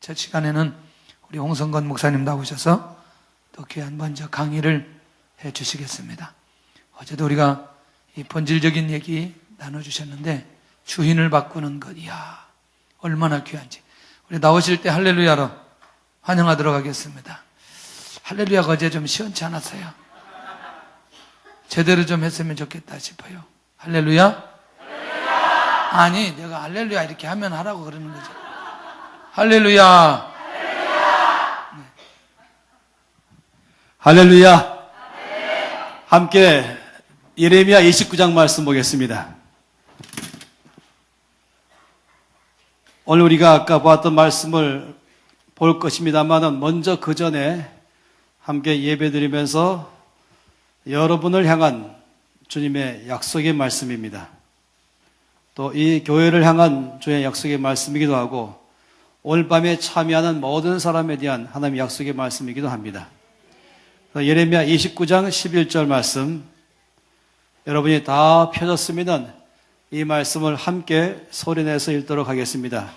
첫 시간에는 우리 홍성건 목사님 나오셔서 또 귀한 먼저 강의를 해 주시겠습니다. 어제도 우리가 이 본질적인 얘기 나눠주셨는데 주인을 바꾸는 것, 이야 얼마나 귀한지. 우리 나오실 때 할렐루야로 환영하도록 하겠습니다. 할렐루야가 어제 좀 시원치 않았어요. 제대로 좀 했으면 좋겠다 싶어요. 할렐루야? 할렐루야! 아니 내가 할렐루야 이렇게 하면 하라고 그러는 거죠. 할렐루야! 할렐루야! 네. 할렐루야! 함께 예레미야 29장 말씀 보겠습니다. 오늘 우리가 아까 보았던 말씀을 볼 것입니다만 먼저 그 전에 함께 예배드리면서 여러분을 향한 주님의 약속의 말씀입니다. 또 이 교회를 향한 주의 약속의 말씀이기도 하고 오늘 밤에 참여하는 모든 사람에 대한 하나님의 약속의 말씀이기도 합니다. 예레미야 29장 11절 말씀, 여러분이 다 펴졌으면 이 말씀을 함께 소리내서 읽도록 하겠습니다.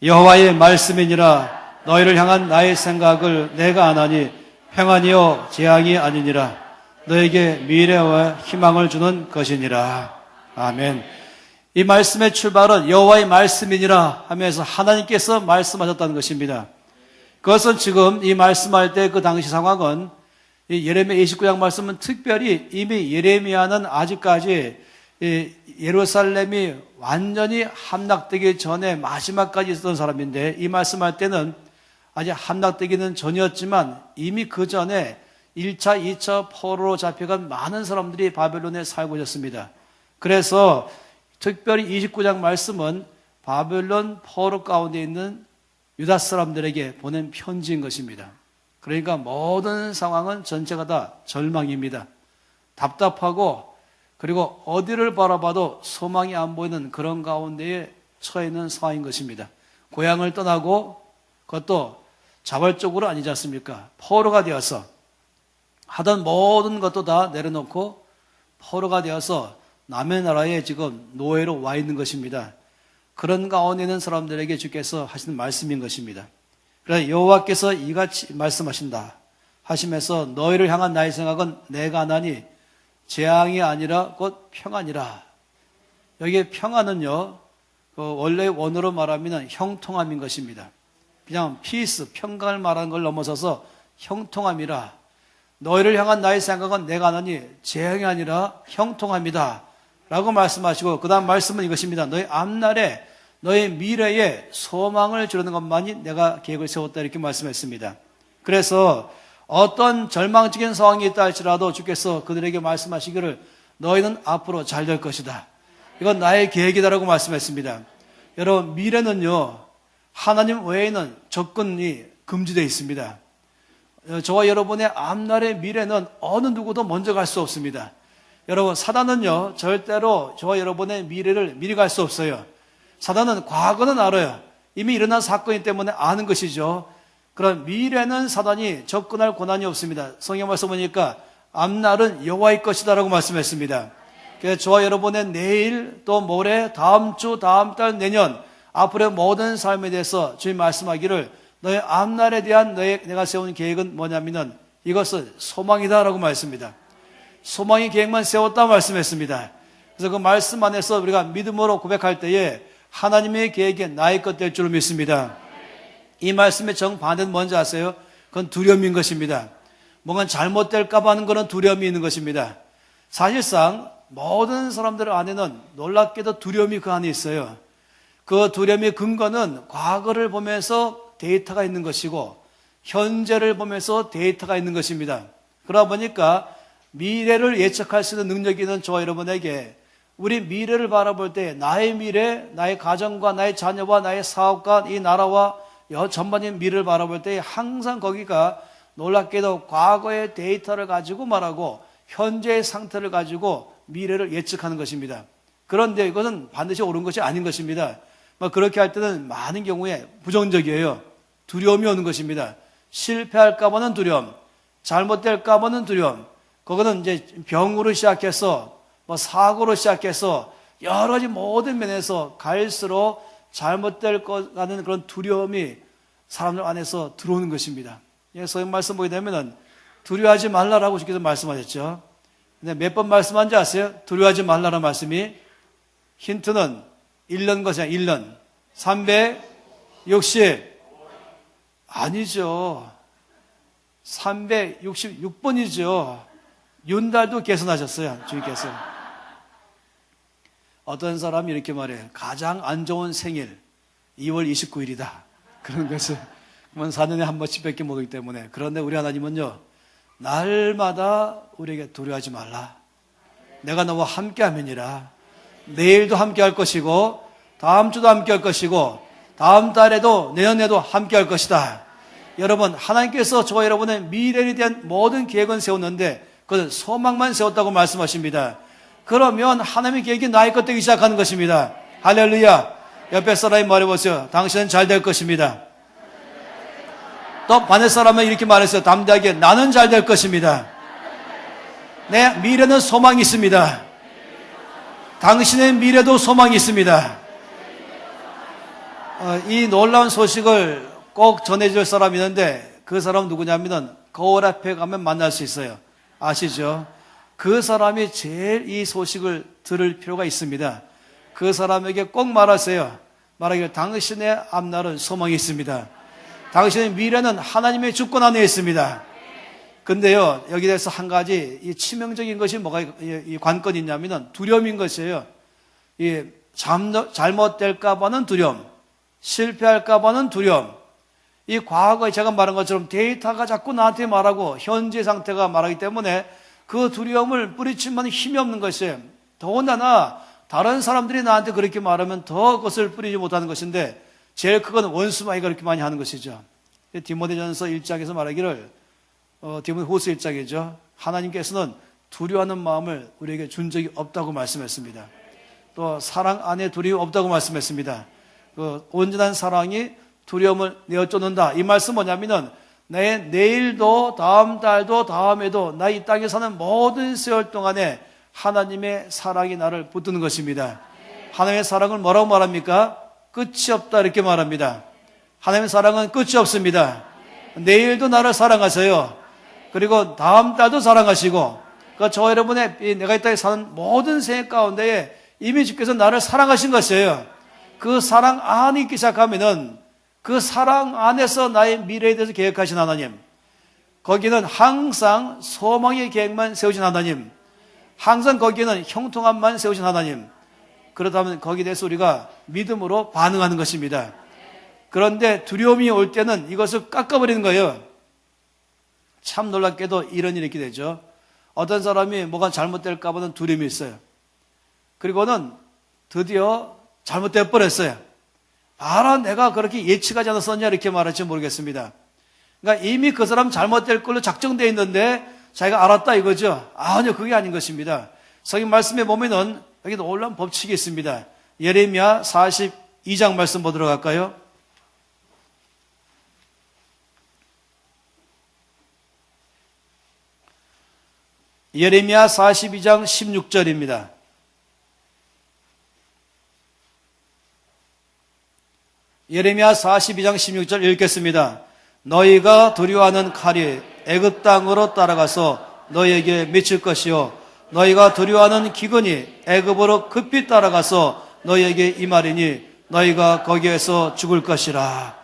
여호와의 말씀이니라. 너희를 향한 나의 생각을 내가 아나니 평안이요 재앙이 아니니라. 너에게 미래와 희망을 주는 것이니라. 아멘. 이 말씀의 출발은 여호와의 말씀이니라 하면서 하나님께서 말씀하셨다는 것입니다. 그것은 지금 이 말씀할 때 그 당시 상황은 이 예레미야 29장 말씀은 특별히 이미 예레미야는 아직까지 예루살렘이 완전히 함락되기 전에 마지막까지 있었던 사람인데 이 말씀할 때는 아직 함락되기는 전이었지만 이미 그 전에 1차, 2차 포로로 잡혀간 많은 사람들이 바벨론에 살고 있었습니다. 그래서 특별히 29장 말씀은 바벨론 포로 가운데 있는 유다 사람들에게 보낸 편지인 것입니다. 그러니까 모든 상황은 전체가 다 절망입니다. 답답하고 그리고 어디를 바라봐도 소망이 안 보이는 그런 가운데에 처해 있는 상황인 것입니다. 고향을 떠나고 그것도 자발적으로 아니지 않습니까? 포로가 되어서 하던 모든 것도 다 내려놓고 포로가 되어서 남의 나라에 지금 노예로 와 있는 것입니다. 그런 가운데 있는 사람들에게 주께서 하시는 말씀인 것입니다. 그래서 여호와께서 이같이 말씀하신다 하시면서 너희를 향한 나의 생각은 내가 아나니 재앙이 아니라 곧 평안이라. 여기에 평안은요, 원래 원어로 말하면 형통함인 것입니다. 그냥 피스, 평강을 말하는 걸 넘어서서 형통함이라. 너희를 향한 나의 생각은 내가 아나니 재앙이 아니라 형통함이다 라고 말씀하시고 그 다음 말씀은 이것입니다. 너희 앞날에 너희 미래에 소망을 주려는 것만이 내가 계획을 세웠다 이렇게 말씀했습니다. 그래서 어떤 절망적인 상황이 있다 할지라도 주께서 그들에게 말씀하시기를 너희는 앞으로 잘 될 것이다. 이건 나의 계획이다라고 말씀했습니다. 여러분 미래는요 하나님 외에는 접근이 금지되어 있습니다. 저와 여러분의 앞날의 미래는 어느 누구도 먼저 갈 수 없습니다. 여러분 사단은요 절대로 저와 여러분의 미래를 미리 갈 수 없어요. 사단은 과거는 알아요. 이미 일어난 사건이기 때문에 아는 것이죠. 그럼 미래는 사단이 접근할 권한이 없습니다. 성경 말씀 보니까 앞날은 여호와의 것이다 라고 말씀했습니다. 그래서 저와 여러분의 내일 또 모레 다음 주 다음 달 내년 앞으로의 모든 삶에 대해서 주님 말씀하기를 너의 앞날에 대한 내가 세운 계획은 뭐냐면은 이것은 소망이다 라고 말씀합니다. 소망의 계획만 세웠다 말씀했습니다. 그래서 그 말씀 안에서 우리가 믿음으로 고백할 때에 하나님의 계획이 나의 것 될 줄을 믿습니다. 이 말씀의 정반대는 뭔지 아세요? 그건 두려움인 것입니다. 뭔가 잘못될까 봐 하는 것은 두려움이 있는 것입니다. 사실상 모든 사람들 안에는 놀랍게도 두려움이 그 안에 있어요. 그 두려움의 근거는 과거를 보면서 데이터가 있는 것이고 현재를 보면서 데이터가 있는 것입니다. 그러다 보니까 미래를 예측할 수 있는 능력이 있는 저와 여러분에게 우리 미래를 바라볼 때 나의 미래, 나의 가정과 나의 자녀와 나의 사업과 이 나라와 전반적인 미래를 바라볼 때 항상 거기가 놀랍게도 과거의 데이터를 가지고 말하고 현재의 상태를 가지고 미래를 예측하는 것입니다. 그런데 이것은 반드시 옳은 것이 아닌 것입니다. 그렇게 할 때는 많은 경우에 부정적이에요. 두려움이 오는 것입니다. 실패할까 봐는 두려움, 잘못될까 봐는 두려움. 그거는 이제 병으로 시작해서 사고로 시작해서 여러 가지 모든 면에서 갈수록 잘못될 것 같은 그런 두려움이 사람들 안에서 들어오는 것입니다. 성경 말씀 보게 되면은 두려워하지 말라라고 주께서 말씀하셨죠. 근데 몇 번 말씀한지 아세요? 두려워하지 말라라는 말씀이. 힌트는 1년 것이야, 1년. 360. 아니죠. 366번이죠. 윤달도 개선하셨어요, 주님께서. 어떤 사람이 이렇게 말해요. 가장 안 좋은 생일, 2월 29일이다. 그런 것을. 그러면 4년에 한 번씩 밖에 못 오기 때문에. 그런데 우리 하나님은요, 날마다 우리에게 두려워하지 말라. 내가 너와 함께 함이니라. 내일도 함께 할 것이고, 다음 주도 함께 할 것이고, 다음 달에도 내년에도 함께 할 것이다. 여러분, 하나님께서 저와 여러분의 미래에 대한 모든 계획은 세웠는데 그것은 소망만 세웠다고 말씀하십니다. 그러면 하나님의 계획이 나의 것 되기 시작하는 것입니다. 할렐루야. 옆에 사람이 말해보세요. 당신은 잘 될 것입니다. 또 반대 사람은 이렇게 말했어요. 담대하게, 나는 잘 될 것입니다. 내 미래는 소망이 있습니다. 당신의 미래도 소망이 있습니다. 이 놀라운 소식을 꼭 전해줄 사람이 있는데 그 사람은 누구냐면 거울 앞에 가면 만날 수 있어요. 아시죠? 그 사람이 제일 이 소식을 들을 필요가 있습니다. 그 사람에게 꼭 말하세요. 말하기를 당신의 앞날은 소망이 있습니다. 당신의 미래는 하나님의 주권 안에 있습니다. 근데요, 여기 대해서 한 가지 이 치명적인 것이 뭐가 이 관건이 있냐면 두려움인 것이에요. 이 잘못될까 봐는 두려움, 실패할까 봐는 두려움. 이 과거에 제가 말한 것처럼 데이터가 자꾸 나한테 말하고 현재 상태가 말하기 때문에 그 두려움을 뿌리치면 힘이 없는 것이에요. 더군다나 다른 사람들이 나한테 그렇게 말하면 더 그것을 뿌리지 못하는 것인데 제일 큰 건 원수마귀가 그렇게 많이 하는 것이죠. 디모데전서 1장에서 말하기를 디모데후서 1장이죠. 하나님께서는 두려워하는 마음을 우리에게 준 적이 없다고 말씀했습니다. 또 사랑 안에 두려움이 없다고 말씀했습니다. 그 온전한 사랑이 두려움을 내어쫓는다. 이 말씀 뭐냐면은 내 내일도 다음 달도 다음에도 나 이 땅에 사는 모든 세월 동안에 하나님의 사랑이 나를 붙드는 것입니다. 하나님의 사랑을 뭐라고 말합니까? 끝이 없다 이렇게 말합니다. 하나님의 사랑은 끝이 없습니다. 내일도 나를 사랑하세요. 그리고 다음 달도 사랑하시고 저 여러분의 내가 이 땅에 사는 모든 생애 가운데에 이미 주께서 나를 사랑하신 것이에요. 그 사랑 안에 있기 시작하면은 그 사랑 안에서 나의 미래에 대해서 계획하신 하나님, 거기는 항상 소망의 계획만 세우신 하나님, 항상 거기에는 형통함만 세우신 하나님, 그렇다면 거기에 대해서 우리가 믿음으로 반응하는 것입니다. 그런데 두려움이 올 때는 이것을 깎아버리는 거예요. 참 놀랍게도 이런 일이 있게 되죠. 어떤 사람이 뭐가 잘못될까 보는 두려움이 있어요. 그리고는 드디어 잘못돼 버렸어요. 알아, 내가 그렇게 예측하지 않았었냐 이렇게 말할지 모르겠습니다. 그러니까 이미 그 사람 잘못될 걸로 작정되어 있는데 자기가 알았다 이거죠. 아니요, 그게 아닌 것입니다. 성경 말씀에 보면은 여기 놀라운 법칙이 있습니다. 예레미야 42장 말씀 보도록 할까요? 예레미야 42장 16절입니다. 예레미야 42장 16절 읽겠습니다. 너희가 두려워하는 칼이 애굽 땅으로 따라가서 너희에게 미칠 것이요 너희가 두려워하는 기근이 애굽으로 급히 따라가서 너희에게 임하리니 너희가 거기에서 죽을 것이라.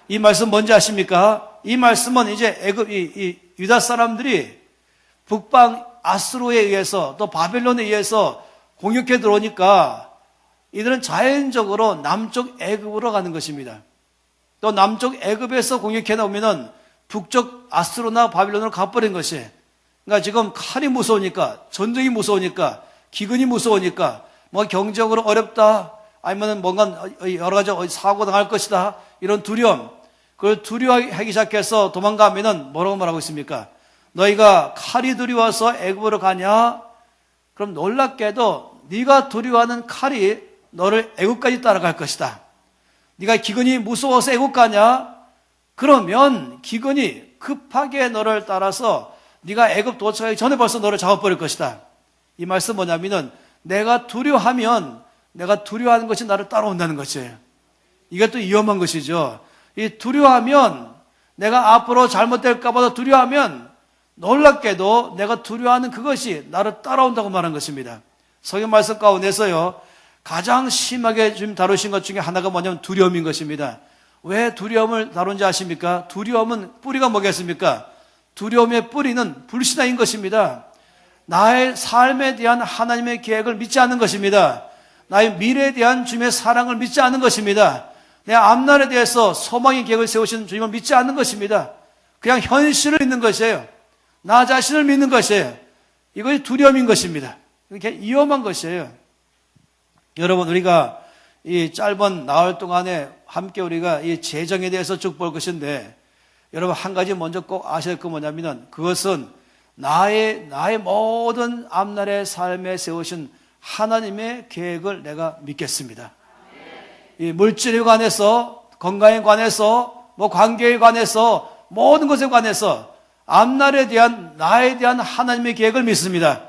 이 말씀 뭔지 아십니까? 이 말씀은 이제 애굽 이 유다 사람들이 북방 아수르에 의해서 또 바벨론에 의해서 공격해 들어오니까 이들은 자연적으로 남쪽 애굽으로 가는 것입니다. 또 남쪽 애굽에서 공격해 나오면은 북쪽 아수르나 바빌론으로 가버린 것이에요. 그러니까 지금 칼이 무서우니까, 전쟁이 무서우니까, 기근이 무서우니까, 뭐 경제적으로 어렵다, 아니면은 뭔가 여러 가지 사고 당할 것이다, 이런 두려움, 그걸 두려워하기 시작해서 도망가면은 뭐라고 말하고 있습니까? 너희가 칼이 두려워서 애굽으로 가냐? 그럼 놀랍게도 네가 두려워하는 칼이 너를 애굽까지 따라갈 것이다. 네가 기근이 무서워서 애굽 가냐? 그러면 기근이 급하게 너를 따라서 네가 애굽 도착하기 전에 벌써 너를 잡아버릴 것이다. 이 말씀 뭐냐면은 내가 두려워하면 내가 두려워하는 것이 나를 따라온다는 것이에요. 이게 또 위험한 것이죠. 이 두려워하면, 내가 앞으로 잘못될까봐 두려워하면 놀랍게도 내가 두려워하는 그것이 나를 따라온다고 말한 것입니다. 성경 말씀 가운데서요, 가장 심하게 지금 다루신 것 중에 하나가 뭐냐면 두려움인 것입니다. 왜 두려움을 다룬지 아십니까? 두려움은 뿌리가 뭐겠습니까? 두려움의 뿌리는 불신앙인 것입니다. 나의 삶에 대한 하나님의 계획을 믿지 않는 것입니다. 나의 미래에 대한 주님의 사랑을 믿지 않는 것입니다. 내 앞날에 대해서 소망의 계획을 세우시는 주님을 믿지 않는 것입니다. 그냥 현실을 믿는 것이에요. 나 자신을 믿는 것이에요. 이것이 두려움인 것입니다. 이렇게 위험한 것이에요. 여러분, 우리가 이 짧은 나흘 동안에 함께 우리가 이 재정에 대해서 쭉 볼 것인데, 여러분 한 가지 먼저 꼭 아셔야 할 거 뭐냐면은, 그것은 나의 모든 앞날의 삶에 세우신 하나님의 계획을 내가 믿겠습니다. 이 물질에 관해서, 건강에 관해서, 관계에 관해서, 모든 것에 관해서 앞날에 대한 나에 대한 하나님의 계획을 믿습니다.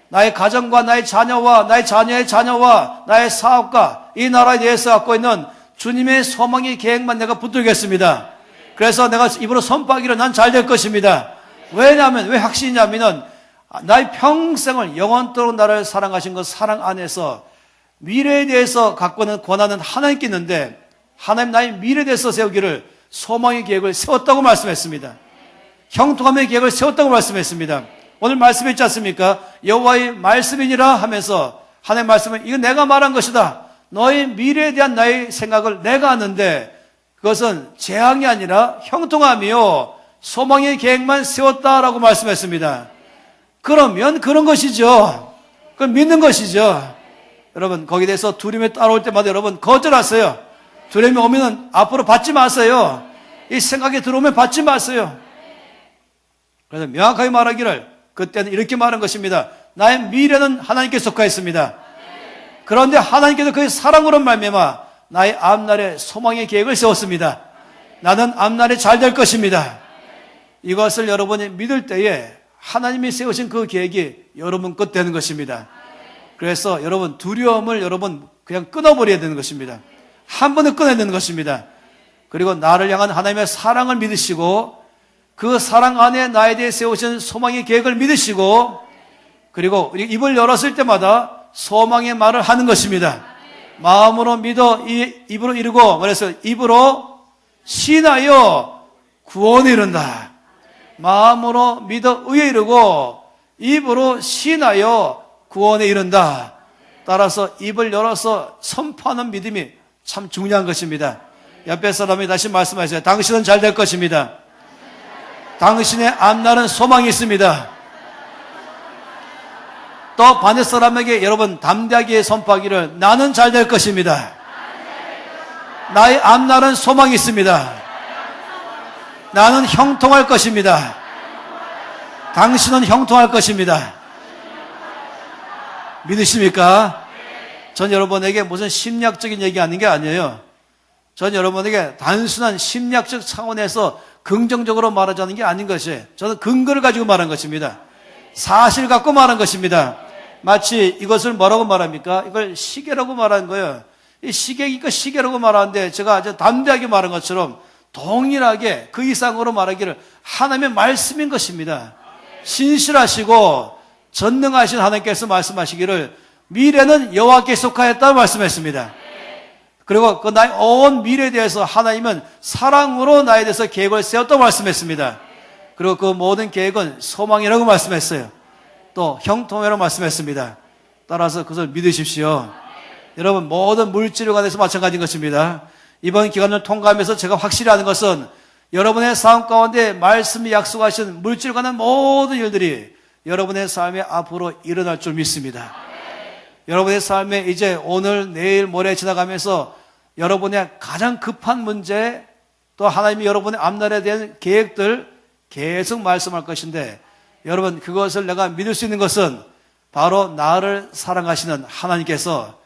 나의 가정과 나의 자녀와 나의 자녀의 자녀와 나의 사업과 이 나라에 대해서 갖고 있는 주님의 소망의 계획만 내가 붙들겠습니다. 그래서 내가 입으로 선포하기로 난 잘 될 것입니다. 왜냐하면, 왜 확신이냐면은 나의 평생을 영원토록 나를 사랑하신 그 사랑 안에서 미래에 대해서 갖고 있는 권한은 하나님께 있는데, 하나님 나의 미래에 대해서 세우기를 소망의 계획을 세웠다고 말씀했습니다. 형통함의 계획을 세웠다고 말씀했습니다. 오늘 말씀했지 않습니까? 여호와의 말씀이니라 하면서 하나님의 말씀은 이거 내가 말한 것이다. 너의 미래에 대한 나의 생각을 내가 아는데 그것은 재앙이 아니라 형통함이요 소망의 계획만 세웠다라고 말씀했습니다. 그러면 그런 것이죠. 그건 믿는 것이죠. 여러분, 거기에 대해서 두려움이 따라올 때마다 여러분 거절하세요. 두려움이 오면 앞으로 받지 마세요. 이 생각이 들어오면 받지 마세요. 그래서 명확하게 말하기를, 그때는 이렇게 말한 것입니다. 나의 미래는 하나님께 속하 있습니다. 그런데 하나님께서 그의 사랑으로 말미암아 나의 앞날에 소망의 계획을 세웠습니다. 나는 앞날에 잘 될 것입니다. 이것을 여러분이 믿을 때에 하나님이 세우신 그 계획이 여러분 것 되는 것입니다. 그래서 여러분 두려움을 여러분 그냥 끊어버려야 되는 것입니다. 한 번에 끊어야 되는 것입니다. 그리고 나를 향한 하나님의 사랑을 믿으시고 그 사랑 안에 나에 대해 세우신 소망의 계획을 믿으시고, 그리고 입을 열었을 때마다 소망의 말을 하는 것입니다. 마음으로 믿어 입으로 이루고, 그래서 입으로 신하여 구원에 이른다. 마음으로 믿어 의에 이르고 입으로 신하여 구원에 이른다. 따라서 입을 열어서 선포하는 믿음이 참 중요한 것입니다. 옆에 사람이 다시 말씀하세요. 당신은 잘 될 것입니다. 당신의 앞날은 소망이 있습니다. 또 반대 사람에게 여러분 담대하게 선포하기를, 나는 잘 될 것입니다. 나의 앞날은 소망이 있습니다. 나는 형통할 것입니다. 당신은 형통할 것입니다. 믿으십니까? 전 여러분에게 무슨 심리학적인 얘기 하는 게 아니에요. 전 여러분에게 단순한 심리학적 차원에서 긍정적으로 말하자는 게 아닌 것이에요. 저는 근거를 가지고 말한 것입니다. 사실 갖고 말한 것입니다. 마치 이것을 뭐라고 말합니까? 이걸 시계라고 말하는 거예요. 이 시계니까 시계라고 말하는데 제가 아주 담대하게 말한 것처럼 동일하게 그 이상으로 말하기를 하나님의 말씀인 것입니다. 신실하시고 전능하신 하나님께서 말씀하시기를 미래는 여호와께 속하였다고 말씀했습니다. 그리고 그 나의 온 미래에 대해서 하나님은 사랑으로 나에 대해서 계획을 세웠다고 말씀했습니다. 그리고 그 모든 계획은 소망이라고 말씀했어요. 또 형통이라고 말씀했습니다. 따라서 그것을 믿으십시오. 여러분 모든 물질에 관해서 마찬가지인 것입니다. 이번 기간을 통과하면서 제가 확실히 아는 것은 여러분의 삶 가운데 말씀이 약속하신 물질에 관한 모든 일들이 여러분의 삶에 앞으로 일어날 줄 믿습니다. 여러분의 삶에 이제 오늘, 내일, 모레 지나가면서 여러분의 가장 급한 문제, 또 하나님이 여러분의 앞날에 대한 계획들 계속 말씀할 것인데, 여러분 그것을 내가 믿을 수 있는 것은 바로 나를 사랑하시는 하나님께서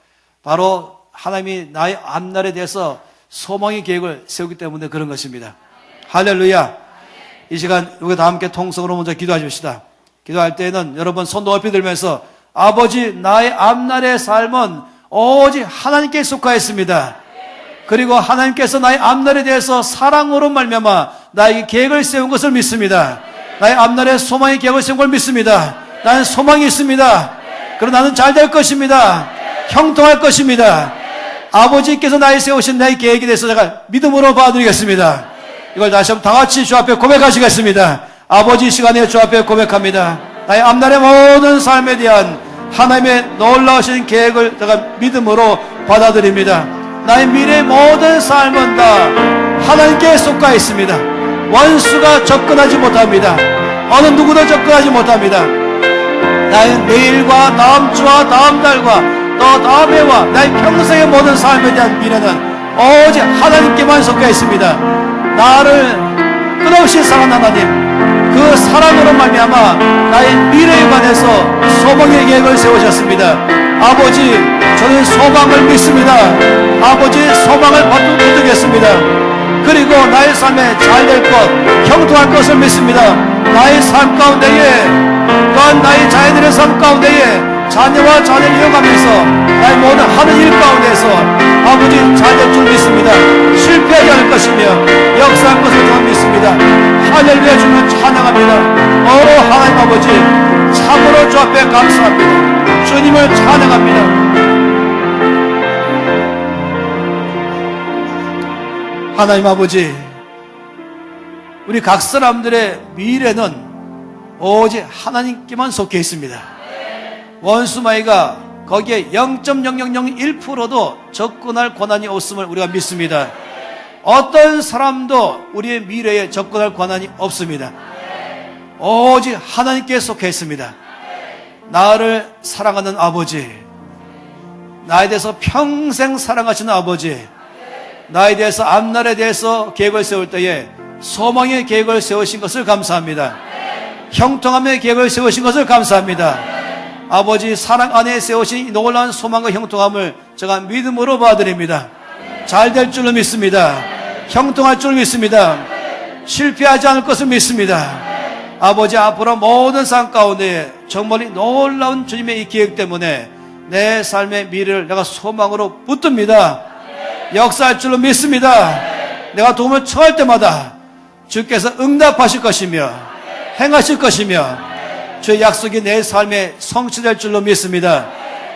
바로 하나님이 나의 앞날에 대해서 소망의 계획을 세우기 때문에 그런 것입니다. 할렐루야. 이 시간 우리 다 함께 통성으로 먼저 기도하십시다. 기도할 때에는 여러분 손 높이 들면서, 아버지 나의 앞날의 삶은 오직 하나님께 속하였습니다. 그리고 하나님께서 나의 앞날에 대해서 사랑으로 말미암아 나에게 계획을 세운 것을 믿습니다. 나의 앞날에 소망의 계획을 세운 걸 믿습니다. 나는 소망이 있습니다. 그러나 나는 잘 될 것입니다. 형통할 것입니다. 아버지께서 나의 세우신 나의 계획에 대해서 제가 믿음으로 봐드리겠습니다. 이걸 다시 한번 다 같이 주 앞에 고백하시겠습니다. 아버지, 이 시간에 주 앞에 고백합니다. 나의 앞날의 모든 삶에 대한 하나님의 놀라우신 계획을 제가 믿음으로 받아들입니다. 나의 미래의 모든 삶은 다 하나님께 속하 있습니다. 원수가 접근하지 못합니다. 어느 누구도 접근하지 못합니다. 나의 내일과 다음 주와 다음 달과 또 다음 해와 나의 평생의 모든 삶에 대한 미래는 오직 하나님께만 속해 있습니다. 나를 끝없이 사랑하는 하나님, 그 사랑으로 말미암아 나의 미래에 관해서 소망의 계획을 세우셨습니다. 아버지, 저는 소망을 믿습니다. 아버지, 소망을 붙들겠습니다. 그리고 나의 삶에 잘 될 것, 형통할 것을 믿습니다. 나의 삶 가운데에, 또한 나의 자녀들의 삶 가운데에 자녀와 자녀를 이어가면서 나의 모든 하는 일 가운데서 아버지 잘 될 줄 믿습니다. 실패하지 않을 것이며 역사할 것을 저는 믿습니다. 할렐루야, 주님을 찬양합니다. 하나님 아버지, 참으로 주 앞에 감사합니다. 주님을 찬양합니다. 하나님 아버지, 우리 각 사람들의 미래는 오직 하나님께만 속해 있습니다. 원수마이가 거기에 0.0001%도 접근할 권한이 없음을 우리가 믿습니다. 어떤 사람도 우리의 미래에 접근할 권한이 없습니다. 오직 하나님께 속해 있습니다. 나를 사랑하는 아버지, 나에 대해서 평생 사랑하시는 아버지, 나에 대해서 앞날에 대해서 계획을 세울 때에 소망의 계획을 세우신 것을 감사합니다. 형통함의 계획을 세우신 것을 감사합니다. 아버지, 사랑 안에 세우신 놀라운 소망과 형통함을 제가 믿음으로 봐드립니다. 잘 될 줄로 믿습니다. 형통할 줄 믿습니다. 실패하지 않을 것을 믿습니다. 아버지, 앞으로 모든 삶 가운데 정말 놀라운 주님의 이 계획 때문에 내 삶의 미래를 내가 소망으로 붙듭니다. 역사할 줄로 믿습니다. 내가 도움을 청할 때마다 주께서 응답하실 것이며 행하실 것이며 주의 약속이 내 삶에 성취될 줄로 믿습니다.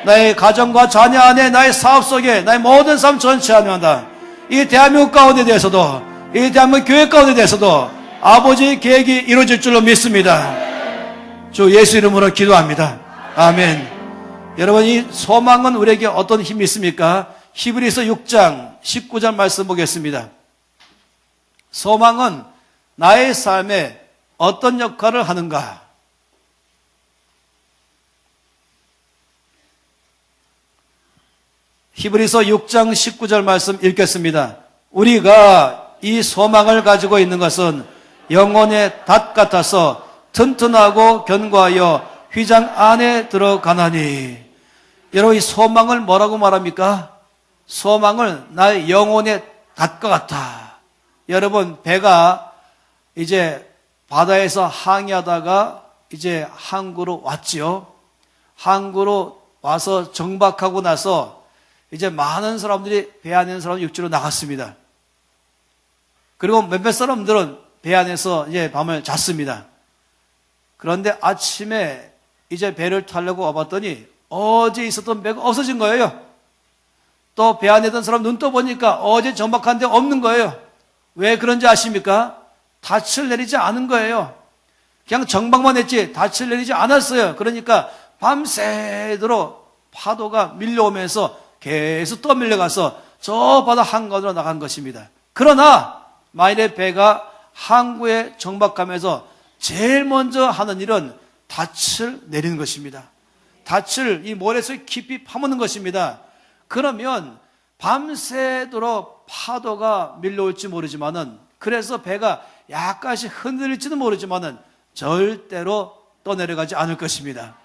나의 가정과 자녀 안에, 나의 사업 속에, 나의 모든 삶 전체 안에, 이 대한민국 가운데 대해서도, 이 대한민국 교회 가운데 대해서도 아버지의 계획이 이루어질 줄로 믿습니다. 주 예수 이름으로 기도합니다. 아멘. 여러분, 이 소망은 우리에게 어떤 힘이 있습니까? 히브리서 6장 19절 말씀 보겠습니다. 소망은 나의 삶에 어떤 역할을 하는가? 히브리서 6장 19절 말씀 읽겠습니다. 우리가 이 소망을 가지고 있는 것은 영혼의 닷 같아서 튼튼하고 견고하여 휘장 안에 들어가나니. 여러분, 이 소망을 뭐라고 말합니까? 소망을 나의 영혼의 닷과 같아. 여러분, 배가 이제 바다에서 항해하다가 이제 항구로 왔지요. 항구로 와서 정박하고 나서 이제 많은 사람들이 배 안에 있는 사람 육지로 나갔습니다. 그리고 몇몇 사람들은 배 안에서 이제 밤을 잤습니다. 그런데 아침에 이제 배를 타려고 와봤더니 어제 있었던 배가 없어진 거예요. 또 배 안에 있던 사람 눈 떠보니까 어제 정박한 데 없는 거예요. 왜 그런지 아십니까? 닻을 내리지 않은 거예요. 그냥 정박만 했지 닻을 내리지 않았어요. 그러니까 밤새도록 파도가 밀려오면서 계속 떠밀려가서 저 바다 한가운데로 나간 것입니다. 그러나 만일에 배가 항구에 정박하면서 제일 먼저 하는 일은 닻을 내리는 것입니다. 닻을 이 모래속에 깊이 파묻는 것입니다. 그러면 밤새도록 파도가 밀려올지 모르지만은, 그래서 배가 약간씩 흔들릴지는 모르지만은 절대로 떠내려가지 않을 것입니다.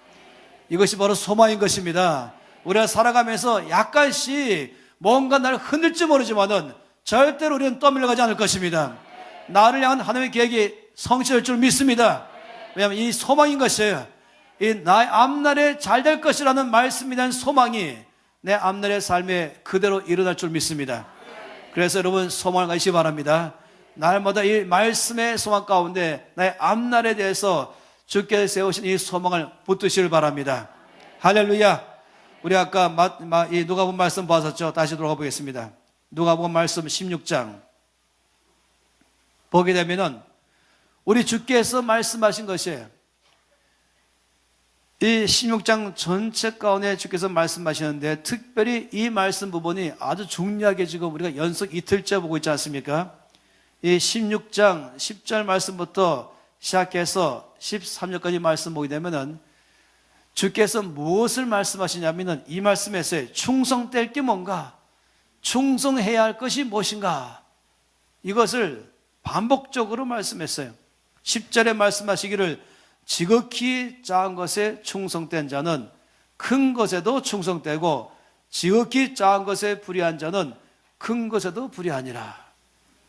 이것이 바로 소망인 것입니다. 우리가 살아가면서 약간씩 뭔가 나를 흔들지 모르지만은 절대로 우리는 떠밀려가지 않을 것입니다. 나를 향한 하나님의 계획이 성취될 줄 믿습니다. 왜냐하면 이 소망인 것이에요. 이 나의 앞날에 잘 될 것이라는 말씀에 대한 소망이 내 앞날의 삶에 그대로 일어날 줄 믿습니다. 그래서 여러분 소망을 가지시 바랍니다. 날마다 이 말씀의 소망 가운데 나의 앞날에 대해서 주께서 세우신 이 소망을 붙드시길 바랍니다. 할렐루야. 우리 아까 이 누가복음 말씀 봤었죠? 다시 돌아가 보겠습니다. 누가복음 말씀 16장 보게 되면은 우리 주께서 말씀하신 것이에요. 이 16장 전체 가운데 주께서 말씀하시는데 특별히 이 말씀 부분이 아주 중요하게 지금 우리가 연속 이틀째 보고 있지 않습니까? 이 16장 10절 말씀부터 시작해서 13절까지 말씀 보게 되면은 주께서 무엇을 말씀하시냐면은 이 말씀에서 충성될 게 뭔가, 충성해야 할 것이 무엇인가, 이것을 반복적으로 말씀했어요. 10절에 말씀하시기를 지극히 작은 것에 충성된 자는 큰 것에도 충성되고 지극히 작은 것에 불의한 자는 큰 것에도 불의하니라.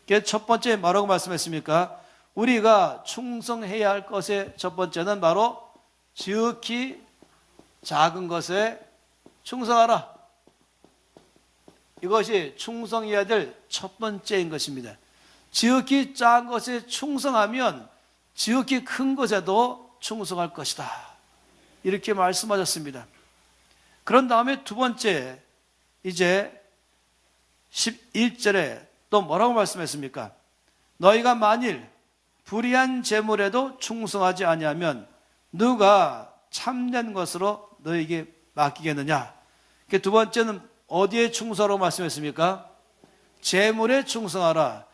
그게 첫 번째 뭐라고 말씀했습니까? 우리가 충성해야 할 것의 첫 번째는 바로 지극히 작은 것에 충성하라. 이것이 충성해야 될 첫 번째인 것입니다. 지극히 작은 것에 충성하면 지극히 큰 것에도 충성할 것이다. 이렇게 말씀하셨습니다. 그런 다음에 두 번째, 이제 11절에 또 뭐라고 말씀했습니까? 너희가 만일 불의한 재물에도 충성하지 아니하면 누가 참된 것으로 너희에게 맡기겠느냐? 두 번째는 어디에 충성하라고 말씀했습니까? 재물에 충성하라.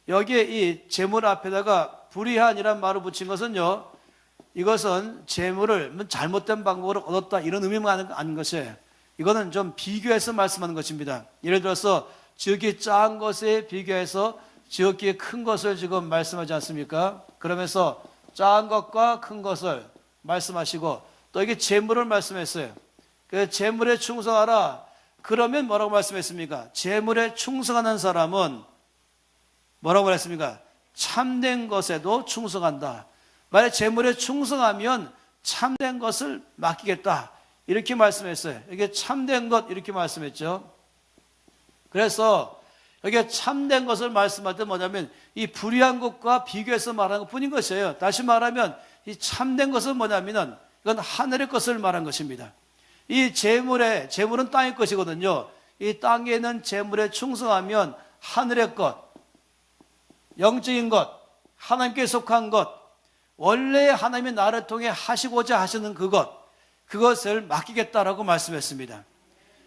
여기에 이 재물 앞에다가 불의한이란 말을 붙인 것은요, 이것은 재물을 잘못된 방법으로 얻었다 이런 의미만 아닌 것이에요. 이거는 좀 비교해서 말씀하는 것입니다. 예를 들어서 지극히 작은 것에 비교해서 지극히 큰 것을 지금 말씀하지 않습니까? 그러면서 작은 것과 큰 것을 말씀하시고 또 이게 재물을 말씀했어요. 그 재물에 충성하라. 그러면 뭐라고 말씀했습니까? 재물에 충성하는 사람은 뭐라고 말했습니까? 참된 것에도 충성한다. 만약 재물에 충성하면 참된 것을 맡기겠다. 이렇게 말씀했어요. 이게 참된 것 이렇게 말씀했죠. 그래서 여기에 참된 것을 말씀할 때 뭐냐면 이 불의한 것과 비교해서 말하는 것 뿐인 것이에요. 다시 말하면 이 참된 것은 뭐냐면은 이건 하늘의 것을 말한 것입니다. 이 재물은 땅의 것이거든요. 이 땅에 있는 재물에 충성하면 하늘의 것, 영적인 것, 하나님께 속한 것, 원래 하나님이 나를 통해 하시고자 하시는 그것을 맡기겠다라고 말씀했습니다.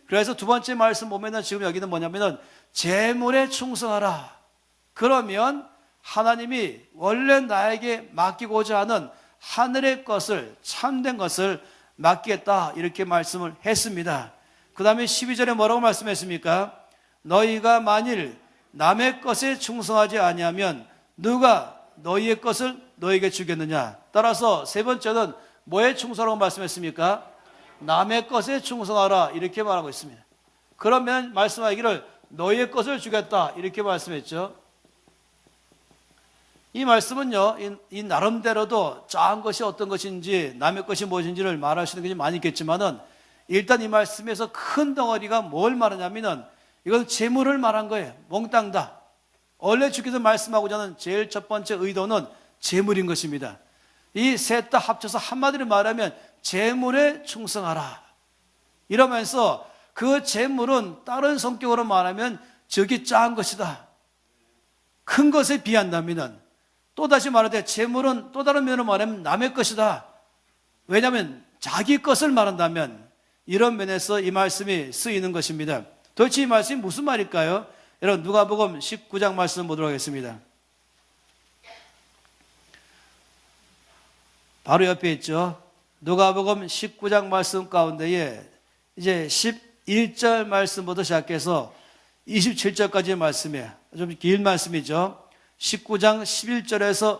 그래서 두 번째 말씀 보면은 지금 여기는 뭐냐면은 재물에 충성하라. 그러면 하나님이 원래 나에게 맡기고자 하는 하늘의 것을, 참된 것을 맡기겠다. 이렇게 말씀을 했습니다. 그 다음에 12절에 뭐라고 말씀했습니까? 너희가 만일 남의 것에 충성하지 아니하면 누가 너희의 것을 너희에게 주겠느냐? 따라서 세 번째는 뭐에 충성하라고 말씀했습니까? 남의 것에 충성하라. 이렇게 말하고 있습니다. 그러면 말씀하기를 너희의 것을 주겠다. 이렇게 말씀했죠. 이 말씀은요, 이 나름대로도 작은 것이 어떤 것인지 남의 것이 무엇인지를 말할 수 있는 것이 많이 있겠지만은 일단 이 말씀에서 큰 덩어리가 뭘 말하냐면은 이건 재물을 말한 거예요. 몽땅 다. 원래 주께서 말씀하고자 하는 제일 첫 번째 의도는 재물인 것입니다. 이 셋 다 합쳐서 한마디로 말하면 재물에 충성하라. 이러면서 그 재물은 다른 성격으로 말하면 적이 작은 것이다. 큰 것에 비한다면은 또다시 말하되 재물은 또 다른 면으로 말하면 남의 것이다. 왜냐하면 자기 것을 말한다면 이런 면에서 이 말씀이 쓰이는 것입니다. 도대체 이 말씀이 무슨 말일까요? 여러분 누가복음 19장 말씀 보도록 하겠습니다. 바로 옆에 있죠. 누가복음 19장 말씀 가운데에 이제 11절 말씀부터 시작해서 27절까지의 말씀이에요. 좀 긴 말씀이죠. 19장 11절에서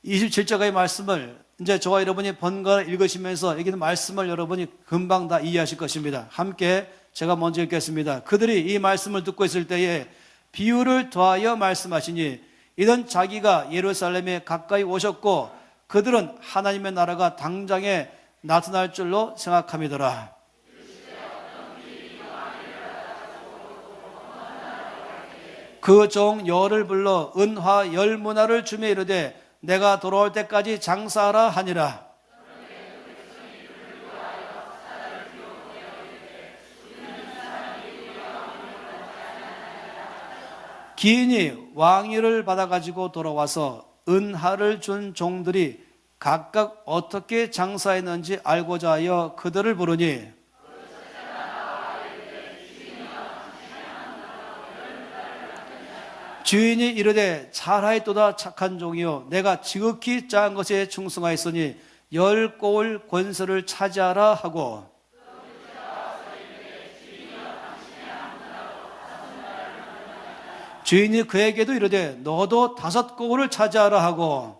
27절까지의 말씀을 이제 저와 여러분이 번갈아 읽으시면서 여기는 말씀을 여러분이 금방 다 이해하실 것입니다. 함께 제가 먼저 읽겠습니다. 그들이 이 말씀을 듣고 있을 때에 비유를 더하여 말씀하시니 이는 자기가 예루살렘에 가까이 오셨고 그들은 하나님의 나라가 당장에 나타날 줄로 생각함이더라. 그 종 열을 불러 은화 열 문화를 주며 이르되 내가 돌아올 때까지 장사하라 하니라. 기인이 왕위를 받아가지고 돌아와서 은하를 준 종들이 각각 어떻게 장사했는지 알고자 하여 그들을 부르니 주인이 이르되 잘하였도다 착한 종이요 내가 지극히 작은 것에 충성하였으니 열 꼬울 권세를 차지하라 하고 주인이 그에게도 이르되 너도 5 꼬울을 차지하라 하고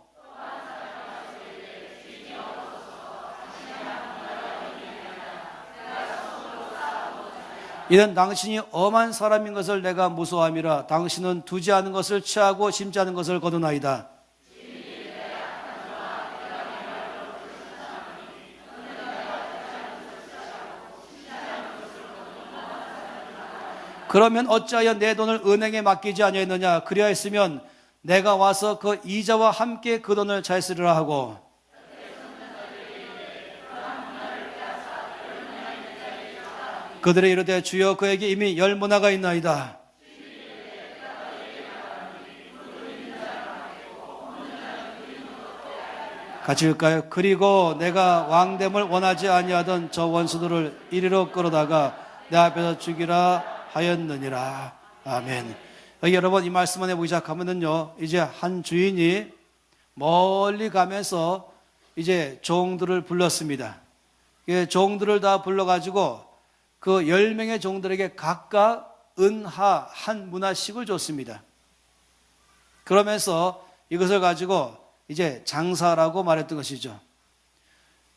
이는 당신이 엄한 사람인 것을 내가 무서워함이라. 당신은 두지 않은 것을 취하고 심지 않은 것을 거두나이다. 그러면 어찌하여 내 돈을 은행에 맡기지 아니하였느냐. 그리하였으면 내가 와서 그 이자와 함께 그 돈을 차였으리라 하고 그들이 이르되 주여 그에게 이미 10 문화가 있나이다. 같이 읽을까요? 그리고 내가 왕됨을 원하지 아니하던 저 원수들을 이리로 끌어다가 내 앞에서 죽이라 하였느니라. 아멘. 여러분 이 말씀만 해보기 시작하면요 이제 한 주인이 멀리 가면서 이제 종들을 불렀습니다. 종들을 다 불러가지고 그 10명의 종들에게 각각 은하 1 문화씩을 줬습니다. 그러면서 이것을 가지고 이제 장사라고 말했던 것이죠.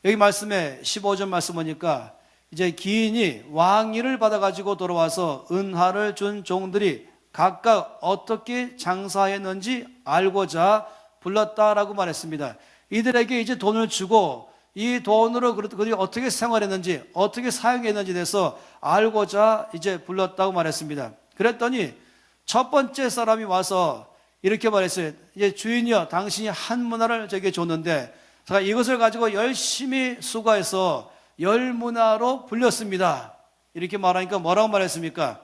여기 말씀에 15절 말씀 보니까 이제 기인이 왕위를 받아가지고 돌아와서 은하를 준 종들이 각각 어떻게 장사했는지 알고자 불렀다라고 말했습니다. 이들에게 이제 돈을 주고 이 돈으로 그들이 어떻게 생활했는지 어떻게 사용했는지 대해서 알고자 이제 불렀다고 말했습니다. 그랬더니 첫 번째 사람이 와서 이렇게 말했어요. 이제 주인이여 당신이 1 문화를 저에게 줬는데 제가 이것을 가지고 열심히 수고해서 10 문화로 불렸습니다. 이렇게 말하니까 뭐라고 말했습니까?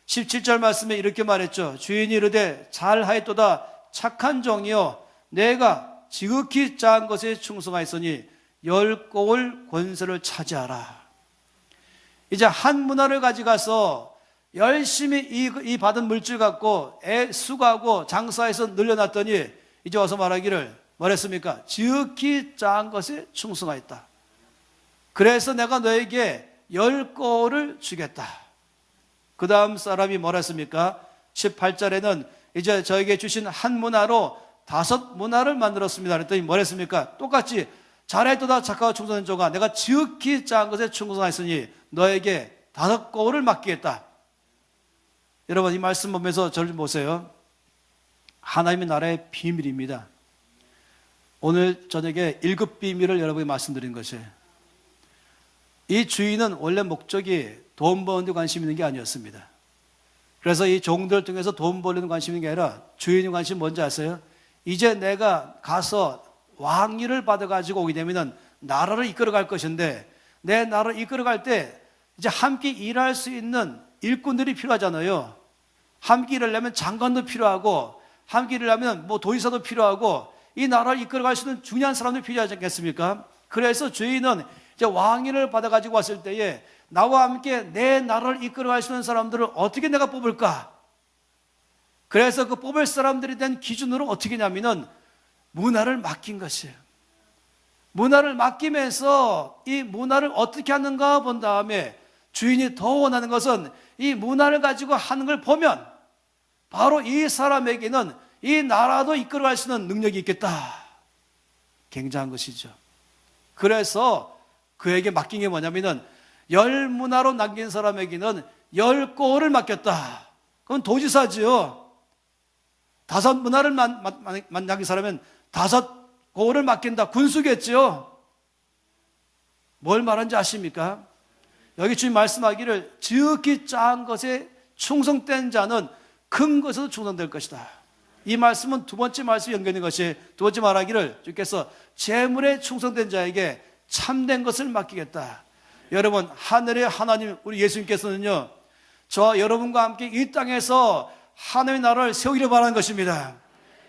17절 말씀에 이렇게 말했죠. 주인이 이르되 잘하였도다 착한 종이여 내가 지극히 작은 것에 충성하였으니 10 꼬울 권세를 차지하라. 이제 1 문화를 가져가서 열심히 이 받은 물질 갖고 수고하고 장사해서 늘려놨더니 이제 와서 말하기를 뭐랬습니까? 지극히 작은 것에 충성하였다. 그래서 내가 너에게 10 꼬울을 주겠다. 그 다음 사람이 뭐랬습니까? 18절에는 이제 저에게 주신 1 문화로 5 문화를 만들었습니다. 그랬더니 뭐랬습니까? 똑같이 잘했도다 착하고 충성된 종아 내가 지극히 작은 것에 충성하였으니 너에게 5 꼬울을 맡기겠다. 여러분 이 말씀 보면서 저를 보세요. 하나님의 나라의 비밀입니다. 오늘 저녁에 1급 비밀을 여러분이 말씀드린 것이에요. 이 주인은 원래 목적이 돈 버는 데 관심 있는 게 아니었습니다. 그래서 이 종들 중에서 돈 벌는 관심 있는 게 아니라 주인의 관심이 뭔지 아세요? 이제 내가 가서 왕위를 받아가지고 오게 되면 나라를 이끌어갈 것인데 내 나라를 이끌어갈 때 이제 함께 일할 수 있는 일꾼들이 필요하잖아요. 함께 일하려면 장관도 필요하고 함께 일하려면 도의사도 필요하고 이 나라를 이끌어갈 수 있는 중요한 사람들이 필요하지 않겠습니까? 그래서 주인은 이제 왕위를 받아가지고 왔을 때에 나와 함께 내 나라를 이끌어갈 수 있는 사람들을 어떻게 내가 뽑을까? 그래서 그 뽑을 사람들에 대한 기준으로 어떻게 하냐면은 문화를 맡긴 것이에요. 문화를 맡기면서 이 문화를 어떻게 하는가 본 다음에 주인이 더 원하는 것은 이 문화를 가지고 하는 걸 보면 바로 이 사람에게는 이 나라도 이끌어갈 수 있는 능력이 있겠다. 굉장한 것이죠. 그래서 그에게 맡긴 게 뭐냐면은 10 문화로 남긴 사람에게는 10 꼬울을 맡겼다. 그건 도지사지요. 5 문화를 남긴 사람은 5 꼬울을 맡긴다. 군수겠지요. 뭘 말하는지 아십니까? 여기 주님 말씀하기를 지극히 작은 것에 충성된 자는 큰 것에도 충성될 것이다. 이 말씀은 두 번째 말씀이 연결된 것이, 두 번째 말하기를 주께서 재물에 충성된 자에게 참된 것을 맡기겠다. 여러분, 하늘의 하나님 우리 예수님께서는요, 저와 여러분과 함께 이 땅에서 하나님의 나라를 세우기를 바라는 것입니다.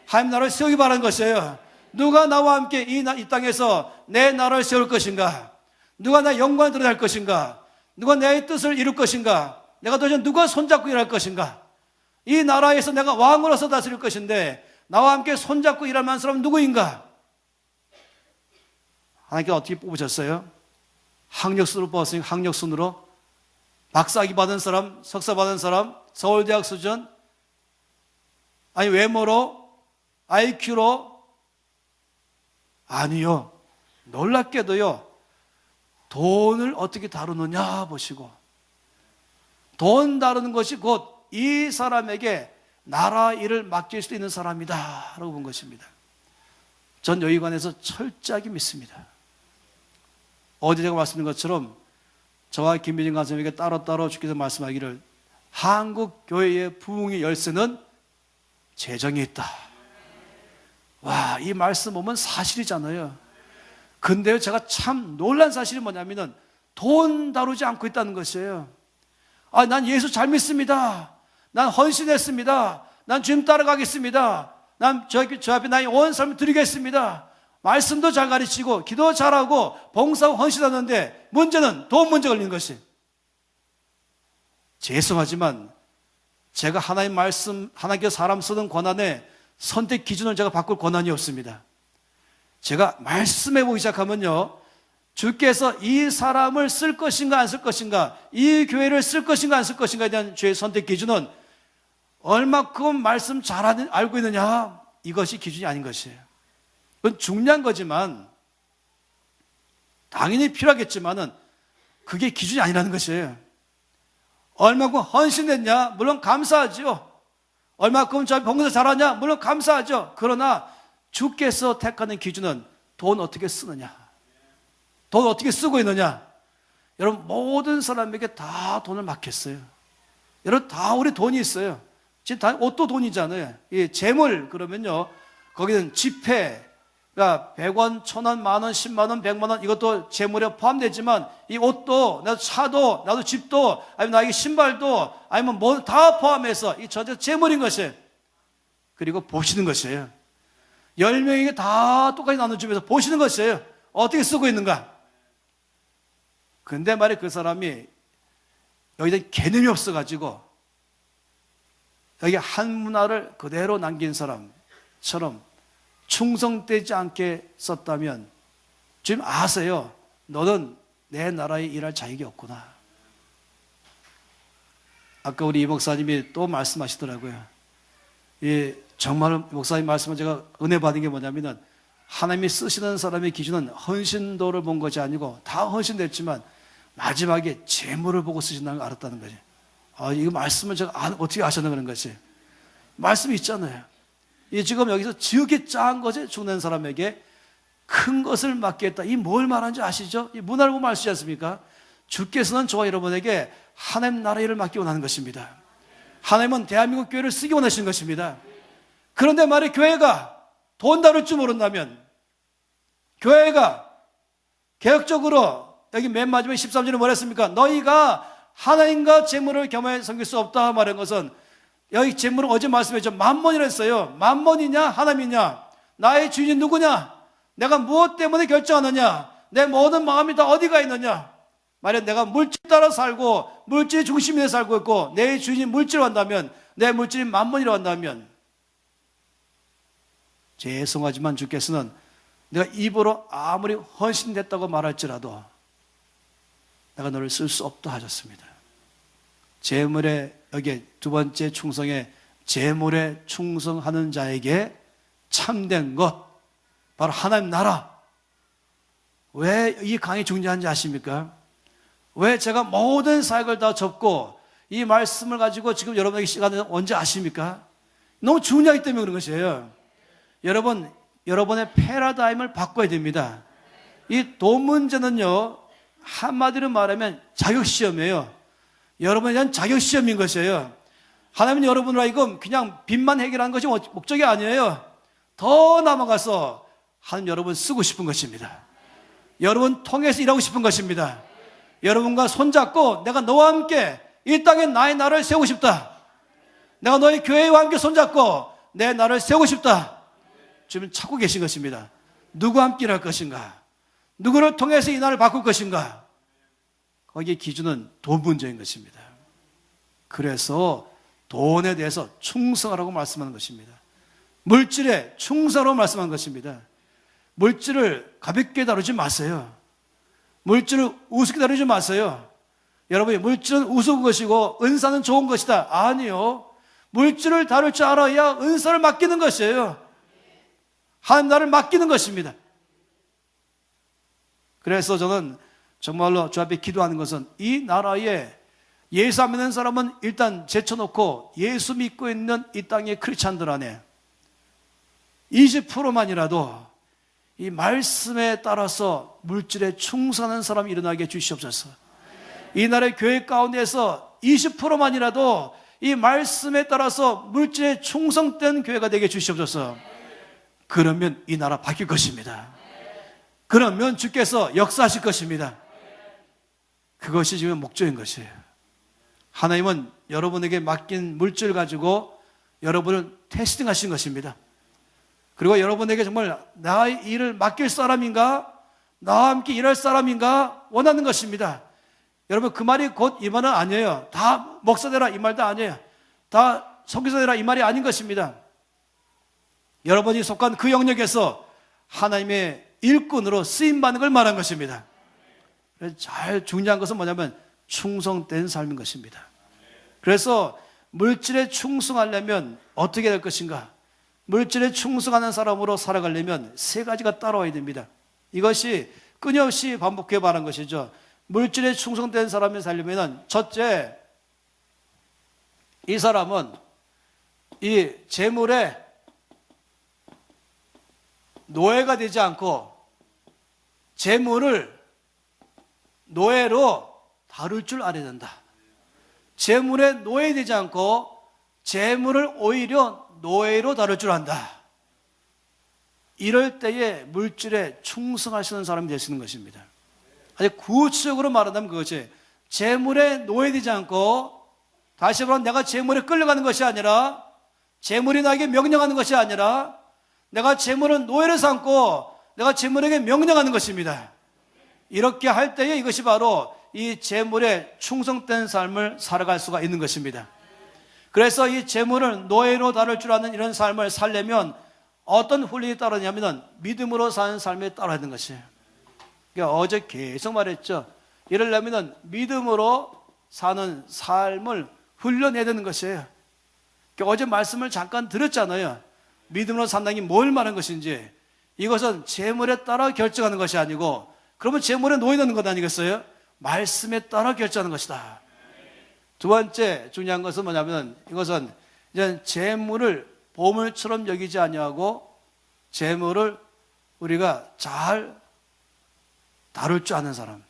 하나님의 나라를 세우기 바라는 것이에요. 누가 나와 함께 이 땅에서 내 나라를 세울 것인가? 누가 내 영광을 드러낼 것인가? 누가 내 뜻을 이룰 것인가? 내가 도대체 누가 손잡고 일할 것인가? 이 나라에서 내가 왕으로서 다스릴 것인데 나와 함께 손잡고 일할 만한 사람은 누구인가? 하나님께서 어떻게 뽑으셨어요? 학력순으로 뽑았으니까 학력순으로 박사학위 받은 사람, 석사 받은 사람, 서울대학 수준, 아니 외모로, IQ로? 아니요. 놀랍게도요, 돈을 어떻게 다루느냐 보시고, 돈 다루는 것이 곧 이 사람에게 나라 일을 맡길 수 있는 사람이다 라고 본 것입니다. 전 여기 관해서 철저하게 믿습니다. 어제 제가 말씀드린 것처럼 저와 김미진 간사님에게 따로따로 주께서 말씀하기를, 한국 교회의 부흥의 열쇠는 재정에 있다. 와, 이 말씀 보면 사실이잖아요. 근데요, 제가 참 놀란 사실이 뭐냐면은 돈 다루지 않고 있다는 것이에요. 아, 난 예수 잘 믿습니다. 난 헌신했습니다. 난 주님 따라가겠습니다. 난 저 앞에 나의 온 삶을 드리겠습니다. 말씀도 잘 가르치고 기도 잘하고 봉사하고 헌신하는데 문제는 돈 문제 걸리는 것이. 죄송하지만 제가 하나님 말씀, 하나님께서 사람 쓰는 권한에 선택 기준을 제가 바꿀 권한이 없습니다. 제가 말씀해 보기 시작하면요, 주께서 이 사람을 쓸 것인가 안 쓸 것인가, 이 교회를 쓸 것인가 안 쓸 것인가에 대한 주의 선택 기준은 얼마큼 말씀 잘 알고 있느냐, 이것이 기준이 아닌 것이에요. 그건 중요한 거지만 당연히 필요하겠지만은 그게 기준이 아니라는 것이에요. 얼마큼 헌신했냐? 물론 감사하죠. 얼마큼 저 봉사 잘하냐? 물론 감사하죠. 그러나 주께서 택하는 기준은 돈 어떻게 쓰느냐, 돈 어떻게 쓰고 있느냐. 여러분, 모든 사람에게 다 돈을 맡겼어요. 여러분, 다 우리 돈이 있어요. 지금 다 옷도 돈이잖아요. 이 재물 그러면요, 거기는 지폐가 100원, 1000원, 만원, 10만원, 100만원, 이것도 재물에 포함되지만 이 옷도, 나도 차도, 나도 집도, 아니면 나에게 신발도, 아니면 뭐 다 포함해서 이 전체 재물인 것이에요. 그리고 보시는 것이에요. 10명에게 다 똑같이 나눠주면서 보시는 것이에요. 어떻게 쓰고 있는가. 근데 말이야, 그 사람이 여기다 개념이 없어가지고 여기 한 문화를 그대로 남긴 사람처럼 충성되지 않게 썼다면 지금 아세요? 너는 내 나라에 일할 자격이 없구나. 아까 우리 이 목사님이 또 말씀하시더라고요. 정말 목사님 말씀은 제가 은혜 받은 게 뭐냐면은, 하나님이 쓰시는 사람의 기준은 헌신도를 본 것이 아니고 다 헌신됐지만 마지막에 재물을 보고 쓰신다는 걸 알았다는 거지. 아, 이거 말씀을 제가 어떻게 아셨나 그런 것이. 말씀이 있잖아요. 지금 여기서 지극히 작은 것에 죽는 사람에게 큰 것을 맡겠다. 이 뭘 말하는지 아시죠? 이 문화를 보면 알 수 있지 않습니까? 주께서는 저와 여러분에게 하나님 나라의 일을 맡기 원하는 것입니다. 하나님은 대한민국 교회를 쓰기 원하시는 것입니다. 그런데 말이 교회가 돈 다룰 줄 모른다면, 교회가 개혁적으로, 여기 맨 마지막에 13절에 뭐라 했습니까? 너희가 하나님과 재물을 겸하여 섬길 수 없다 말한 것은, 여기 재물은 어제 말씀했죠. 만몬이라 했어요. 만몬이냐 하나님이냐, 나의 주인이 누구냐, 내가 무엇 때문에 결정하느냐, 내 모든 마음이 다 어디가 있느냐. 말해, 내가 물질 따라 살고 물질 중심에 살고 있고 내 주인이 물질로 한다면, 내 물질이 만몬이라고 한다면, 죄송하지만 주께서는 내가 입으로 아무리 헌신됐다고 말할지라도 내가 너를 쓸 수 없다 하셨습니다. 재물에, 여기에 두 번째 충성에, 재물에 충성하는 자에게 참된 것, 바로 하나님 나라. 왜 이 강의 중요한지 아십니까? 왜 제가 모든 사역을 다 접고 이 말씀을 가지고 지금 여러분에게 시간을 언제 아십니까? 너무 중요하기 때문에 그런 것이에요. 여러분, 여러분의 패러다임을 바꿔야 됩니다. 이 돈 문제는요, 한마디로 말하면 자격시험이에요. 여러분에 대한 자격시험인 것이에요. 하나님은 여러분을 하여금 그냥 빚만 해결하는 것이 목적이 아니에요. 더 남아가서 하나님 여러분 쓰고 싶은 것입니다. 여러분 통해서 일하고 싶은 것입니다. 여러분과 손잡고 내가 너와 함께 이 땅에 나의 나라를 세우고 싶다. 내가 너의 교회와 함께 손잡고 내 나라를 세우고 싶다. 지금 찾고 계신 것입니다. 누구와 함께 일할 것인가? 누구를 통해서 이 나라를 바꿀 것인가? 거기에 기준은 돈 문제인 것입니다. 그래서 돈에 대해서 충성하라고 말씀하는 것입니다. 물질에 충성하라고 말씀하는 것입니다. 물질을 가볍게 다루지 마세요. 물질을 우습게 다루지 마세요. 여러분이 물질은 우스운 것이고 은사는 좋은 것이다. 아니요. 물질을 다룰 줄 알아야 은사를 맡기는 것이에요. 하나님 나라를 맡기는 것입니다. 그래서 저는 정말로 주 앞에 기도하는 것은 이 나라에 예수 안 믿는 사람은 일단 제쳐놓고 예수 믿고 있는 이 땅의 크리스찬들 안에 20%만이라도 이 말씀에 따라서 물질에 충성하는 사람이 일어나게 해주시옵소서. 이 나라의 교회 가운데서 20%만이라도 이 말씀에 따라서 물질에 충성된 교회가 되게 해주시옵소서. 그러면 이 나라 바뀔 것입니다. 그러면 주께서 역사하실 것입니다. 그것이 지금 목적인 것이에요. 하나님은 여러분에게 맡긴 물질 가지고 여러분을 테스팅 하신 것입니다. 그리고 여러분에게 정말 나의 일을 맡길 사람인가? 나와 함께 일할 사람인가? 원하는 것입니다. 여러분 그 말이 곧 이 말은 아니에요. 다 목사되라 이 말도 아니에요. 다 선교사되라 이 말이 아닌 것입니다. 여러분이 속한 그 영역에서 하나님의 일꾼으로 쓰임받는 걸 말한 것입니다. 잘 중요한 것은 뭐냐면 충성된 삶인 것입니다. 그래서 물질에 충성하려면 어떻게 될 것인가? 물질에 충성하는 사람으로 살아가려면 세 가지가 따라와야 됩니다. 이것이 끊임없이 반복해 말한 것이죠. 물질에 충성된 사람이 살려면 첫째, 이 사람은 이 재물에 노예가 되지 않고 재물을 노예로 다룰 줄 알아야 된다. 재물에 노예되지 않고 재물을 오히려 노예로 다룰 줄 안다. 이럴 때에 물질에 충성하시는 사람이 되시는 것입니다. 아주 구체적으로 말한다면 그것이 재물에 노예되지 않고, 다시 말하면 내가 재물에 끌려가는 것이 아니라, 재물이 나에게 명령하는 것이 아니라 내가 재물은 노예를 삼고 내가 재물에게 명령하는 것입니다. 이렇게 할 때에 이것이 바로 이 재물에 충성된 삶을 살아갈 수가 있는 것입니다. 그래서 이 재물을 노예로 다룰 줄 아는 이런 삶을 살려면 어떤 훈련이 따르냐면 믿음으로 사는 삶에 따라야 하는 것이에요. 그러니까 어제 계속 말했죠. 이러려면 믿음으로 사는 삶을 훈련해야 되는 것이에요. 그러니까 어제 말씀을 잠깐 드렸잖아요. 믿음으로 산다는 게 뭘 말하는 것인지. 이것은 재물에 따라 결정하는 것이 아니고, 그러면 재물에 노예되는 것 아니겠어요? 말씀에 따라 결정하는 것이다. 두 번째 중요한 것은 뭐냐면, 이것은 이제 재물을 보물처럼 여기지 아니하고 재물을 우리가 잘 다룰 줄 아는 사람,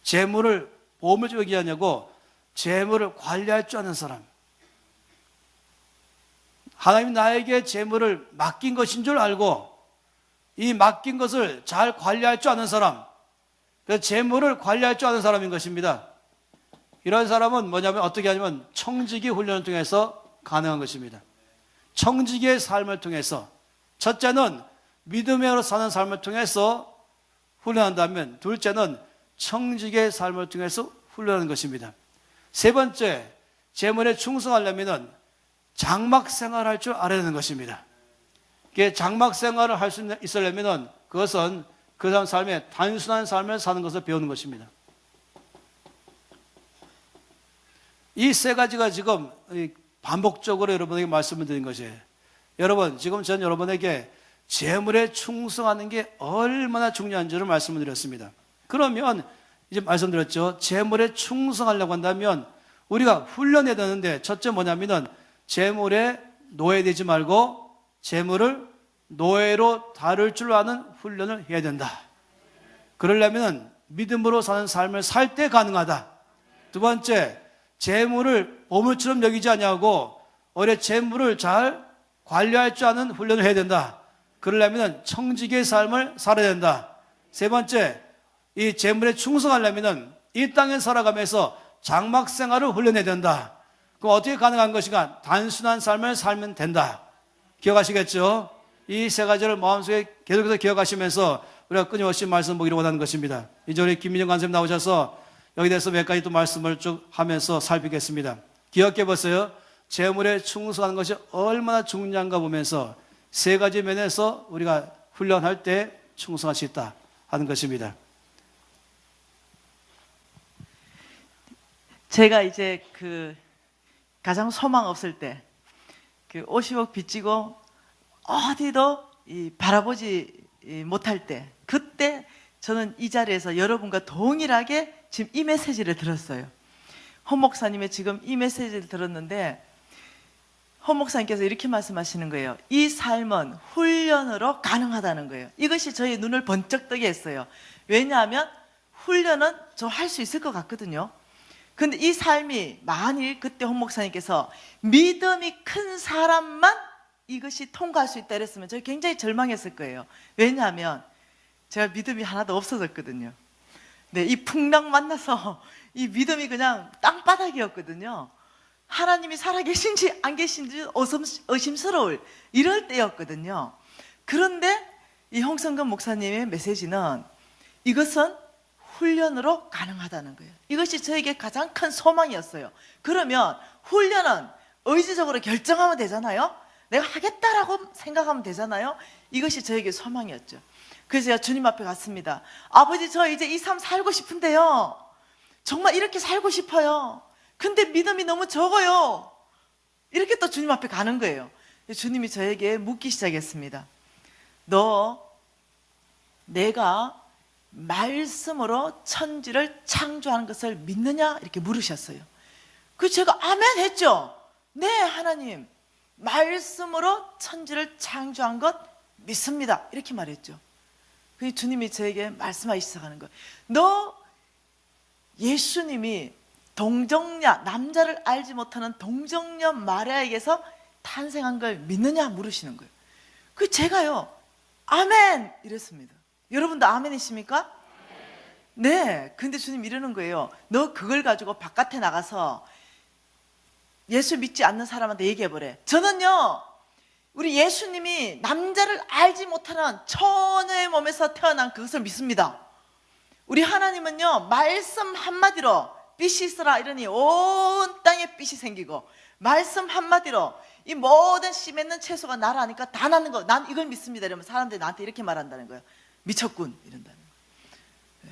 재물을 보물처럼 여기지 아니하고 재물을 관리할 줄 아는 사람, 하나님이 나에게 재물을 맡긴 것인 줄 알고 이 맡긴 것을 잘 관리할 줄 아는 사람, 그래서 재물을 관리할 줄 아는 사람인 것입니다. 이런 사람은 뭐냐면 어떻게 하냐면 청지기 훈련을 통해서 가능한 것입니다. 청지기의 삶을 통해서, 첫째는 믿음으로 사는 삶을 통해서 훈련한다면, 둘째는 청지기의 삶을 통해서 훈련하는 것입니다. 세 번째, 재물에 충성하려면 장막 생활을 할 줄 알아야 되는 것입니다. 장막 생활을 할 수 있으려면 그것은 그 사람 삶에 단순한 삶을 사는 것을 배우는 것입니다. 이 세 가지가 지금 반복적으로 여러분에게 말씀을 드린 것이에요. 여러분, 지금 전 여러분에게 재물에 충성하는 게 얼마나 중요한지를 말씀을 드렸습니다. 그러면 이제 말씀드렸죠. 재물에 충성하려고 한다면 우리가 훈련해야 되는데, 첫째 뭐냐면은 재물에 노예되지 말고 재물을 노예로 다룰 줄 아는 훈련을 해야 된다. 그러려면 믿음으로 사는 삶을 살 때 가능하다. 두 번째, 재물을 보물처럼 여기지 아니하고 오히려 재물을 잘 관리할 줄 아는 훈련을 해야 된다. 그러려면 청지기의 삶을 살아야 된다. 세 번째, 이 재물에 충성하려면 이 땅에 살아가면서 장막 생활을 훈련해야 된다. 그럼 어떻게 가능한 것인가? 단순한 삶을 살면 된다. 기억하시겠죠? 이 세 가지를 마음속에 계속해서 기억하시면서 우리가 끊임없이 말씀 보기를 원하는 것입니다. 이제 우리 김민정 간사님 나오셔서 여기 대해서 몇 가지 또 말씀을 쭉 하면서 살피겠습니다. 기억해 보세요. 재물에 충성하는 것이 얼마나 중요한가 보면서 세 가지 면에서 우리가 훈련할 때 충성할 수 있다 하는 것입니다. 제가 이제 가장 소망 없을 때 50억 빚지고 어디도 바라보지 못할 때, 그때 저는 이 자리에서 여러분과 동일하게 지금 이 메시지를 들었어요. 헌 목사님의 지금 이 메시지를 들었는데 헌 목사님께서 이렇게 말씀하시는 거예요. 이 삶은 훈련으로 가능하다는 거예요. 이것이 저희 눈을 번쩍 뜨게 했어요. 왜냐하면 훈련은 저 할 수 있을 것 같거든요. 근데 이 삶이 만일 그때 헌 목사님께서 믿음이 큰 사람만 이것이 통과할 수 있다 이랬으면 저희 굉장히 절망했을 거예요. 왜냐하면 제가 믿음이 하나도 없어졌거든요. 네, 이 풍랑 만나서 이 믿음이 그냥 땅바닥이었거든요. 하나님이 살아계신지 안 계신지 의심스러울 이럴 때였거든요. 그런데 이 홍성근 목사님의 메시지는 이것은 훈련으로 가능하다는 거예요. 이것이 저에게 가장 큰 소망이었어요. 그러면 훈련은 의지적으로 결정하면 되잖아요. 내가 하겠다라고 생각하면 되잖아요. 이것이 저에게 소망이었죠. 그래서 제가 주님 앞에 갔습니다. 아버지, 저 이제 이 삶 살고 싶은데요. 정말 이렇게 살고 싶어요. 근데 믿음이 너무 적어요. 이렇게 또 주님 앞에 가는 거예요. 주님이 저에게 묻기 시작했습니다. 너 내가 말씀으로 천지를 창조하는 것을 믿느냐? 이렇게 물으셨어요. 그래서 제가 아멘 했죠. 네, 하나님, 말씀으로 천지를 창조한 것 믿습니다. 이렇게 말했죠. 그 주님이 저에게 말씀하기 시작하는 거예요. 너 예수님이 동정녀, 남자를 알지 못하는 동정녀 마리아에게서 탄생한 걸 믿느냐 물으시는 거예요. 그 제가요, 아멘 이랬습니다. 여러분도 아멘이십니까? 네. 근데 주님 이러는 거예요. 너 그걸 가지고 바깥에 나가서 예수 믿지 않는 사람한테 얘기해보래. 저는요, 우리 예수님이 남자를 알지 못하는 처녀의 몸에서 태어난 그것을 믿습니다. 우리 하나님은요, 말씀 한마디로 빛이 있으라 이러니 온 땅에 빛이 생기고, 말씀 한마디로 이 모든 씨 맺는 채소가 나라니까 다 나는 거, 난 이걸 믿습니다 이러면 사람들이 나한테 이렇게 말한다는 거예요. 미쳤군 이런다는 거예요. 네.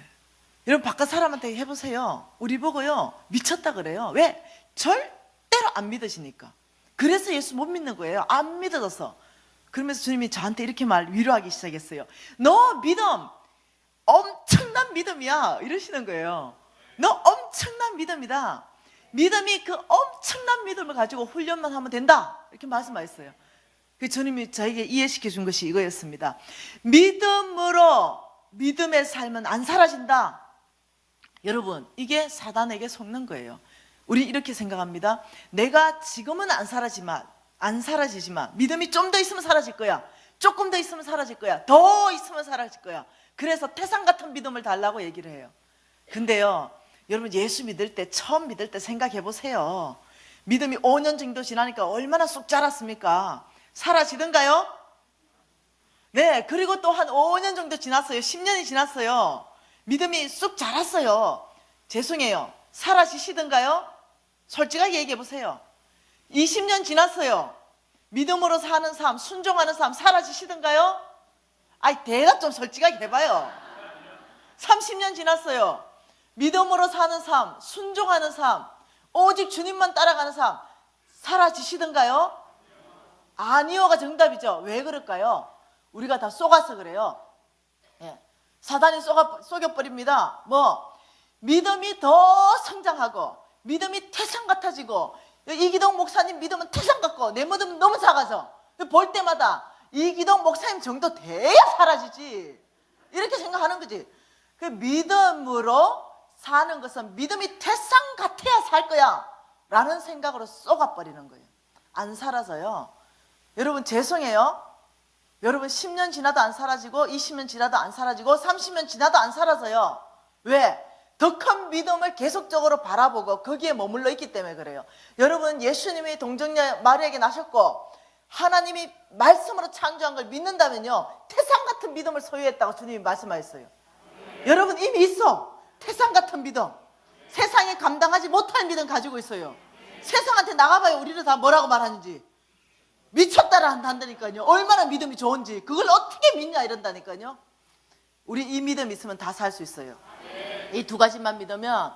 여러분 바깥 사람한테 해보세요. 우리 보고요, 미쳤다 그래요. 왜? 절대로 안 믿으시니까. 그래서 예수 못 믿는 거예요. 안 믿어져서. 그러면서 주님이 저한테 이렇게 위로하기 시작했어요. 너 믿음 엄청난 믿음이야 이러시는 거예요. 너 엄청난 믿음이다. 믿음이 그 엄청난 믿음을 가지고 훈련만 하면 된다 이렇게 말씀하셨어요. 그 주님이 저에게 이해시켜 준 것이 이거였습니다. 믿음으로 믿음의 삶은 안 사라진다. 여러분, 이게 사단에게 속는 거예요. 우리 이렇게 생각합니다. 내가 지금은 안 사라지지만 믿음이 좀 더 있으면 사라질 거야. 조금 더 있으면 사라질 거야. 더 있으면 사라질 거야. 그래서 태산 같은 믿음을 달라고 얘기를 해요. 근데요, 여러분 예수 믿을 때, 처음 믿을 때 생각해 보세요. 믿음이 5년 정도 지나니까 얼마나 쑥 자랐습니까? 사라지던가요? 네, 그리고 또 한 5년 정도 지났어요. 10년이 지났어요. 믿음이 쑥 자랐어요. 죄송해요. 사라지시던가요? 솔직하게 얘기해 보세요. 20년 지났어요. 믿음으로 사는 삶, 순종하는 삶 사라지시던가요? 아이, 대답 좀 솔직하게 해봐요. 30년 지났어요. 믿음으로 사는 삶, 순종하는 삶, 오직 주님만 따라가는 삶 사라지시던가요? 아니요가 정답이죠. 왜 그럴까요? 우리가 다 속아서 그래요. 예. 사단이 속여버립니다. 믿음이 더 성장하고 믿음이 태산 같아지고, 이기동 목사님 믿음은 태산 같고 내 믿음은 너무 작아져. 볼 때마다 이기동 목사님 정도 돼야 사라지지 이렇게 생각하는 거지. 그 믿음으로 사는 것은 믿음이 태산 같아야 살 거야. 라는 생각으로 쏘가버리는 거예요. 안 살아서요. 여러분 죄송해요. 여러분 10년 지나도 안 사라지고 20년 지나도 안 사라지고 30년 지나도 안 사라져요. 왜? 더 큰 믿음을 계속적으로 바라보고 거기에 머물러 있기 때문에 그래요. 여러분 예수님이 동정녀 마리아에게 나셨고 하나님이 말씀으로 창조한 걸 믿는다면요, 태산 같은 믿음을 소유했다고 주님이 말씀하셨어요. 여러분 이미 있어. 태산 같은 믿음. 세상에 감당하지 못할 믿음 가지고 있어요. 세상한테 나가봐요. 우리를 다 뭐라고 말하는지. 미쳤다라 한다니까요. 얼마나 믿음이 좋은지. 그걸 어떻게 믿냐 이런다니까요. 우리 이 믿음 있으면 다 살 수 있어요. 이 두 가지만 믿으면,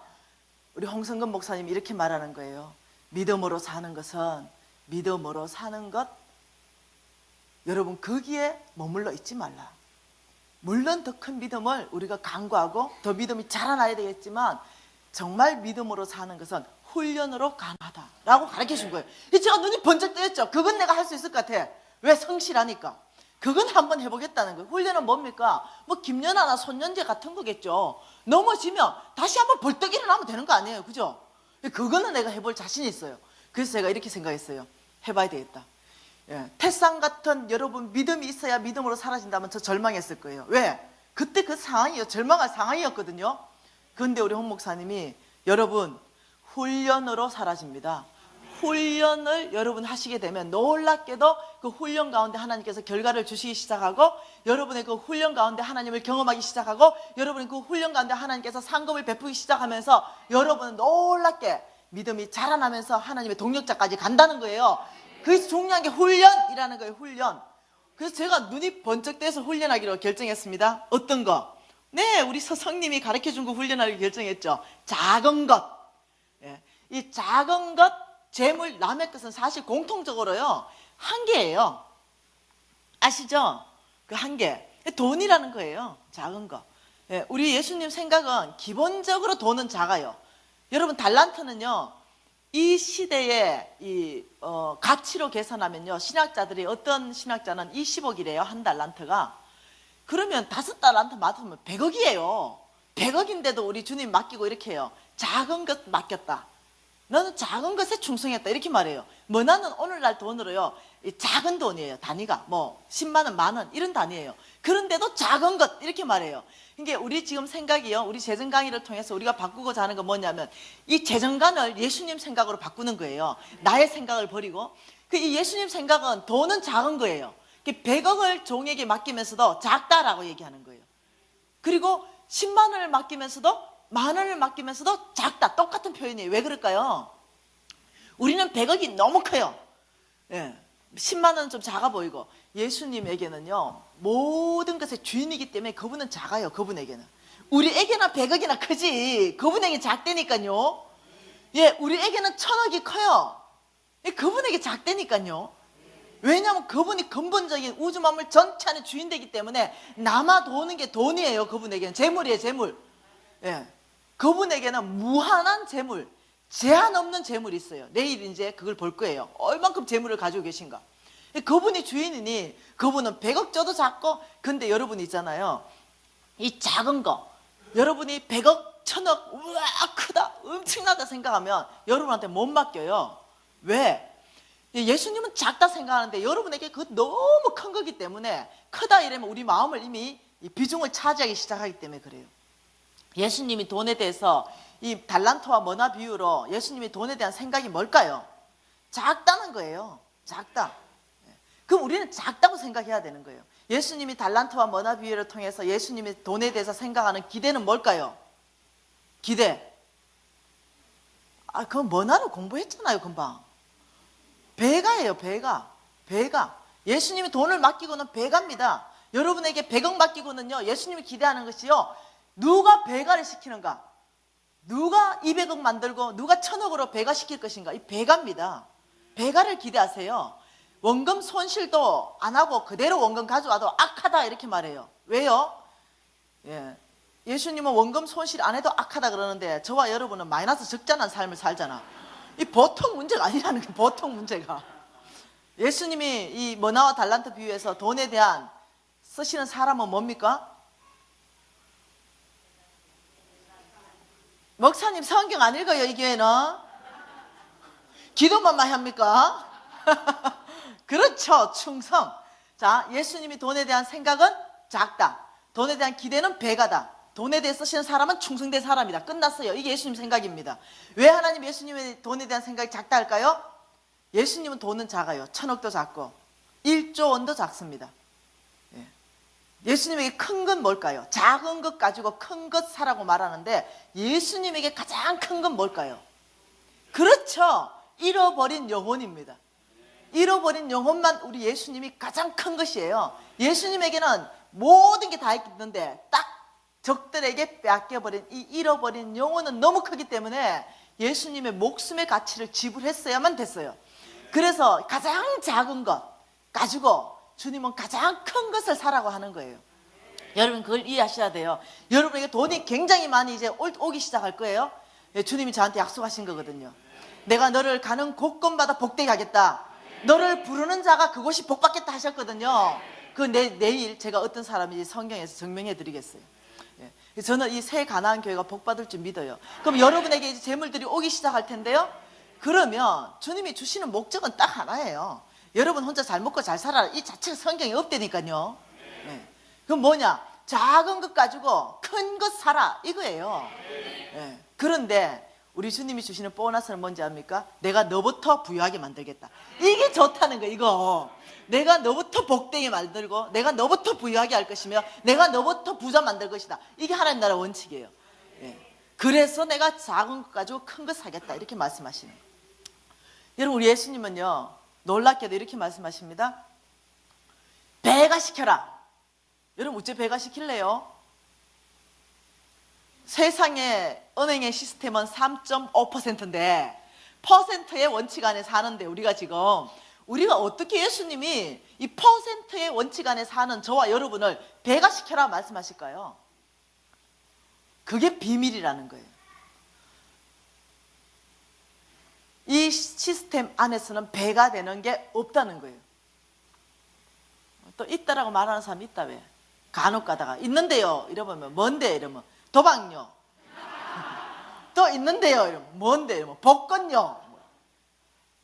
우리 홍성근 목사님이 이렇게 말하는 거예요. 믿음으로 사는 것은, 믿음으로 사는 것, 여러분 거기에 머물러 있지 말라. 물론 더 큰 믿음을 우리가 강구하고 더 믿음이 자라나야 되겠지만, 정말 믿음으로 사는 것은 훈련으로 가능하다라고 가르쳐 준 거예요. 제가 눈이 번쩍 뜨였죠. 그건 내가 할 수 있을 것 같아. 왜? 성실하니까. 그건 한번 해보겠다는 거예요. 훈련은 뭡니까? 뭐 김연아나 손연재 같은 거겠죠. 넘어지면 다시 한번 벌떡 일어나면 되는 거 아니에요. 그죠? 그거는 내가 해볼 자신이 있어요. 그래서 제가 이렇게 생각했어요. 해봐야 되겠다. 예, 태산 같은 여러분 믿음이 있어야 믿음으로 사라진다면 저 절망했을 거예요. 왜? 그때 그 상황이요. 절망할 상황이었거든요. 그런데 우리 홍 목사님이, 여러분 훈련으로 사라집니다. 훈련을 여러분 하시게 되면 놀랍게도 그 훈련 가운데 하나님께서 결과를 주시기 시작하고, 여러분의 그 훈련 가운데 하나님을 경험하기 시작하고, 여러분의 그 훈련 가운데 하나님께서 상급을 베푸기 시작하면서 여러분은 놀랍게 믿음이 자라나면서 하나님의 동력자까지 간다는 거예요. 그래서 중요한 게 훈련이라는 거예요. 훈련. 그래서 제가 눈이 번쩍 떼서 훈련하기로 결정했습니다. 어떤 거? 네, 우리 서성님이 가르쳐준 거 훈련하기로 결정했죠. 작은 것. 예, 이 작은 것, 재물, 남의 것은 사실 공통적으로요, 한계예요. 아시죠? 그 한계. 돈이라는 거예요. 작은 거. 예, 우리 예수님 생각은 기본적으로 돈은 작아요. 여러분 달란트는요, 이 시대의 가치로 계산하면요, 신학자들이, 어떤 신학자는 20억이래요. 한 달란트가. 그러면 5달란트 맡으면 100억이에요. 100억인데도 우리 주님 맡기고 이렇게 해요. 작은 것 맡겼다. 너는 작은 것에 충성했다. 이렇게 말해요. 뭐 나는 오늘날 돈으로요, 작은 돈이에요. 단위가 뭐 10만 원, 만 원 이런 단위예요. 그런데도 작은 것 이렇게 말해요. 이게 우리 지금 생각이요, 우리 재정 강의를 통해서 우리가 바꾸고자 하는 건 뭐냐면, 이 재정관을 예수님 생각으로 바꾸는 거예요. 나의 생각을 버리고. 이 예수님 생각은 돈은 작은 거예요. 100억을 종에게 맡기면서도 작다라고 얘기하는 거예요. 그리고 10만 원을 맡기면서도, 만 원을 맡기면서도 작다. 똑같은 표현이에요. 왜 그럴까요? 우리는 100억이 너무 커요. 예, 10만 원은 좀 작아 보이고, 예수님에게는요, 모든 것의 주인이기 때문에 그분은 작아요. 그분에게는. 우리에게는 100억이나 크지 그분에게 작다니까요. 예, 우리에게는 1000억이 커요. 예, 그분에게 작다니까요. 왜냐하면 그분이 근본적인 우주 만물 전체 안의 주인 되기 때문에 남아 도는 게 돈이에요. 그분에게는 재물이에요. 재물. 예, 그분에게는 무한한 재물, 제한 없는 재물이 있어요. 내일 이제 그걸 볼 거예요. 얼만큼 재물을 가지고 계신가. 그분이 주인이니 그분은 100억 줘도 작고. 근데 여러분 있잖아요, 이 작은 거, 여러분이 100억, 1000억, 우와 크다, 엄청나다 생각하면 여러분한테 못 맡겨요. 왜? 예수님은 작다 생각하는데 여러분에게 그거 너무 큰 거기 때문에, 크다 이러면 우리 마음을 이미 비중을 차지하기 시작하기 때문에 그래요. 예수님이 돈에 대해서, 이 달란트와 머나 비유로 예수님이 돈에 대한 생각이 뭘까요? 작다는 거예요. 작다. 그럼 우리는 작다고 생각해야 되는 거예요. 예수님이 달란트와 머나 비유를 통해서 예수님이 돈에 대해서 생각하는 기대는 뭘까요? 기대. 그건 머나를 공부했잖아요, 금방. 배가예요, 배가. 배가. 예수님이 돈을 맡기고는 배가입니다. 여러분에게 100억 맡기고는요, 예수님이 기대하는 것이요, 누가 배가를 시키는가? 누가 200억 만들고 누가 1000억으로 배가 시킬 것인가? 이 배가입니다. 배가를 기대하세요. 원금 손실도 안 하고 그대로 원금 가져와도 악하다 이렇게 말해요. 왜요? 예, 예수님은 원금 손실 안 해도 악하다 그러는데, 저와 여러분은 마이너스 적잖은 삶을 살잖아. 이 보통 문제가 아니라는 게, 보통 문제가. 예수님이 이 머나와 달란트 비유에서 돈에 대한 쓰시는 사람은 뭡니까? 목사님 성경 안 읽어요, 이 교회는? 기도만 많이 합니까? 그렇죠. 충성. 자, 예수님이 돈에 대한 생각은 작다. 돈에 대한 기대는 배가다. 돈에 대해 쓰시는 사람은 충성된 사람이다. 끝났어요. 이게 예수님 생각입니다. 왜 하나님 예수님의 돈에 대한 생각이 작다 할까요? 예수님은 돈은 작아요. 1,000억도 작고 1조 원도 작습니다. 예수님에게 큰 건 뭘까요? 작은 것 가지고 큰 것 사라고 말하는데 예수님에게 가장 큰 건 뭘까요? 그렇죠. 잃어버린 영혼입니다. 잃어버린 영혼만 우리 예수님이 가장 큰 것이에요. 예수님에게는 모든 게 다 있는데 딱 적들에게 빼앗겨버린 이 잃어버린 영혼은 너무 크기 때문에 예수님의 목숨의 가치를 지불했어야만 됐어요. 그래서 가장 작은 것 가지고 주님은 가장 큰 것을 사라고 하는 거예요. 여러분 그걸 이해하셔야 돼요. 여러분에게 돈이 굉장히 많이 이제 오기 시작할 거예요. 주님이 저한테 약속하신 거거든요. 내가 너를 가는 곳곳마다 복되게 하겠다. 너를 부르는 자가 그곳이 복받겠다 하셨거든요. 그 내일 제가 어떤 사람인지 성경에서 증명해 드리겠어요. 저는 이 새 가나안 교회가 복받을 줄 믿어요. 그럼 여러분에게 이제 재물들이 오기 시작할 텐데요. 그러면 주님이 주시는 목적은 딱 하나예요. 여러분 혼자 잘 먹고 잘 살아라. 이 자체가 성경에 없다니까요. 그럼 뭐냐? 작은 것 가지고 큰 것 사라 이거예요. 그런데 우리 주님이 주시는 보너스는 뭔지 압니까? 내가 너부터 부유하게 만들겠다. 이게 좋다는 거예요. 이거 내가 너부터 복되게 만들고 내가 너부터 부유하게 할 것이며 내가 너부터 부자 만들 것이다. 이게 하나님 나라 원칙이에요. 그래서 내가 작은 것 가지고 큰 것 사겠다 이렇게 말씀하시는 거예요. 여러분 우리 예수님은요 놀랍게도 이렇게 말씀하십니다. 배가 시켜라. 여러분 어째 배가 시킬래요? 세상의 은행의 시스템은 3.5%인데 퍼센트의 원칙 안에 사는데 우리가 어떻게 예수님이 이 퍼센트의 원칙 안에 사는 저와 여러분을 배가 시켜라 말씀하실까요? 그게 비밀이라는 거예요. 이 시스템 안에서는 배가 되는 게 없다는 거예요. 또 있다라고 말하는 사람이 있다 왜? 간혹 가다가 있는데요 이러면 뭔데 이러면 도박요. 또 있는데요 이러면 뭔데 이러면 복권요.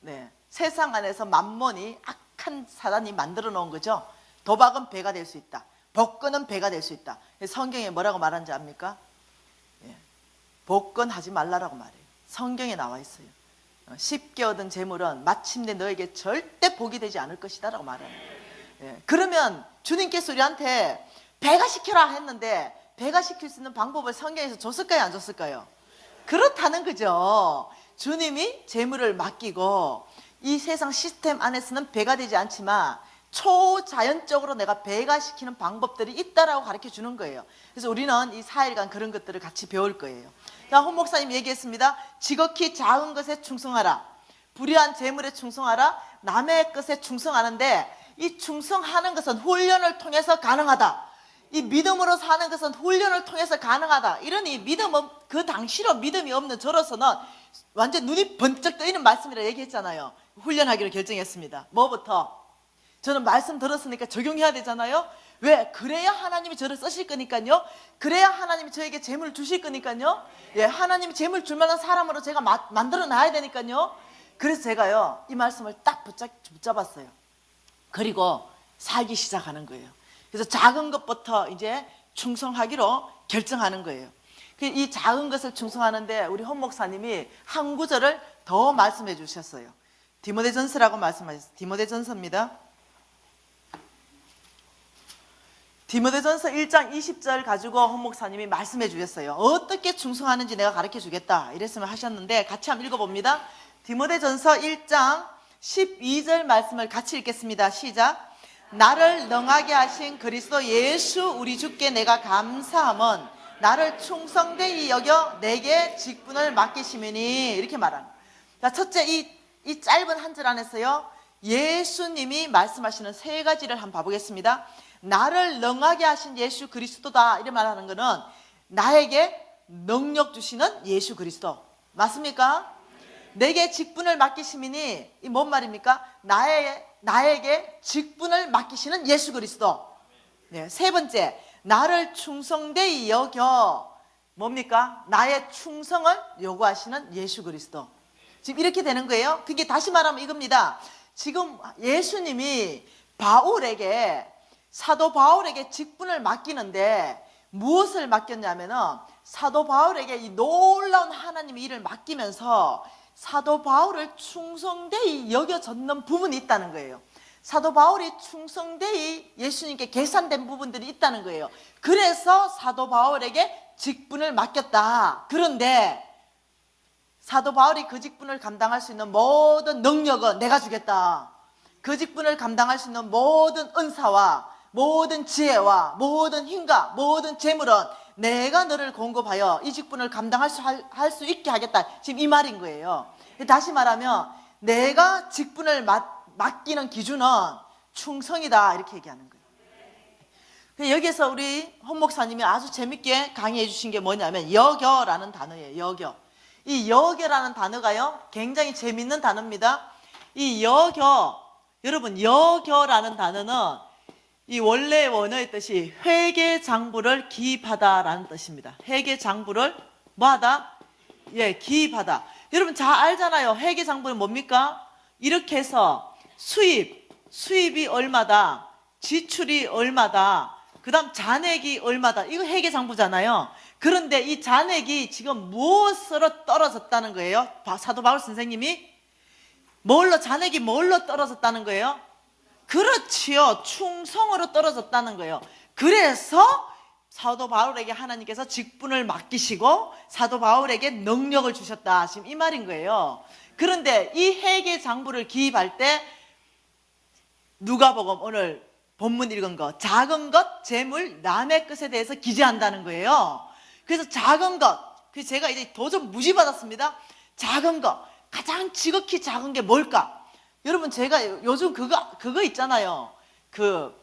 네, 세상 안에서 만몬이 악한 사단이 만들어 놓은 거죠. 도박은 배가 될 수 있다. 복권은 배가 될 수 있다. 성경에 뭐라고 말하는지 압니까? 복권 하지 말라라고 말해요. 성경에 나와 있어요. 쉽게 얻은 재물은 마침내 너에게 절대 복이 되지 않을 것이다 라고 말해요. 그러면 주님께서 우리한테 배가 시켜라 했는데 배가 시킬 수 있는 방법을 성경에서 줬을까요 안 줬을까요? 그렇다는 거죠. 주님이 재물을 맡기고 이 세상 시스템 안에서는 배가 되지 않지만 초자연적으로 내가 배가 시키는 방법들이 있다라고 가르쳐 주는 거예요. 그래서 우리는 이 4일간 그런 것들을 같이 배울 거예요. 자, 홍 목사님 얘기했습니다. 지극히 작은 것에 충성하라. 불의한 재물에 충성하라. 남의 것에 충성하는데 이 충성하는 것은 훈련을 통해서 가능하다. 이 믿음으로 사는 것은 훈련을 통해서 가능하다. 이런 이 믿음은 그 당시로 믿음이 없는 저로서는 완전 눈이 번쩍 뜨이는 말씀이라 얘기했잖아요. 훈련하기로 결정했습니다. 뭐부터? 저는 말씀 들었으니까 적용해야 되잖아요. 왜? 그래야 하나님이 저를 쓰실 거니까요. 그래야 하나님이 저에게 재물을 주실 거니까요. 하나님이 재물 줄 만한 사람으로 제가 만들어 놔야 되니까요. 그래서 제가요 이 말씀을 딱 붙잡았어요. 그리고 살기 시작하는 거예요. 그래서 작은 것부터 이제 충성하기로 결정하는 거예요. 이 작은 것을 충성하는데 우리 헌 목사님이 한 구절을 더 말씀해 주셨어요. 디모데전서라고 말씀하셨어요. 디모데전서입니다. 디모데전서 1장 20절 가지고 헌 목사님이 말씀해 주셨어요. 어떻게 충성하는지 내가 가르쳐 주겠다 이랬으면 하셨는데 같이 한번 읽어봅니다. 디모데전서 1장 12절 말씀을 같이 읽겠습니다. 시작. 나를 능하게 하신 그리스도 예수 우리 주께 내가 감사함은 나를 충성되이 여겨 내게 직분을 맡기시미니 이렇게 말하는. 자, 첫째 이 짧은 한 절 안에서요 예수님이 말씀하시는 세 가지를 한번 봐보겠습니다. 나를 능하게 하신 예수 그리스도다 이렇게 말하는 것은 나에게 능력 주시는 예수 그리스도 맞습니까? 내게 직분을 맡기시미니 이 뭔 말입니까? 나에게 직분을 맡기시는 예수 그리스도. 네, 세 번째, 나를 충성되이 여겨 뭡니까? 나의 충성을 요구하시는 예수 그리스도. 지금 이렇게 되는 거예요. 그게 다시 말하면 이겁니다. 지금 예수님이 바울에게, 사도 바울에게 직분을 맡기는데 무엇을 맡겼냐면은 사도 바울에게 이 놀라운 하나님의 일을 맡기면서 사도 바울을 충성되이 여겨졌는 부분이 있다는 거예요. 사도 바울이 충성되이 예수님께 계산된 부분들이 있다는 거예요. 그래서 사도 바울에게 직분을 맡겼다. 그런데 사도 바울이 그 직분을 감당할 수 있는 모든 능력은 내가 주겠다. 그 직분을 감당할 수 있는 모든 은사와 모든 지혜와 모든 힘과 모든 재물은 내가 너를 공급하여 이 직분을 감당할 수 있게 하겠다. 지금 이 말인 거예요. 다시 말하면 내가 직분을 맡기는 기준은 충성이다. 이렇게 얘기하는 거예요. 여기에서 우리 헌 목사님이 아주 재밌게 강의해 주신 게 뭐냐면 여겨라는 단어예요. 여겨. 이 여겨라는 단어가요 굉장히 재밌는 단어입니다. 이 여겨, 여러분 여겨라는 단어는 이 원래 원어의 뜻이 회계장부를 기입하다라는 뜻입니다. 회계장부를 뭐하다? 예, 기입하다. 여러분 잘 알잖아요. 회계장부는 뭡니까? 이렇게 해서 수입이 얼마다, 지출이 얼마다, 그 다음 잔액이 얼마다. 이거 회계장부잖아요. 그런데 이 잔액이 지금 무엇으로 떨어졌다는 거예요? 사도 바울 선생님이 잔액이 뭘로 떨어졌다는 거예요? 그렇지요. 충성으로 떨어졌다는 거예요. 그래서 사도 바울에게 하나님께서 직분을 맡기시고 사도 바울에게 능력을 주셨다. 지금 이 말인 거예요. 그런데 이 회계장부를 기입할 때 누가복음 오늘 본문 읽은 거, 작은 것, 재물, 남의 것에 대해서 기재한다는 거예요. 그래서 작은 것, 제가 이제 도전 무지받았습니다. 작은 것, 가장 지극히 작은 게 뭘까? 여러분 제가 요즘 그거 있잖아요. 그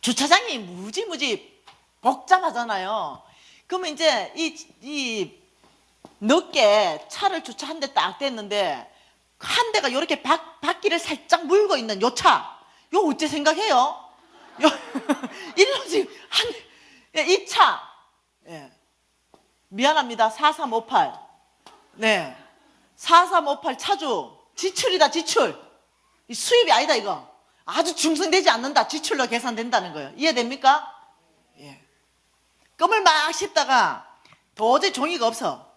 주차장이 무지 복잡하잖아요. 그러면 이제 이 늦게 차를 주차한 데 딱 됐는데 한 대가 이렇게 바퀴를 살짝 물고 있는 요 차, 요 어째 생각해요? 일로 지금 이 차, 예. 미안합니다. 4358. 네. 4358 차주. 지출이다, 지출. 이 수입이 아니다, 이거. 아주 중성되지 않는다. 지출로 계산된다는 거예요. 이해됩니까? 예. 껌을 막 씹다가 도저히 종이가 없어.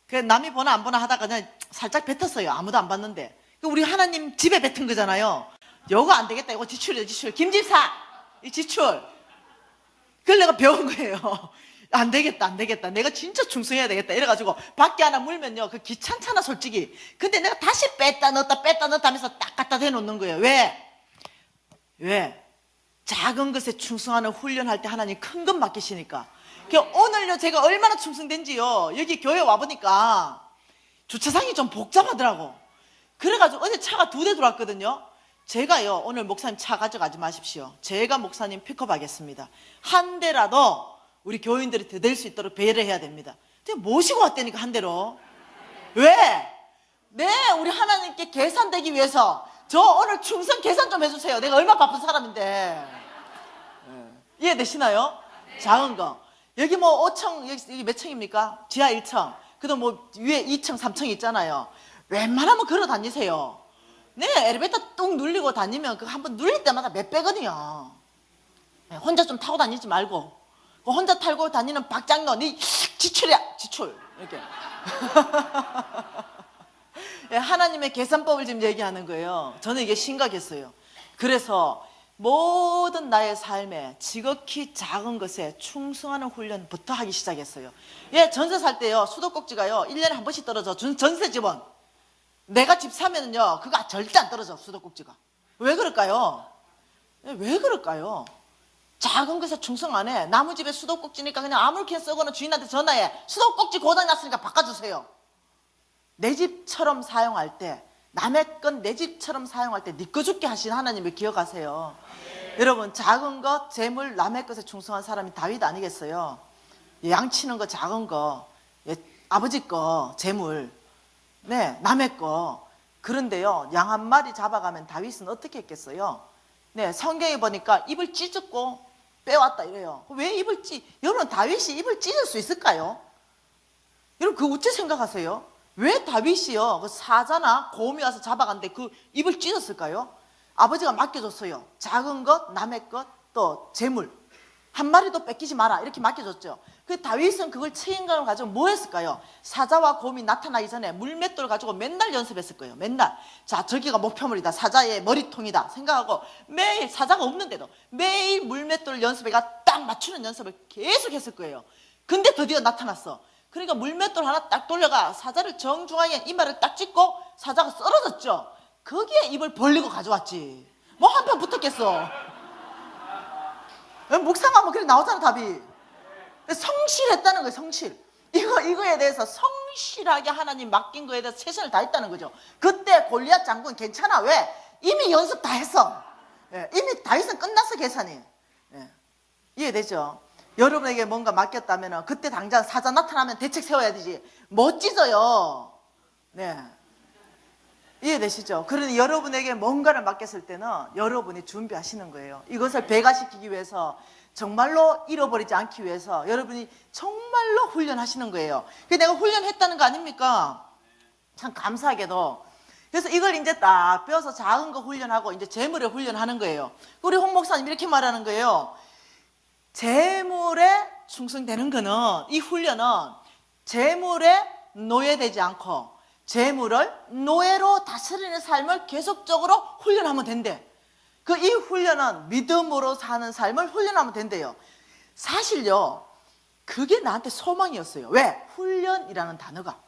그래서 남이 보나 안 보나 하다가 그냥 살짝 뱉었어요. 아무도 안 봤는데. 우리 하나님 집에 뱉은 거잖아요. 요거 안 되겠다. 이거 지출이다, 지출. 김집사! 이 지출. 그걸 내가 배운 거예요. 안 되겠다. 내가 진짜 충성해야 되겠다. 이래가지고 밖에 하나 물면요. 그 귀찮잖아, 솔직히. 근데 내가 다시 뺐다 넣었다 하면서 딱 갖다 대놓는 거예요. 왜? 작은 것에 충성하는 훈련할 때 하나님 큰 것 맡기시니까. 오늘요, 제가 얼마나 충성된지요. 여기 교회 와보니까 주차장이 좀 복잡하더라고. 그래가지고 어제 차가 2대 들어왔거든요. 제가요, 오늘 목사님 차 가져가지 마십시오. 제가 목사님 픽업하겠습니다. 한 대라도 우리 교인들이 더 될 수 있도록 배려해야 됩니다. 제가 모시고 왔다니까, 한 대로. 왜? 네, 우리 하나님께 계산되기 위해서 저 오늘 충성 계산 좀 해주세요. 내가 얼마나 바쁜 사람인데. 이해되시나요? 작은 거. 여기 뭐 5층, 여기 몇 층입니까? 지하 1층. 그다음 뭐 위에 2층, 3층 있잖아요. 웬만하면 걸어 다니세요. 네, 엘리베이터 뚝 눌리고 다니면 그거 한번 눌릴 때마다 몇 배거든요. 네, 혼자 좀 타고 다니지 말고. 혼자 타고 다니는 박장로, 네 지출이야, 지출. 이렇게. 네, 하나님의 계산법을 지금 얘기하는 거예요. 저는 이게 심각했어요. 그래서 모든 나의 삶에 지극히 작은 것에 충성하는 훈련부터 하기 시작했어요. 예, 전세 살 때요, 수도꼭지가요, 1년에 한 번씩 떨어져. 전세 집은. 내가 집 사면은요, 그거 절대 안 떨어져, 수도꼭지가. 왜 그럴까요? 왜 그럴까요? 작은 것에 충성 안 해. 나무 집에 수도꼭지니까 그냥 아무렇게나 쓰거나 주인한테 전화해. 수도꼭지 고장났으니까 바꿔주세요. 내 집처럼 사용할 때, 남의 건 내 집처럼 사용할 때 네 거 죽게 하신 하나님을 기억하세요. 여러분, 작은 것, 재물, 남의 것에 충성한 사람이 다윗 아니겠어요? 양 치는 거 작은 거, 아버지 거, 재물, 네, 남의 거. 그런데요, 양 한 마리 잡아가면 다윗은 어떻게 했겠어요? 네, 성경에 보니까 입을 찢었고 빼왔다 이래요. 왜 입을 여러분, 다윗이 입을 찢을 수 있을까요? 여러분, 그거 어찌 생각하세요? 왜 다윗이요 그 사자나 곰이 와서 잡아갔는데 그 입을 찢었을까요? 아버지가 맡겨줬어요. 작은 것, 남의 것, 또 재물 한 마리도 뺏기지 마라 이렇게 맡겨줬죠. 그 다윗은 그걸 책임감을 가지고 뭐 했을까요? 사자와 곰이 나타나기 전에 물맷돌 가지고 맨날 연습했을 거예요. 맨날 자 저기가 목표물이다, 사자의 머리통이다 생각하고 매일 사자가 없는데도 매일 물맷돌 연습해가 딱 맞추는 연습을 계속 했을 거예요. 근데 드디어 나타났어. 그러니까 물맷돌 하나 딱 돌려가 사자를 정중앙에 이마를 딱 찍고 사자가 쓰러졌죠. 거기에 입을 벌리고 가져왔지. 뭐 한판 붙었겠어. 묵상하면 그래 나오잖아 답이. 성실했다는 거예요. 성실. 이거에 대해서 성실하게 하나님 맡긴 거에 대해서 최선을 다했다는 거죠. 그때 골리앗 장군 괜찮아. 왜? 이미 연습 다 했어. 예, 이미 다윗은 끝났어 계산이. 예, 이해되죠? 여러분에게 뭔가 맡겼다면 그때 당장 사자 나타나면 대책 세워야 되지. 못 찢어요. 네. 이해되시죠? 그러니 여러분에게 뭔가를 맡겼을 때는 여러분이 준비하시는 거예요. 이것을 배가시키기 위해서, 정말로 잃어버리지 않기 위해서 여러분이 정말로 훈련하시는 거예요. 내가 훈련했다는 거 아닙니까? 참 감사하게도. 그래서 이걸 이제 딱 빼서 작은 거 훈련하고 이제 재물에 훈련하는 거예요. 우리 홍 목사님 이렇게 말하는 거예요. 재물에 충성되는 거는, 이 훈련은 재물에 노예되지 않고 재물을 노예로 다스리는 삶을 계속적으로 훈련하면 된대. 이 훈련은 믿음으로 사는 삶을 훈련하면 된대요. 사실요, 그게 나한테 소망이었어요. 왜? 훈련이라는 단어가.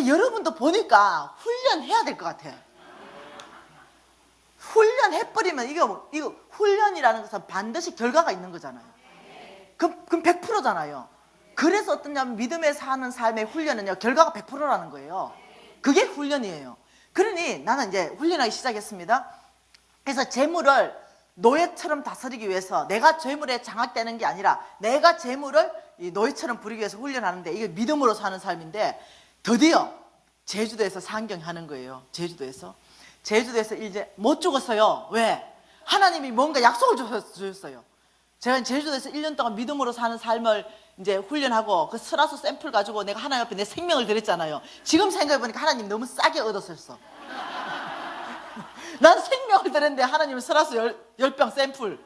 여러분도 보니까 훈련해야 될 것 같아. 훈련해버리면 이거 훈련이라는 것은 반드시 결과가 있는 거잖아요. 그럼 100%잖아요. 그래서 어떠냐면 믿음에 사는 삶의 훈련은요, 결과가 100%라는 거예요. 그게 훈련이에요. 그러니 나는 이제 훈련하기 시작했습니다. 그래서 재물을 노예처럼 다스리기 위해서, 내가 재물에 장악되는 게 아니라 내가 재물을 이 노예처럼 부리기 위해서 훈련하는데, 이게 믿음으로 사는 삶인데, 드디어 제주도에서 상경하는 거예요. 제주도에서 이제 못 죽었어요. 왜? 하나님이 뭔가 약속을 주셨어요. 제가 제주도에서 1년 동안 믿음으로 사는 삶을 이제 훈련하고, 그 스라스 샘플 가지고 내가 하나님 앞에 내 생명을 드렸잖아요. 지금 생각해보니까 하나님 너무 싸게 얻었었어. 난 생명을 드렸는데 하나님은 스라스 10병 샘플.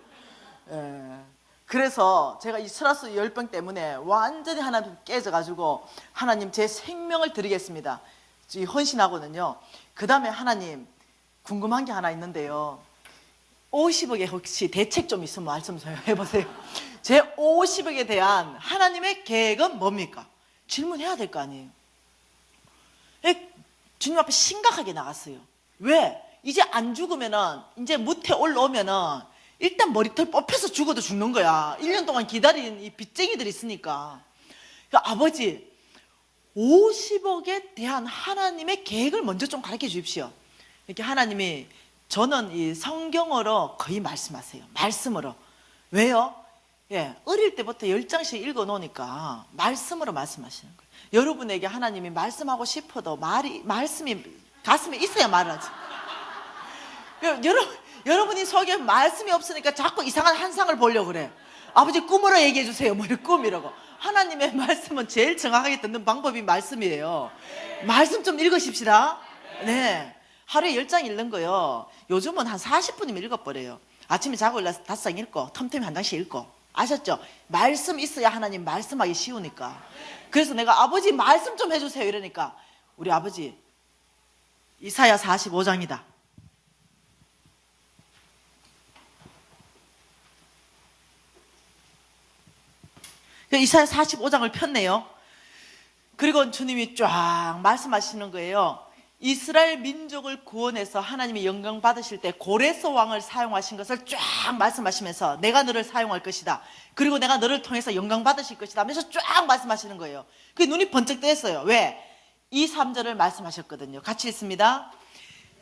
그래서 제가 이 스라스 10병 때문에 완전히 하나님 깨져가지고, 하나님 제 생명을 드리겠습니다, 헌신하거든요. 그 다음에 하나님 궁금한 게 하나 있는데요, 50억에 혹시 대책 좀 있으면 말씀 좀 해보세요. 제 50억에 대한 하나님의 계획은 뭡니까? 질문해야 될 거 아니에요. 주님 앞에 심각하게 나갔어요. 왜? 이제 안 죽으면은, 이제 무태 올라오면은 일단 머리털 뽑혀서 죽어도 죽는 거야. 1년 동안 기다린 이 빚쟁이들이 있으니까. 그러니까 아버지, 50억에 대한 하나님의 계획을 먼저 좀 가르쳐 주십시오. 이렇게 하나님이, 저는 이 성경어로 거의 말씀하세요. 말씀으로. 왜요? 예, 어릴 때부터 10장씩 읽어 놓으니까 말씀으로 말씀하시는 거예요. 여러분에게 하나님이 말씀하고 싶어도 말씀이 가슴에 있어야 말을 하지. 여러분이 속에 말씀이 없으니까 자꾸 이상한 환상을 보려고 그래. 아버지 꿈으로 얘기해 주세요. 뭐 이런 꿈이라고. 하나님의 말씀은 제일 정확하게 듣는 방법이 말씀이에요. 말씀 좀 읽으십시다. 네. 하루에 10장 읽는 거요. 요즘은 한 40분이면 읽어버려요. 아침에 자고 일어나서 5장 읽고, 틈틈이 한 장씩 읽고. 아셨죠? 말씀 있어야 하나님 말씀하기 쉬우니까. 그래서 내가 아버지 말씀 좀 해주세요 이러니까, 우리 아버지 이사야 45장이다. 이사야 45장을 폈네요. 그리고 주님이 쫙 말씀하시는 거예요. 이스라엘 민족을 구원해서 하나님이 영광 받으실 때 고레스 왕을 사용하신 것을 쫙 말씀하시면서, 내가 너를 사용할 것이다, 그리고 내가 너를 통해서 영광 받으실 것이다 하면서 쫙 말씀하시는 거예요. 그 눈이 번쩍 뜨였어요. 왜? 이 3절을 말씀하셨거든요. 같이 읽습니다.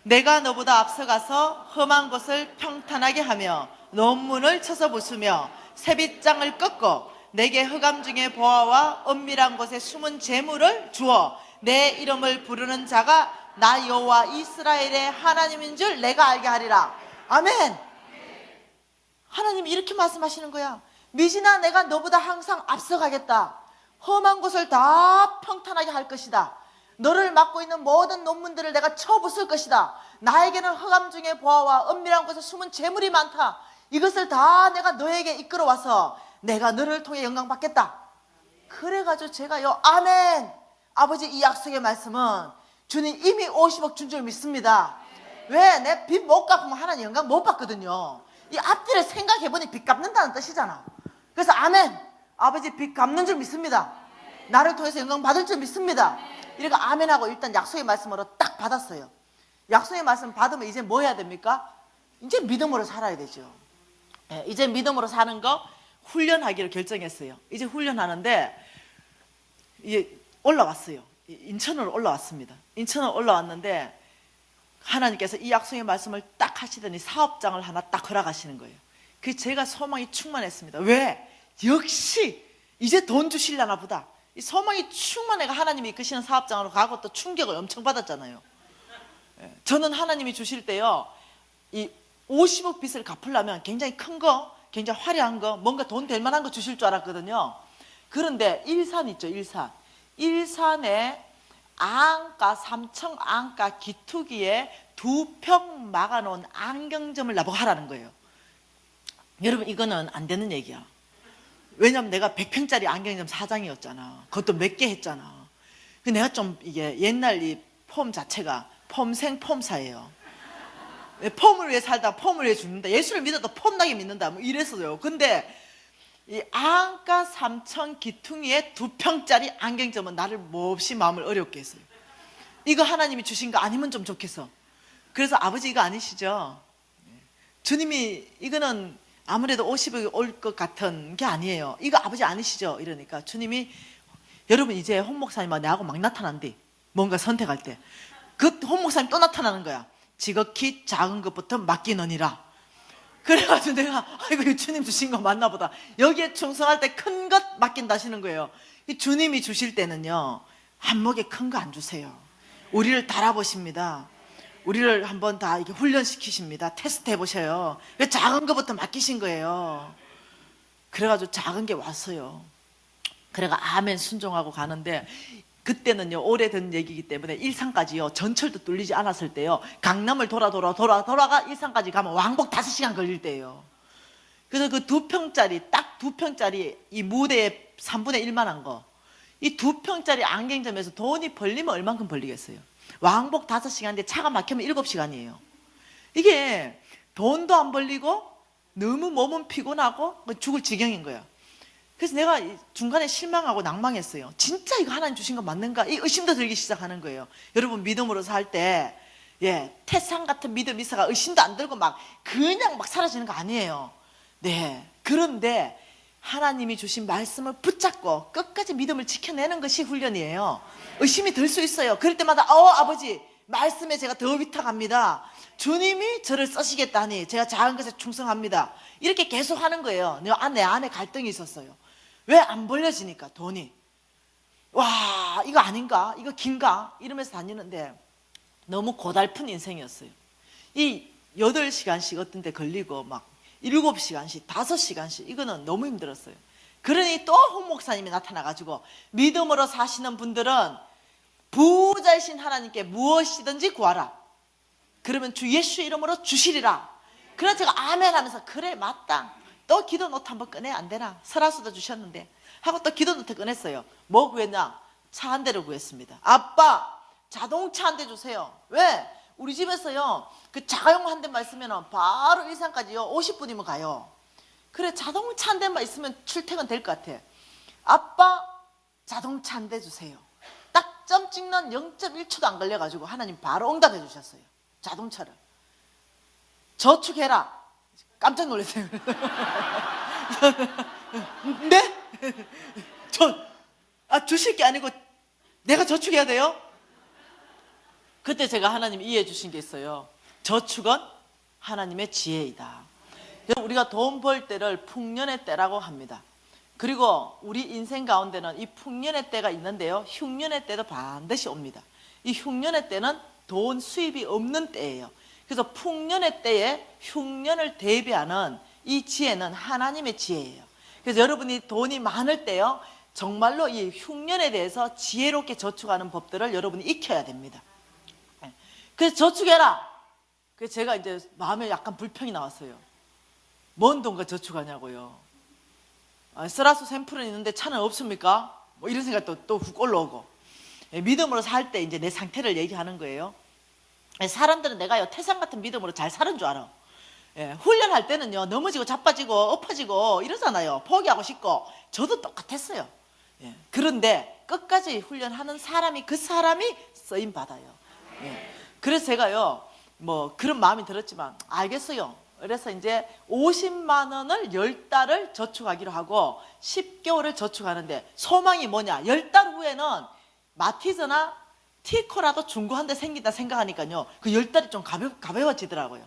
내가 너보다 앞서가서 험한 곳을 평탄하게 하며 논문을 쳐서 부수며 새빗장을 꺾고 내게 흑암 중에 보아와 은밀한 곳에 숨은 재물을 주어 내 이름을 부르는 자가 나 여호와 이스라엘의 하나님인 줄 내가 알게 하리라. 아멘. 하나님이 이렇게 말씀하시는 거야. 미진아, 내가 너보다 항상 앞서가겠다. 험한 곳을 다 평탄하게 할 것이다. 너를 맡고 있는 모든 논문들을 내가 쳐부술 것이다. 나에게는 흑암 중에 보아와 은밀한 곳에 숨은 재물이 많다. 이것을 다 내가 너에게 이끌어와서 내가 너를 통해 영광 받겠다. 그래가지고 제가요, 아멘. 아버지, 이 약속의 말씀은 주님 이미 50억 준 줄 믿습니다. 왜? 내 빚 못 갚으면 하나님 영광 못 받거든요. 이 앞뒤를 생각해보니 빚 갚는다는 뜻이잖아. 그래서 아멘. 아버지, 빚 갚는 줄 믿습니다. 나를 통해서 영광 받을 줄 믿습니다. 이렇게 아멘하고 일단 약속의 말씀으로 딱 받았어요. 약속의 말씀 받으면 이제 뭐 해야 됩니까? 이제 믿음으로 살아야 되죠. 예, 이제 믿음으로 사는 거 훈련하기로 결정했어요. 이제 훈련하는데 이제 올라왔어요. 인천으로 올라왔습니다. 인천으로 올라왔는데 하나님께서 이 약속의 말씀을 딱 하시더니 사업장을 하나 딱 허락하시는 거예요. 그 제가 소망이 충만했습니다. 왜? 역시 이제 돈 주시려나 보다. 이 소망이 충만해가 하나님이 이끄시는 사업장으로 가고 또 충격을 엄청 받았잖아요. 저는 하나님이 주실 때요, 이 50억 빚을 갚으려면 굉장히 큰 거, 굉장히 화려한 거, 뭔가 돈 될 만한 거 주실 줄 알았거든요. 그런데 일산 있죠, 일산. 일산에 안가, 3층 안가 기투기에 2평 막아놓은 안경점을 나보고 하라는 거예요. 여러분, 이거는 안 되는 얘기야. 왜냐면 내가 100평짜리 안경점 사장이었잖아. 그것도 몇 개 했잖아. 내가 좀 이게 옛날 이 폼 자체가 폼생 폼사예요. 폼을 위해 살다 폼을 위해 죽는다. 예수를 믿어도 폼나게 믿는다. 뭐 이랬어요. 근데 이 안가 3천 기퉁이에 2평짜리 안경점은 나를 몹시 마음을 어렵게 했어요. 이거 하나님이 주신 거 아니면 좀 좋겠어. 그래서 아버지 이거 아니시죠? 주님이 이거는 아무래도 50억이 올 것 같은 게 아니에요. 이거 아버지 아니시죠? 이러니까 주님이 여러분 이제 홍 목사님하고 나하고 막 나타난대. 뭔가 선택할 때. 그 홍 목사님 또 나타나는 거야. 지극히 작은 것부터 맡기느니라. 그래가지고 내가 아이고 주님 주신 거 맞나 보다. 여기에 충성할 때 큰 것 맡긴다 하시는 거예요. 이 주님이 주실 때는요, 한몫에 큰 거 안 주세요. 우리를 달아보십니다. 우리를 한번 다 이렇게 훈련시키십니다. 테스트 해보셔요. 작은 것부터 맡기신 거예요. 그래가지고 작은 게 왔어요. 그래가 아멘 순종하고 가는데, 그때는요 오래된 얘기이기 때문에 일산까지요 전철도 뚫리지 않았을 때요, 강남을 돌아가 일산까지 가면 왕복 5시간 걸릴 때예요. 그래서 그 2평짜리 딱 2평짜리 이 무대에 3분의 1만 한 거, 이 2평짜리 안경점에서 돈이 벌리면 얼만큼 벌리겠어요? 왕복 5시간인데 차가 막히면 7시간이에요. 이게 돈도 안 벌리고 너무 몸은 피곤하고 죽을 지경인 거야. 그래서 내가 중간에 실망하고 낭망했어요. 진짜 이거 하나님 주신 거 맞는가? 이 의심도 들기 시작하는 거예요. 여러분 믿음으로 살 때, 태산 같은 믿음 있어가 의심도 안 들고 막 그냥 막 사라지는 거 아니에요. 네. 그런데 하나님이 주신 말씀을 붙잡고 끝까지 믿음을 지켜내는 것이 훈련이에요. 의심이 들 수 있어요. 그럴 때마다 아버지 말씀에 제가 더 위탁합니다. 주님이 저를 쓰시겠다니 제가 작은 것에 충성합니다. 이렇게 계속 하는 거예요. 내 안에 갈등이 있었어요. 왜 안 벌려지니까 돈이. 와 이거 아닌가? 이거 긴가? 이러면서 다니는데 너무 고달픈 인생이었어요. 이 8시간씩 어떤 데 걸리고 막 7시간씩 5시간씩 이거는 너무 힘들었어요. 그러니 또 홍 목사님이 나타나가지고 믿음으로 사시는 분들은 부자이신 하나님께 무엇이든지 구하라. 그러면 주 예수 이름으로 주시리라. 그래서 제가 아멘 하면서 그래 맞다. 또 기도 노트 한번 꺼내 안 되나? 설화수도 주셨는데 하고 또 기도 노트 꺼냈어요. 뭐 구했나? 차 한 대를 구했습니다. 아빠 자동차 한 대 주세요. 왜? 우리 집에서요 그 자가용 한 대만 있으면 바로 일산까지요 50분이면 가요. 그래 자동차 한 대만 있으면 출퇴근 될 것 같아. 아빠 자동차 한 대 주세요. 딱 점 찍는 0.1초도 안 걸려가지고 하나님 바로 응답해 주셨어요. 자동차를 저축해라. 깜짝 놀랐어요. 네? 주실 게 아니고 내가 저축해야 돼요? 그때 제가 하나님이 이해해 주신 게 있어요. 저축은 하나님의 지혜이다. 우리가 돈 벌 때를 풍년의 때라고 합니다. 그리고 우리 인생 가운데는 이 풍년의 때가 있는데요, 흉년의 때도 반드시 옵니다. 이 흉년의 때는 돈 수입이 없는 때예요. 그래서 풍년의 때에 흉년을 대비하는 이 지혜는 하나님의 지혜예요. 그래서 여러분이 돈이 많을 때요, 정말로 이 흉년에 대해서 지혜롭게 저축하는 법들을 여러분이 익혀야 됩니다. 그래서 저축해라. 그래서 제가 이제 마음에 약간 불평이 나왔어요. 뭔 돈과 저축하냐고요. 쓰라수 샘플은 있는데 차는 없습니까? 뭐 이런 생각도 또 훅 올라오고. 믿음으로 살 때 이제 내 상태를 얘기하는 거예요. 사람들은 내가요 태산 같은 믿음으로 잘 사는 줄 알아. 훈련할 때는요 넘어지고 자빠지고 엎어지고 이러잖아요. 포기하고 싶고. 저도 똑같았어요. 그런데 끝까지 훈련하는 사람이 그 사람이 쓰임 받아요. 그래서 제가요 뭐 그런 마음이 들었지만 알겠어요. 그래서 이제 50만 원을 10달을 저축하기로 하고 10개월을 저축하는데 소망이 뭐냐, 10달 후에는 마티즈나 티코라도 중고 한 대 생긴다 생각하니까요 그 10달이 좀 가벼워지더라고요.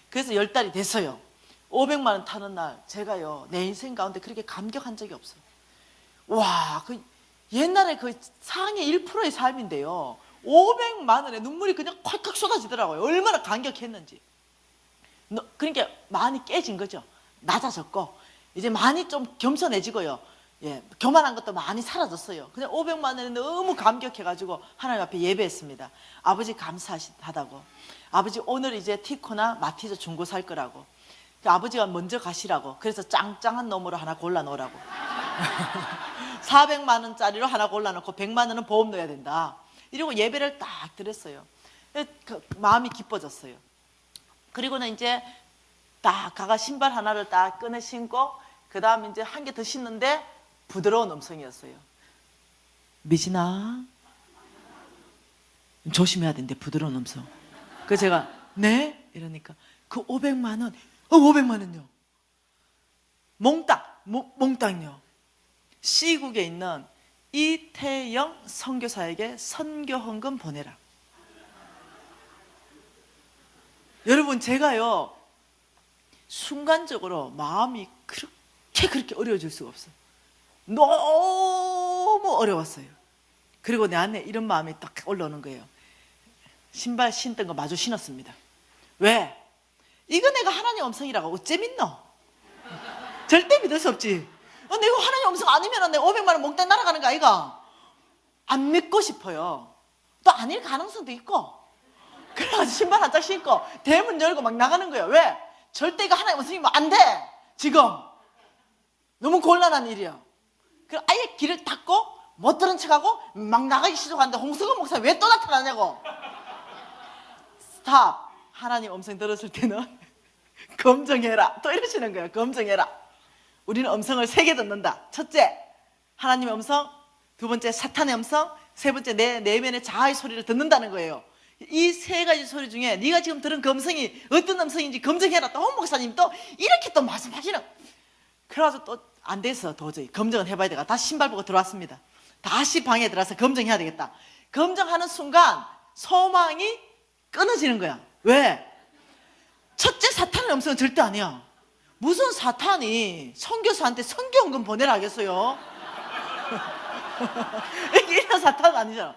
그래서 10달이 됐어요. 500만 원 타는 날 제가요 내 인생 가운데 그렇게 감격한 적이 없어요. 와, 그 옛날에 그 상위 1%의 삶인데요 500만 원에 눈물이 그냥 콱콱 쏟아지더라고요. 얼마나 감격했는지. 그러니까 많이 깨진 거죠. 낮아졌고 이제 많이 좀 겸손해지고요. 교만한 것도 많이 사라졌어요. 그냥 500만 원에 너무 감격해가지고 하나님 앞에 예배했습니다. 아버지 감사하다고. 아버지 오늘 이제 티코나 마티즈 중고 살 거라고. 아버지가 먼저 가시라고. 그래서 짱짱한 놈으로 하나 골라놓으라고. 400만 원짜리로 하나 골라놓고 100만 원은 보험 넣어야 된다. 이러고 예배를 딱 드렸어요. 마음이 기뻐졌어요. 그리고는 이제 딱 가가 신발 하나를 딱 꺼내 신고 그 다음 이제 한 개 더 신는데 부드러운 음성이었어요. 미진아 조심해야 된대. 부드러운 음성. 그래서 제가 네? 이러니까 그 500만 원 500만 원요 몽땅요 C국에 있는 이태영 선교사에게 선교헌금 보내라. 여러분 제가요 순간적으로 마음이 그렇게 어려워질 수가 없어요. 너무 어려웠어요. 그리고 내 안에 이런 마음이 딱 올라오는 거예요. 신발 신던 거 마저 신었습니다. 왜? 이거 내가 하나님 음성이라고 어째 믿노? 절대 믿을 수 없지. 내가 하나님 음성 아니면 내가 500만 원 몽땅 날아가는 거 아이가? 안 믿고 싶어요. 또 아닐 가능성도 있고. 그래가지고 신발 한 짝 신고 대문 열고 막 나가는 거예요. 왜? 절대 이거 하나님 음성이면 안 돼. 지금 너무 곤란한 일이야. 그래서 아예 길을 닫고 못 들은 척하고 막 나가기 시작하는데 홍석원 목사 왜 또 나타나냐고. 스탑. 하나님 음성 들었을 때는 검증해라. 또 이러시는 거예요. 검증해라. 우리는 음성을 3개 듣는다. 첫째, 하나님의 음성. 두 번째, 사탄의 음성. 세 번째, 내 내면의 자아의 소리를 듣는다는 거예요. 이 3가지 소리 중에 네가 지금 들은 그 음성이 어떤 음성인지 검증해라. 또 홍 목사님 또 이렇게 또 말씀하시는. 그래가지고 또 안 돼서 도저히 검증을 해봐야 되겠다. 다시 신발 보고 들어왔습니다. 다시 방에 들어와서 검증해야 되겠다. 검증하는 순간 소망이 끊어지는 거야. 왜? 첫째, 사탄의 음성은 절대 아니야. 무슨 사탄이 선교사한테 선교헌금 보내라 하겠어요? 이런 사탄은 아니잖아.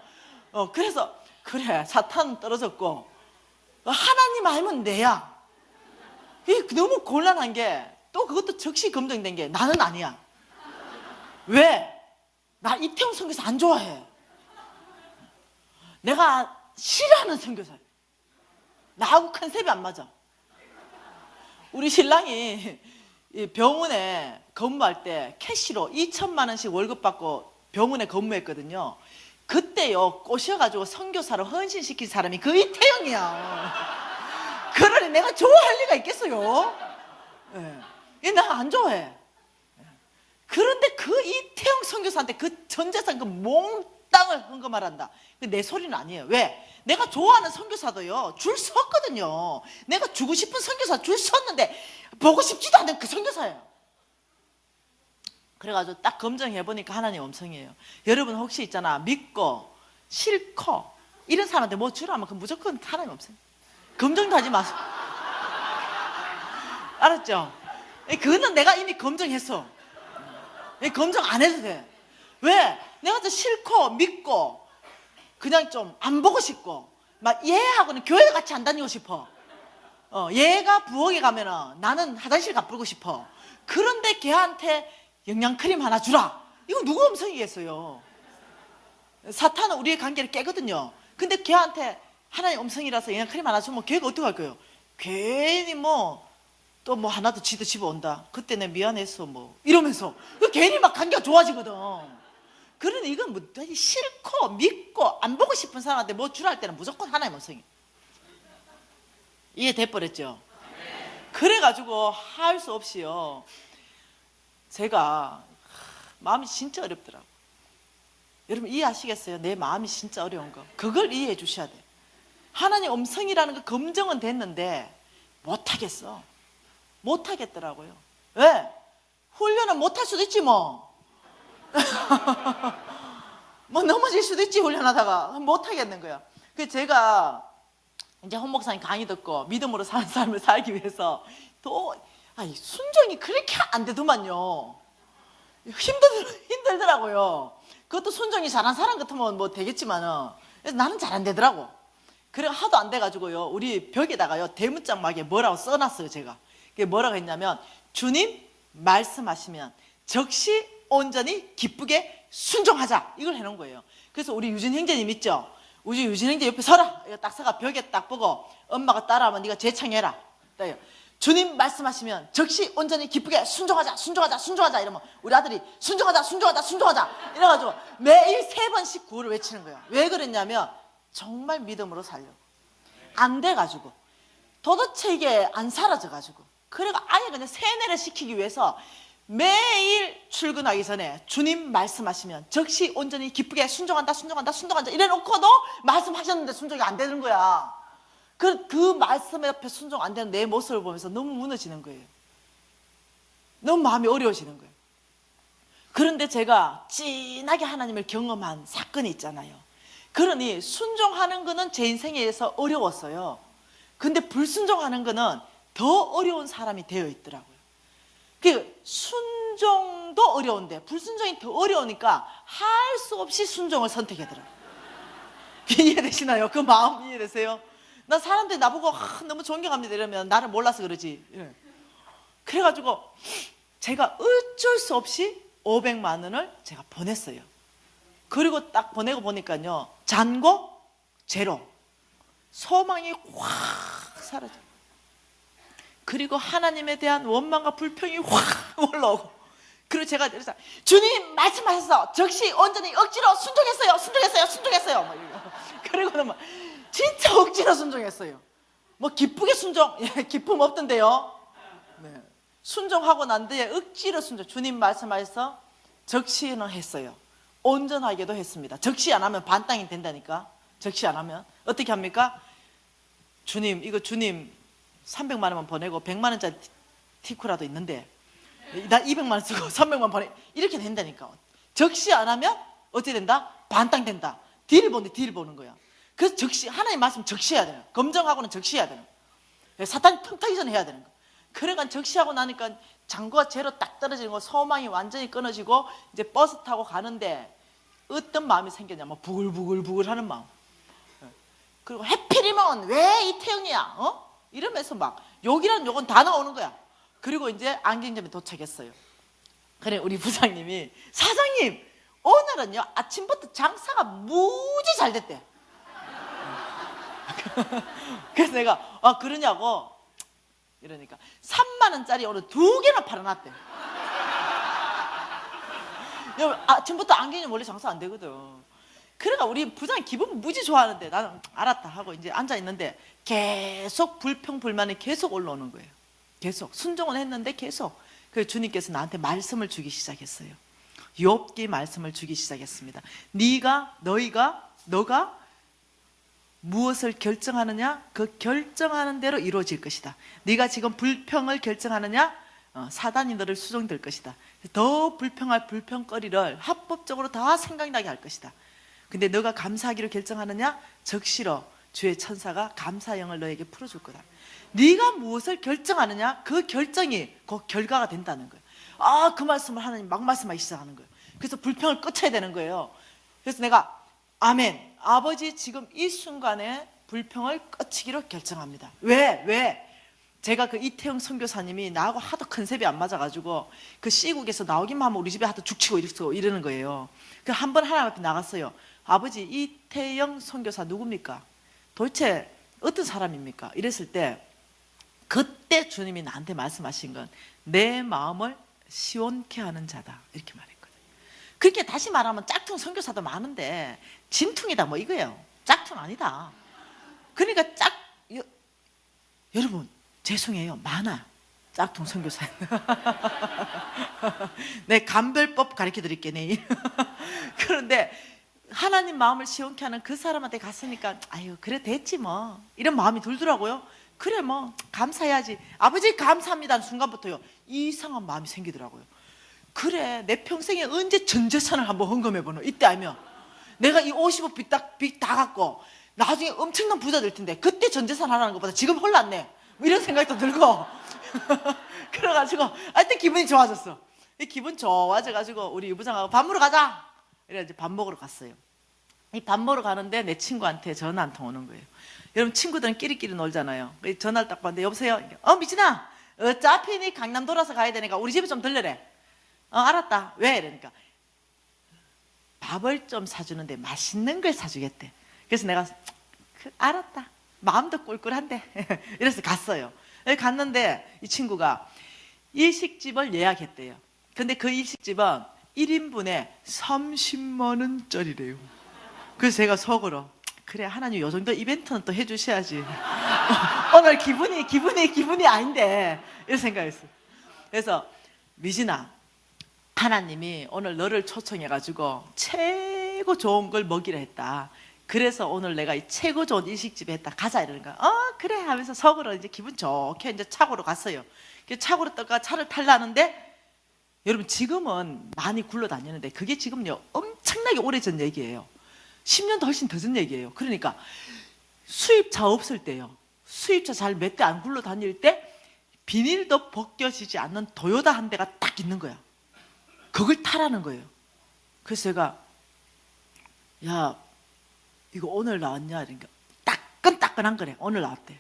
그래서 그래 사탄은 떨어졌고 하나님 알면 내야. 이게 너무 곤란한 게 또 그것도 즉시 검증된 게 나는 아니야. 왜? 나 이태용 선교사 안 좋아해. 내가 싫어하는 선교사야. 나하고 컨셉이 안 맞아. 우리 신랑이 병원에 근무할 때 캐시로 2천만 원씩 월급 받고 병원에 근무했거든요. 그때요 꼬셔가지고 선교사로 헌신시킨 사람이 그 이태영이야. 그러니 내가 좋아할 리가 있겠어요? 나 안 좋아해. 그런데 그 이태영 선교사한테 그 전재산 그 몽땅을 헌금하란다. 내 소리는 아니에요. 왜? 내가 좋아하는 선교사도요 줄 섰거든요. 내가 주고 싶은 선교사 줄 섰는데 보고 싶지도 않은 그 선교사예요. 그래가지고 딱 검증해보니까 하나님 음성이에요. 여러분 혹시 있잖아 믿고 싫고 이런 사람한테 뭐 주라면 그 무조건 하나님 음성. 검증도 하지 마세요. 알았죠? 그거는 내가 이미 검증했어. 검증 안 해도 돼. 왜? 내가 또 싫고 믿고 그냥 좀 안 보고 싶고 막 얘하고는 교회 같이 안 다니고 싶어. 얘가 부엌에 가면은 나는 화장실 가쁘고 싶어. 그런데 걔한테 영양크림 하나 주라. 이거 누구 음성이겠어요? 사탄은 우리의 관계를 깨거든요. 근데 걔한테 하나님 음성이라서 그냥 크림 하나 주면 걔가 어떡할 거예요? 괜히 뭐 또 뭐 하나 더 지도 집어온다. 그때 내 미안했어 뭐 이러면서 그 괜히 막 관계가 좋아지거든. 그러니 이건 뭐 싫고 믿고 안 보고 싶은 사람한테 뭐 주라 할 때는 무조건 하나님 음성이. 이해돼 버렸죠? 그래가지고 할 수 없이요. 제가 마음이 진짜 어렵더라고. 여러분 이해하시겠어요? 내 마음이 진짜 어려운 거. 그걸 이해해 주셔야 돼. 하나님 음성이라는 거 검증은 됐는데 못하겠어. 못하겠더라고요. 왜? 훈련은 못할 수도 있지 뭐. 뭐 넘어질 수도 있지 훈련하다가. 못하겠는 거야. 그래서 제가 이제 홍 목사님 강의 듣고 믿음으로 사는 삶을 살기 위해서 또 순종이 그렇게 안 되더만요. 힘들더라고요. 그것도 순종이 잘한 사람 같으면 뭐 되겠지만은 그래서 나는 잘 안 되더라고. 그래 하도 안 돼가지고요. 우리 벽에다가요 대문짝막에 뭐라고 써놨어요 제가. 그게 뭐라고 했냐면 주님 말씀하시면 즉시 온전히 기쁘게 순종하자 이걸 해놓은 거예요. 그래서 우리 유진 형제님 있죠? 우리 유진 형제 옆에 서라. 이거 딱 서가 벽에 딱 보고 엄마가 따라하면 네가 재창해라. 주님 말씀하시면 즉시 온전히 기쁘게 순종하자 순종하자 순종하자 이러면 우리 아들이 순종하자 순종하자 순종하자 이래가지고 매일 3번씩 구호를 외치는 거야. 왜 그랬냐면 정말 믿음으로 살려고 안 돼가지고 도대체 이게 안 사라져가지고 그래가 아예 그냥 세뇌를 시키기 위해서 매일 출근하기 전에 주님 말씀하시면 즉시 온전히 기쁘게 순종한다 순종한다 순종한다 이래놓고도 말씀하셨는데 순종이 안 되는 거야. 그 말씀 옆에 순종 안 되는 내 모습을 보면서 너무 무너지는 거예요. 너무 마음이 어려워지는 거예요. 그런데 제가 진하게 하나님을 경험한 사건이 있잖아요. 그러니 순종하는 거는 제 인생에서 어려웠어요. 근데 불순종하는 거는 더 어려운 사람이 되어 있더라고요. 그 순종도 어려운데 불순종이 더 어려우니까 할 수 없이 순종을 선택하더라고요. 이해되시나요? 그 마음 이해되세요? 나 사람들이 나보고 너무 존경합니다 이러면 나를 몰라서 그러지. 그래가지고 제가 어쩔 수 없이 500만 원을 제가 보냈어요. 그리고 딱 보내고 보니까요 잔고 제로, 소망이 확 사라져요. 그리고 하나님에 대한 원망과 불평이 확 올라오고, 그리고 제가 주님 말씀하셔서 즉시 온전히 억지로 순종했어요. 그리고는 막 진짜 억지로 순종했어요. 뭐 기쁘게 순종, 기쁨 없던데요. 네. 순종하고 난 뒤에 억지로 순종. 주님 말씀하셔서 적시는 했어요. 온전하게도 했습니다. 적시 안 하면 반땅이 된다니까. 적시 안 하면 어떻게 합니까? 주님 이거 주님 300만 원만 보내고 100만 원짜리 티쿠라도 있는데 나 200만 원 쓰고 300만 보내 이렇게 된다니까. 적시 안 하면 어떻게 된다? 반땅 된다. 딜을 보는데 딜을 보는 거야. 그래서 적시 하나님 말씀 적시해야 돼요. 검정하고는 적시해야 돼요. 사탄이 텅 타기 전에 해야 되는 거. 그래가 적시하고 나니까 장구가 제로 딱 떨어지는 거, 소망이 완전히 끊어지고 이제 버스 타고 가는데 어떤 마음이 생겼냐면 부글부글 하는 마음. 그리고 해필이면 왜 이태영이야? 이러면서 막 욕이란 욕은 다 나오는 거야. 그리고 이제 안경점에 도착했어요. 그래 우리 부장님이 사장님 오늘은요 아침부터 장사가 무지 잘 됐대. 그래서 내가 그러냐고 이러니까 3만 원짜리 오늘 2개나 팔아놨대. 아침부터 안경이 원래 장사 안 되거든. 그러니까 우리 부장이 기분 무지 좋아하는데 나는 알았다 하고 이제 앉아있는데 계속 불평불만이 계속 올라오는 거예요. 계속 순종을 했는데 계속. 그래서 주님께서 나한테 말씀을 주기 시작했어요. 욥기 말씀을 주기 시작했습니다. 너가 무엇을 결정하느냐 그 결정하는 대로 이루어질 것이다. 네가 지금 불평을 결정하느냐 사단이 너를 수종될 것이다. 더 불평할 불평거리를 합법적으로 다 생각나게 할 것이다. 근데 너가 감사하기로 결정하느냐 적시로 주의 천사가 감사형을 너에게 풀어줄 거다. 네가 무엇을 결정하느냐 그 결정이 그 결과가 된다는 거예요. 그 말씀을 하나님 막 말씀하기 시작하는 거예요. 그래서 불평을 끝쳐야 되는 거예요. 그래서 내가 아멘 아버지 지금 이 순간에 불평을 끝이기로 결정합니다. 왜? 제가 그 이태영 선교사님이 나하고 하도 컨셉이 안 맞아가지고 그 C국에서 나오기만 하면 우리 집에 하도 죽치고 이러는 거예요. 그 한 번 하나님 앞에 나갔어요. 아버지, 이태영 선교사 누굽니까? 도대체 어떤 사람입니까? 이랬을 때 그때 주님이 나한테 말씀하신 건 내 마음을 시원케 하는 자다, 이렇게 말했거든요. 그렇게 다시 말하면 짝퉁 선교사도 많은데 진퉁이다 뭐 이거예요. 짝퉁 아니다. 그러니까 여러분 죄송해요, 많아 짝퉁 선교사. 내 감별법 가르쳐 드릴게 내일. 그런데 하나님 마음을 시원케 하는 그 사람한테 갔으니까 아유 그래 됐지 뭐 이런 마음이 들더라고요. 그래 뭐 감사해야지, 아버지 감사합니다 순간부터요 이상한 마음이 생기더라고요. 그래 내 평생에 언제 전 재산을 한번 헌금해보노, 이때 알면 내가 이 50억 빚 다 갖고 나중에 엄청난 부자 될 텐데 그때 전 재산 하라는 것보다 지금 홀랐네 뭐 이런 생각이 또 들고. 그래가지고 하여튼 기분이 좋아졌어. 이 기분 좋아져가지고 우리 유부장하고 밥 먹으러 가자 이래 이제 밥 먹으러 갔어요. 이 밥 먹으러 가는데 내 친구한테 전화 한 통 오는 거예요. 여러분 친구들은 끼리끼리 놀잖아요. 전화를 딱 받는데 여보세요? 미진아 어차피 니 강남 돌아서 가야 되니까 우리 집에 좀 들러래. 알았다. 왜? 이러니까 밥을 좀 사주는데 맛있는 걸 사주겠대. 그래서 내가 알았다, 마음도 꿀꿀한데 이래서 갔어요. 여기 갔는데 이 친구가 일식집을 예약했대요. 근데 그 일식집은 1인분에 30만 원짜리래요. 그래서 제가 속으로 그래 하나님 요 정도 이벤트는 또 해주셔야지. 오늘 기분이 아닌데 이런 생각했어요. 그래서 미진아, 하나님이 오늘 너를 초청해가지고 최고 좋은 걸 먹이라 했다. 그래서 오늘 내가 이 최고 좋은 일식집에 했다. 가자 이러니까 그래 하면서 속으로 이제 기분 좋게 이제 차고로 갔어요. 차고로 떠가 차를 타려는데 여러분 지금은 많이 굴러다니는데 그게 지금요 엄청나게 오래전 얘기예요. 10년도 훨씬 더 전 얘기예요. 그러니까 수입차 없을 때요, 수입차 잘 몇 대 안 굴러다닐 때 비닐도 벗겨지지 않는 도요타 한 대가 딱 있는 거야. 그걸 타라는 거예요. 그래서 제가 야 이거 오늘 나왔냐 이러니까 따끈따끈한 거래. 오늘 나왔대.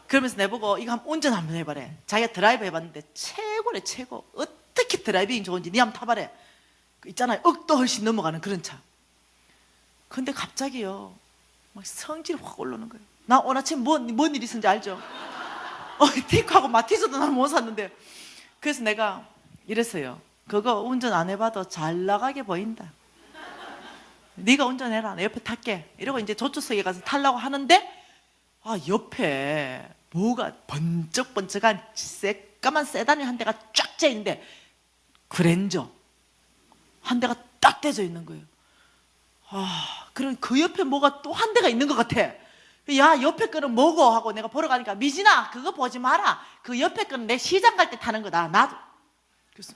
그러면서 내보고 이거 한번 운전 한번 해봐래. 자기가 드라이브 해봤는데 최고래 최고. 어떻게 드라이빙 좋은지 니 한번 타봐래. 있잖아요 억도 훨씬 넘어가는 그런 차. 근데 갑자기요 막 성질이 확 올라오는 거예요. 나 오늘 아침 뭔 일 있었는지 알죠? 티크하고 마티즈도 나는 못 샀는데. 그래서 내가 이랬어요. 그거 운전 안 해봐도 잘 나가게 보인다. 네가 운전해라, 내 옆에 탈게. 이러고 이제 조수석에 가서 타려고 하는데 옆에 뭐가 번쩍번쩍한 새까만 세단이 한 대가 쫙 재 있는데 그랜저 한 대가 딱 떼져 있는 거예요. 그럼 그 옆에 뭐가 또 한 대가 있는 것 같아. 야 옆에 거는 뭐고 하고 내가 보러 가니까 미진아 그거 보지 마라. 그 옆에 거는 내 시장 갈 때 타는 거다. 나도. 그래서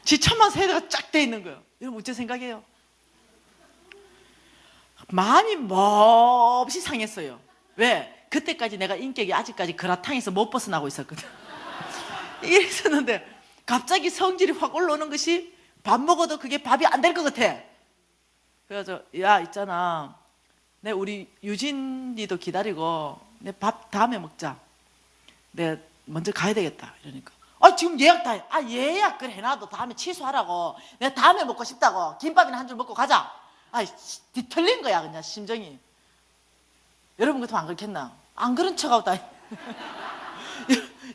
지 천만 세대가 쫙 돼 있는 거예요. 여러분 어째 생각해요? 마음이 몹시 상했어요. 왜? 그때까지 내가 인격이 아직까지 그라탕에서 못 벗어나고 있었거든. 이랬었는데 갑자기 성질이 확 올라오는 것이 밥 먹어도 그게 밥이 안 될 것 같아. 그래서 야 있잖아 내 우리 유진이도 기다리고 내 밥 다음에 먹자. 내가 먼저 가야 되겠다. 이러니까 지금 예약 다 해. 예약 그래 해놔도 다음에 취소하라고. 내가 다음에 먹고 싶다고. 김밥이나 한 줄 먹고 가자. 뒤틀린 거야 그냥 심정이. 여러분 같으면 안 그렇겠나? 안 그런 척하고 다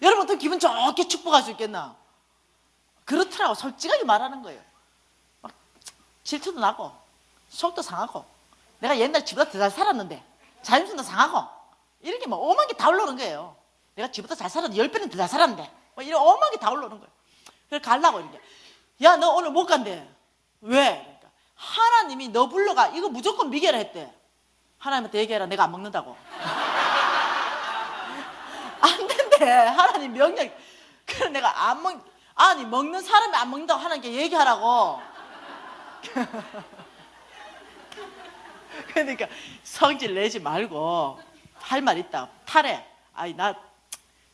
여러분 또 기분 좋게 축복할 수 있겠나? 그렇더라고. 솔직하게 말하는 거예요. 막 질투도 나고 속도 상하고 내가 옛날 집보다 더 잘 살았는데 자존심도 상하고 이런 게 뭐 오만 게 다 올라오는 거예요. 내가 집보다 잘 살았는데 10배는 더 잘 살았는데 뭐 이런 오만 게 다 올라오는 거예요. 그래서 가려고 이렇게 야 너 오늘 못 간대. 왜? 그러니까 하나님이 너 불러가 이거 무조건 미개라 했대. 하나님한테 얘기해라. 내가 안 먹는다고. 안 된대. 하나님 명령. 그래서 내가 안 먹는 사람이 안 먹는다고 하나님께 얘기하라고. 그러니까 성질 내지 말고 할 말 있다. 타래. 나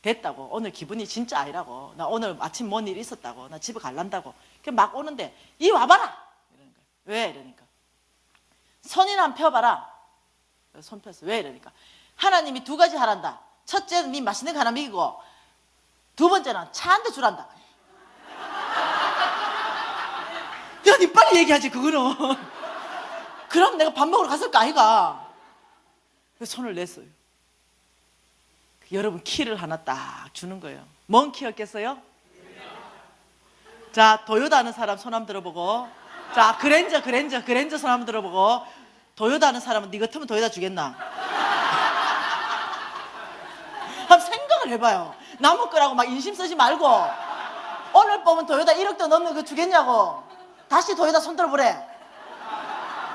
됐다고. 오늘 기분이 진짜 아니라고. 나 오늘 아침 뭔 일 있었다고. 나 집에 갈란다고. 막 오는데 이 와봐라. 이러는 거야. 왜? 이러니까 손이나 한번 펴봐라. 손 폈어. 왜? 이러니까 하나님이 두 가지 하란다. 첫째는 네 맛있는 거 하나 먹이고, 두 번째는 차 한 대 주란다. 야, 니 빨리 얘기하지 그거는. 그럼 내가 밥 먹으러 갔을까 아이가. 그래서 손을 냈어요. 여러분 키를 하나 딱 주는 거예요. 뭔 키였겠어요? 자, 도요타 하는 사람 손 한번 들어보고, 자, 그랜저 손 한번 들어보고. 도요타 하는 사람은 네 같으면 도요타 주겠나? 한번 생각을 해봐요. 남의 거라고 막 인심 쓰지 말고, 오늘 보면 도요타 1억도 넘는 거 주겠냐고. 다시 도요타 손 들어보래.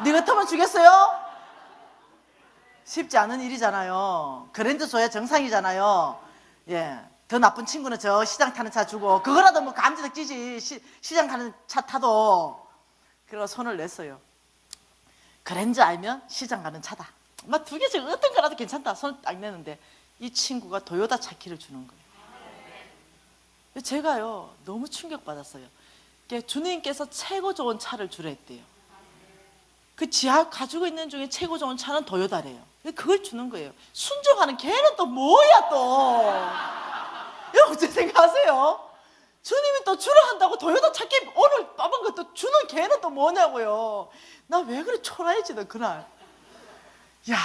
네 같으면 주겠어요? 쉽지 않은 일이잖아요. 그랜저 줘야 정상이잖아요. 예, 더 나쁜 친구는 저 시장 타는 차 주고, 그거라도 뭐 감지덕 찌지. 시장 가는 차 타도. 그래서 손을 냈어요. 그랜저 알면 시장 가는 차다. 막 두 개 중에 어떤 거라도 괜찮다. 손을 딱 내는데 이 친구가 도요타 차 키를 주는 거예요. 제가요 너무 충격받았어요. 주님께서 최고 좋은 차를 주라 했대요. 그 지하 가지고 있는 중에 최고 좋은 차는 도요타래요. 그걸 주는 거예요. 순종하는 걔는 또 뭐야 또. 여러분 어떻게 생각하세요? 주님이 또 주라 한다고 도요타 찾기 오늘 빠본 것도 주는 걔는 또 뭐냐고요. 나 왜 그래 초라해지 너 그날. 야,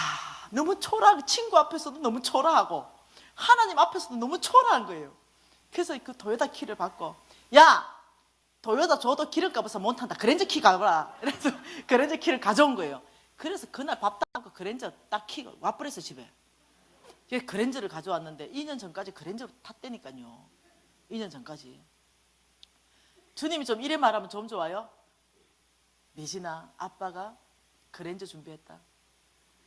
너무 초라하고, 친구 앞에서도 너무 초라하고 하나님 앞에서도 너무 초라한 거예요. 그래서 그 도요타 키를 받고, 야, 도요타 줘도 기름값 없어 못 탄다. 그랜저 키 가봐라. 그래서 그랜저 키를 가져온 거예요. 그래서 그날 밥 따고 그랜저 딱 키가 와버렸어 집에. 그랜저를 가져왔는데 2년 전까지 그랜저 탔다니까요. 2년 전까지. 주님이 좀 이래 말하면 좀 좋아요. 미진아, 아빠가 그랜저 준비했다.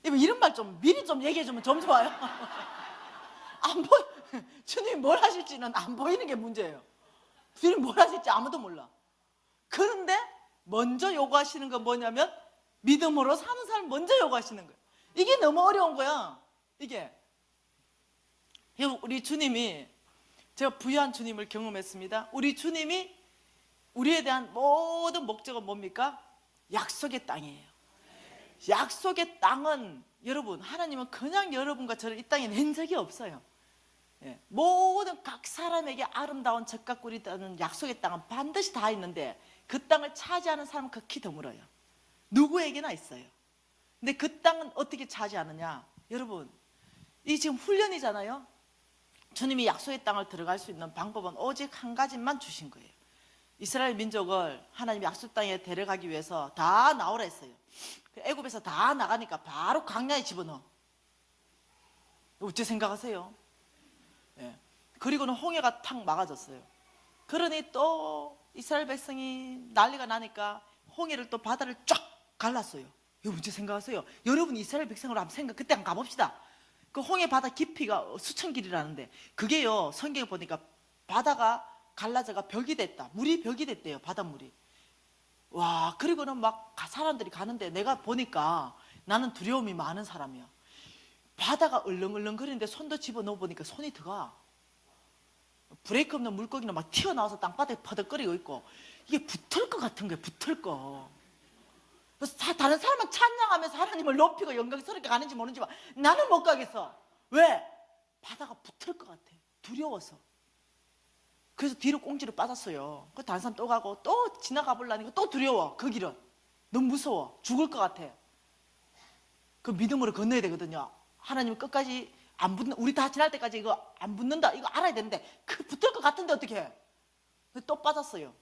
이런 말 좀 미리 좀 얘기해주면 좀 좋아요. 안 보여. 주님이 뭘 하실지는 안 보이는 게 문제예요. 주님 뭘 하실지 아무도 몰라. 그런데 먼저 요구하시는 건 뭐냐면 믿음으로 사는 사람 먼저 요구하시는 거예요. 이게 너무 어려운 거야. 이게 우리 주님이, 제가 부유한 주님을 경험했습니다. 우리 주님이 우리에 대한 모든 목적은 뭡니까? 약속의 땅이에요. 약속의 땅은, 여러분, 하나님은 그냥 여러분과 저를 이 땅에 낸 적이 없어요. 예, 모든 각 사람에게 아름다운 젖과 꿀이 있다는 약속의 땅은 반드시 다 있는데, 그 땅을 차지하는 사람은 극히 드물어요. 누구에게나 있어요. 근데 그 땅은 어떻게 차지하느냐? 여러분, 이 지금 훈련이잖아요. 주님이 약속의 땅을 들어갈 수 있는 방법은 오직 한 가지만 주신 거예요. 이스라엘 민족을 하나님이 약속 땅에 데려가기 위해서 다 나오라 했어요. 애굽에서 다 나가니까 바로 광야에 집어넣어. 어떻게 생각하세요? 예. 그리고는 홍해가 탁 막아졌어요. 그러니 또 이스라엘 백성이 난리가 나니까 홍해를 또 바다를 쫙 갈랐어요. 이거 어떻게 생각하세요? 여러분 이스라엘 백성으로 한번 그때 한번 가봅시다. 그 홍해 바다 깊이가 수천 길이라는데, 그게요 성경에 보니까 바다가 갈라져가 벽이 됐다. 물이 벽이 됐대요. 바닷물이. 와, 그리고는 막 사람들이 가는데 내가 보니까 나는 두려움이 많은 사람이야. 바다가 얼렁얼렁거리는데 손도 집어넣어 보니까 손이 들어가. 브레이크 없는 물고기는 막 튀어나와서 땅바닥에 퍼덕거리고 있고, 이게 붙을 것 같은 거예요. 붙을 거. 그래서 다른 사람은 찬양하면서 하나님을 높이고 영광스럽게 가는지 모르지만 나는 못 가겠어. 왜? 바다가 붙을 것 같아. 두려워서. 그래서 뒤로 꽁지로 빠졌어요. 그 다른 사람 또 가고 또 지나가 보려니까 또 두려워. 그 길은 너무 무서워. 죽을 것 같아. 그 믿음으로 건너야 되거든요. 하나님 끝까지 안 붙는, 우리 다 지날 때까지 이거 안 붙는다, 이거 알아야 되는데 그 붙을 것 같은데 어떻게 해? 또 빠졌어요.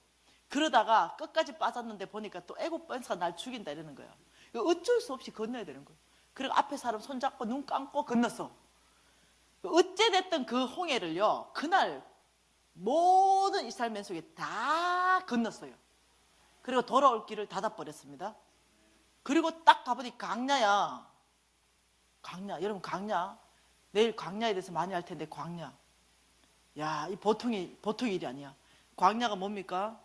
그러다가 끝까지 빠졌는데 보니까 또 애국 번사가 날 죽인다 이러는 거야. 어쩔 수 없이 건너야 되는 거야. 그리고 앞에 사람 손잡고 눈 감고 건넜어. 어찌됐든 그 홍해를요 그날 모든 이스라엘 민족이 다 건넜어요. 그리고 돌아올 길을 닫아버렸습니다. 그리고 딱 가보니 광야야. 광야. 여러분 광야. 내일 광야에 대해서 많이 할 텐데 광야. 야, 이 보통 일이 아니야. 광야가 뭡니까?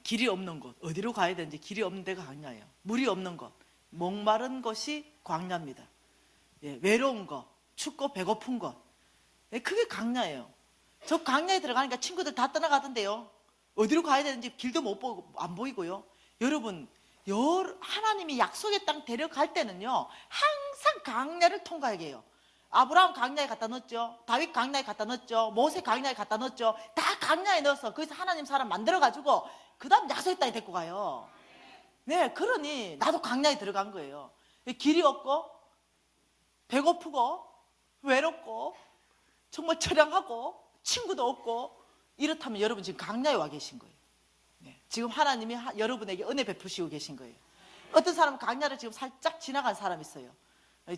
길이 없는 곳. 어디로 가야 되는지 길이 없는 데가 광야예요. 물이 없는 곳. 목마른 곳이 광야입니다. 예, 외로운 것, 춥고 배고픈 것. 예, 그게 광야예요. 저 광야에 들어가니까 친구들 다 떠나가던데요. 어디로 가야 되는지 길도 못 보고 안 보이고요. 여러분, 하나님이 약속의 땅 데려갈 때는요, 항상 강야를 통과하게 해요. 아브라함 강야에 갖다 넣었죠. 다윗 강야에 갖다 넣었죠. 모세 강야에 갖다 넣었죠. 다 강야에 넣어서 거기서 하나님 사람 만들어가지고 그 다음 약속의 땅에 데리고 가요. 네, 그러니 나도 강야에 들어간 거예요. 길이 없고 배고프고 외롭고 정말 처량하고 친구도 없고 이렇다면 여러분 지금 강야에 와 계신 거예요. 네, 지금 하나님이 여러분에게 은혜 베푸시고 계신 거예요. 어떤 사람은 강야를 지금 살짝 지나간 사람이 있어요.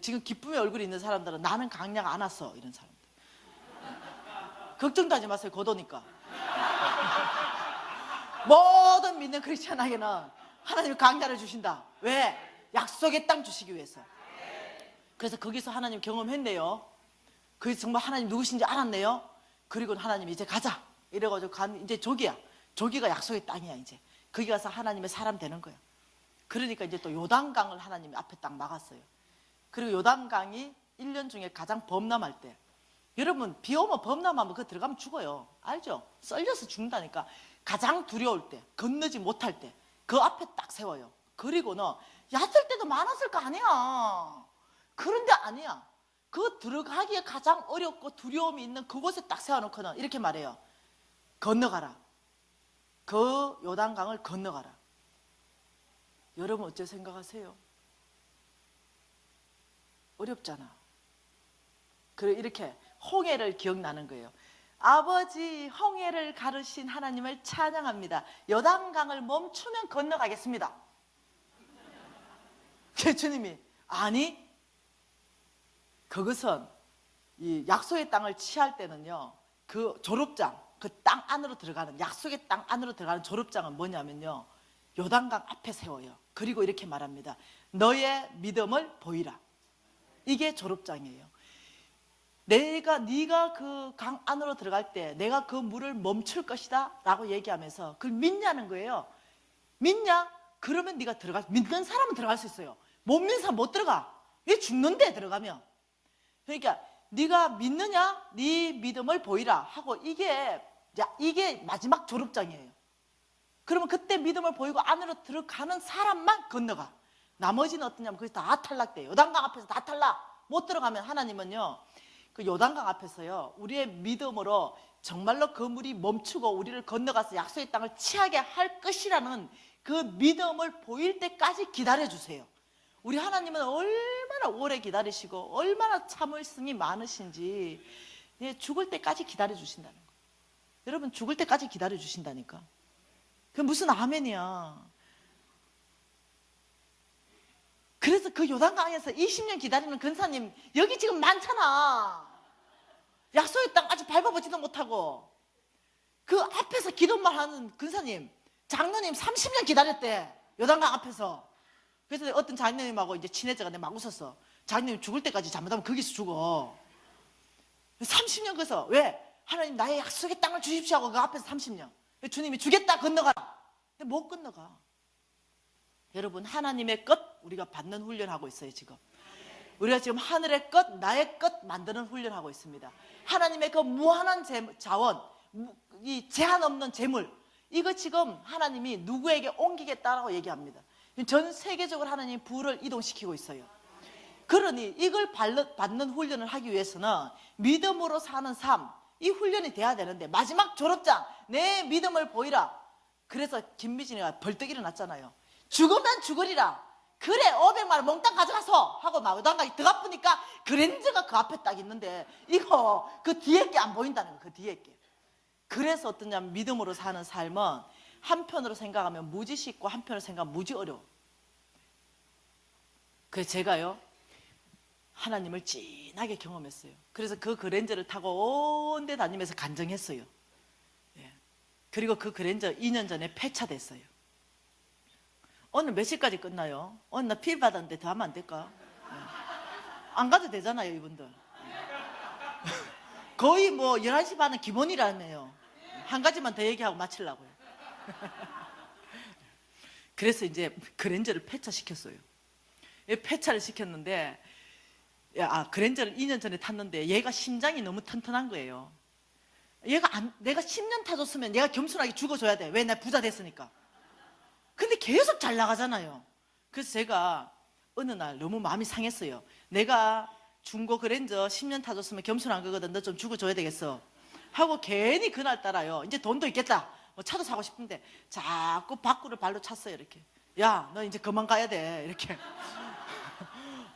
지금 기쁨의 얼굴이 있는 사람들은 나는 강야가 안 왔어, 이런 사람들. 걱정도 하지 마세요. 곧 오니까. 모든 믿는 크리스찬에게는 하나님이 강야를 주신다. 왜? 약속의 땅 주시기 위해서. 그래서 거기서 하나님 경험했네요. 거기서 정말 하나님 누구신지 알았네요. 그리고 하나님이 이제 가자 이래가지고 이제 조기가 약속의 땅이야. 이제 거기 가서 하나님의 사람 되는 거야. 그러니까 이제 또 요단강을 하나님이 앞에 딱 막았어요. 그리고 요단강이 1년 중에 가장 범람할 때, 여러분 비 오면 범람하면 그거 들어가면 죽어요. 알죠? 썰려서 죽는다니까. 가장 두려울 때, 건너지 못할 때 그 앞에 딱 세워요. 그리고는 얕을 때도 많았을 거 아니야. 그런데 아니야. 그 들어가기에 가장 어렵고 두려움이 있는 그곳에 딱 세워놓고는 이렇게 말해요. 건너가라. 그 요단강을 건너가라. 여러분 어째 생각하세요? 어렵잖아. 그래 이렇게 홍해를 기억나는 거예요. 아버지 홍해를 가르신 하나님을 찬양합니다. 요단강을 멈추면 건너가겠습니다. 주님이 아니 그것은 이 약속의 땅을 취할 때는요, 그 졸업장, 그 땅 안으로 들어가는, 약속의 땅 안으로 들어가는 졸업장은 뭐냐면요, 요단강 앞에 세워요. 그리고 이렇게 말합니다. 너의 믿음을 보이라. 이게 졸업장이에요. 네가 그 강 안으로 들어갈 때 내가 그 물을 멈출 것이다 라고 얘기하면서 그걸 믿냐는 거예요. 믿냐? 그러면 네가 믿는 사람은 들어갈 수 있어요. 못 믿는 사람 못 들어가. 왜? 죽는데 들어가면. 그러니까 네가 믿느냐? 네 믿음을 보이라 하고 이게 마지막 졸업장이에요. 그러면 그때 믿음을 보이고 안으로 들어가는 사람만 건너가. 나머지는 어떠냐면 거기서 다 탈락돼요. 요단강 앞에서 다 탈락. 못 들어가면 하나님은요, 그 요단강 앞에서요, 우리의 믿음으로 정말로 그 물이 멈추고 우리를 건너가서 약속의 땅을 취하게 할 것이라는 그 믿음을 보일 때까지 기다려주세요. 우리 하나님은 얼마나 오래 기다리시고 얼마나 참을성이 많으신지, 죽을 때까지 기다려주신다는 거예요. 여러분 죽을 때까지 기다려주신다니까. 그게 무슨 아멘이야. 그래서 그 요단강에서 20년 기다리는 근사님 여기 지금 많잖아. 약속의 땅 아직 밟아보지도 못하고 그 앞에서 기도만 하는 근사님, 장로님 30년 기다렸대. 요단강 앞에서. 그래서 어떤 장로님하고 이제 친해져가 내가 막 웃었어. 장로님 죽을 때까지 잘못하면 거기서 죽어. 30년 거기서. 왜? 하나님 나의 약속의 땅을 주십시오 하고 그 앞에서 30년. 주님이 주겠다 건너가라. 근데 못 건너가. 여러분 하나님의 것 우리가 받는 훈련하고 있어요. 지금 우리가 지금 하늘의 것, 나의 것 만드는 훈련하고 있습니다. 하나님의 그 무한한 자원, 이 제한 없는 재물, 이거 지금 하나님이 누구에게 옮기겠다라고 얘기합니다. 전 세계적으로 하나님이 부를 이동시키고 있어요. 그러니 이걸 받는 훈련을 하기 위해서는 믿음으로 사는 삶, 이 훈련이 돼야 되는데 마지막 졸업장, 내 믿음을 보이라. 그래서 김미진이가 벌떡 일어났잖아요. 죽으면 죽으리라. 그래 500만 원 몽땅 가져가서 하고 막 요단강에 들어가 보니까 그랜저가 그 앞에 딱 있는데 이거 그 뒤에 게 안 보인다는 거예요. 그 뒤에 게. 그래서 어떠냐면 믿음으로 사는 삶은 한편으로 생각하면 무지 쉽고 한편으로 생각하면 무지 어려워. 그래서 제가요 하나님을 진하게 경험했어요. 그래서 그 그랜저를 타고 온 데 다니면서 간증했어요. 예. 그리고 그 그랜저 2년 전에 폐차됐어요. 오늘 몇 시까지 끝나요? 오늘 나 필 받았는데 더 하면 안 될까? 네. 안 가도 되잖아요, 이분들. 거의 뭐 11시 반은 기본이라며요. 한 가지만 더 얘기하고 마치려고요. 그래서 이제 그랜저를 폐차시켰어요. 폐차를 시켰는데, 그랜저를 2년 전에 탔는데 얘가 심장이 너무 튼튼한 거예요. 내가 10년 타줬으면 얘가 겸손하게 죽어줘야 돼. 왜? 나 부자 됐으니까. 근데 계속 잘 나가잖아요. 그래서 제가 어느 날 너무 마음이 상했어요. 내가 중고 그랜저 10년 타줬으면 겸손한 거거든. 너 좀 주고 줘야 되겠어 하고 괜히 그날따라요, 이제 돈도 있겠다, 뭐 차도 사고 싶은데 자꾸 밖으로 발로 찼어요. 이렇게, 야, 너 이제 그만 가야 돼, 이렇게.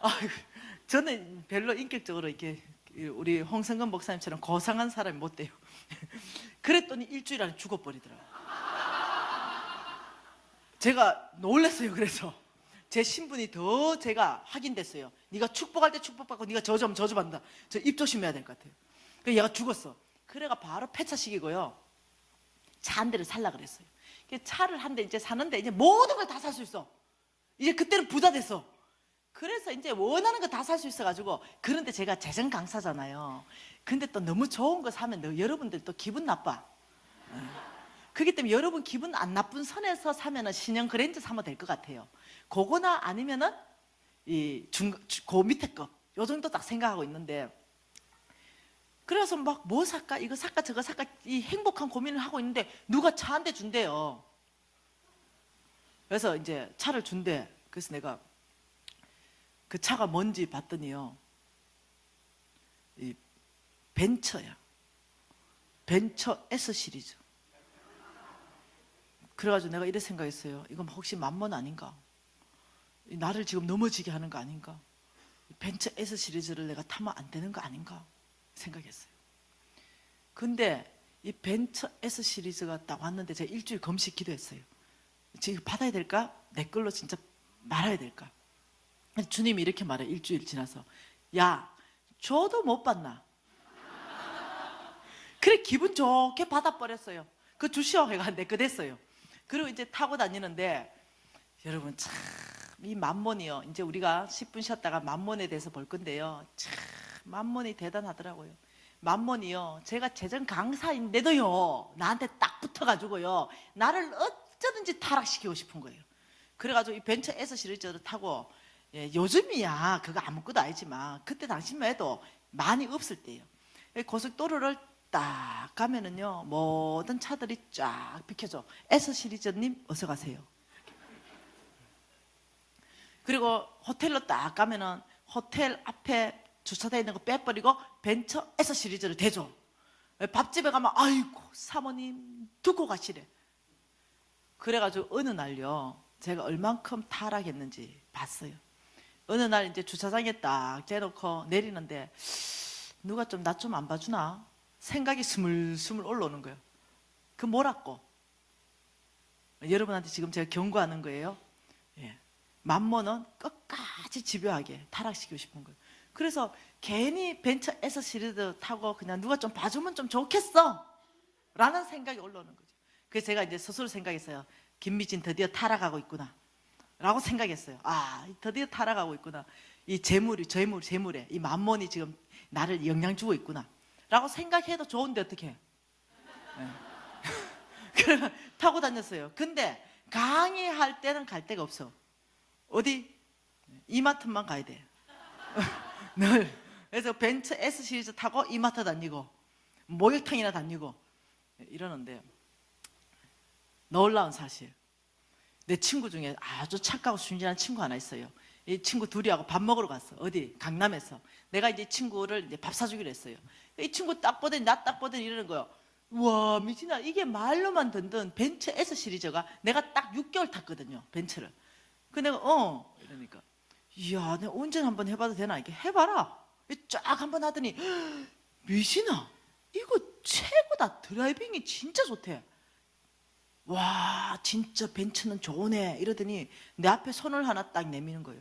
아이고, 저는 별로 인격적으로 이렇게 우리 홍성근 목사님처럼 고상한 사람이 못 돼요. 그랬더니 일주일 안에 죽어버리더라고요. 제가 놀랐어요. 그래서 제 신분이 더 제가 확인됐어요. 네가 축복할 때 축복받고 네가 저주하면 저주받는다. 저 입 조심해야 될 것 같아요. 그래서 얘가 죽었어. 그래가 바로 폐차시키고요, 차 한 대를 살라 그랬어요. 차를 한 대 이제 사는데 이제 모든 걸 다 살 수 있어. 이제 그때는 부자 됐어. 그래서 이제 원하는 거 다 살 수 있어가지고. 그런데 제가 재정 강사잖아요. 근데 또 너무 좋은 거 사면 여러분들 또 기분 나빠. 그렇기 때문에 여러분 기분 안 나쁜 선에서 사면은 신형 그랜저 사면 될 것 같아요. 그거나 아니면은 그 밑에 거, 요 정도 딱 생각하고 있는데, 그래서 막 뭐 살까, 이거 살까, 저거 살까, 이 행복한 고민을 하고 있는데 누가 차 한 대 준대요. 그래서 이제 차를 준대. 그래서 내가 그 차가 뭔지 봤더니요, 이 벤처야. 벤처 S 시리즈. 그래가지고 내가 이래 생각했어요. 이건 혹시 만몬 아닌가? 나를 지금 넘어지게 하는 거 아닌가? 벤처 S 시리즈를 내가 타면 안 되는 거 아닌가 생각했어요. 근데 이 벤처 S 시리즈가 딱 왔는데 제가 일주일 금식 기도했어요. 지금 받아야 될까? 내 걸로 진짜 말아야 될까? 주님이 이렇게 말해. 일주일 지나서, 야, 줘도 못 받나? 그래, 기분 좋게 받아버렸어요. 그 주시오 해가 내 거 됐어요. 그리고 이제 타고 다니는데, 여러분 참 이 만몬이요, 이제 우리가 10분 쉬었다가 만몬에 대해서 볼 건데요, 참 만몬이 대단하더라고요. 만몬이요, 제가 재정 강사인데도요, 나한테 딱 붙어가지고요, 나를 어쩌든지 타락시키고 싶은 거예요. 그래가지고 이 벤처 S 시리즈를 타고, 요즘이야 그거 아무것도 아니지만 그때 당시만 해도 많이 없을 때예요. 고속도로를 딱 가면은요, 모든 차들이 쫙 비켜줘. S 시리즈님 어서 가세요. 그리고 호텔로 딱 가면은 호텔 앞에 주차되어 있는 거 빼버리고 벤처 S 시리즈를 대줘. 밥집에 가면 아이고 사모님 두고 가시래. 그래가지고 어느 날요, 제가 얼만큼 타락했는지 봤어요. 어느 날 이제 주차장에 딱 대놓고 내리는데 누가 좀 나 좀 안 봐주나 생각이 스물스물 올라오는 거예요. 그 뭐라고? 여러분한테 지금 제가 경고하는 거예요. 만몬은 끝까지 집요하게 타락시키고 싶은 거예요. 그래서 괜히 벤처 S 시리즈 타고 그냥 누가 좀 봐주면 좀 좋겠어 라는 생각이 올라오는 거죠. 그래서 제가 이제 스스로 생각했어요. 김미진 드디어 타락하고 있구나 라고 생각했어요. 아, 드디어 타락하고 있구나. 이 재물에 이 만몬이 지금 나를 영향 주고 있구나 라고 생각해도 좋은데 어떻게 해? 그래서 타고 다녔어요. 근데 강의할 때는 갈 데가 없어. 어디? 이마트만 가야 돼. 늘. 그래서 벤처 S 시리즈 타고 이마트 다니고 목욕탕이나 다니고 이러는데, 놀라운 사실, 내 친구 중에 아주 착하고 순진한 친구 하나 있어요. 이 친구 둘이하고 밥 먹으러 갔어. 어디? 강남에서. 내가 이제 친구를 이제 밥 사주기로 했어요. 이 친구 딱 보더니 나 딱 보더니 이러는 거예요. 와, 미진아, 이게 말로만 듣던 벤처 S 시리즈가 내가 딱 6개월 탔거든요, 벤처를. 그 내가 이러니까, 이야, 내가 운전 한번 해봐도 되나? 이렇게 해봐라. 쫙 한번 하더니, 미진아, 이거 최고다. 드라이빙이 진짜 좋대. 와, 진짜 벤츠는 좋네. 이러더니 내 앞에 손을 하나 딱 내미는 거예요.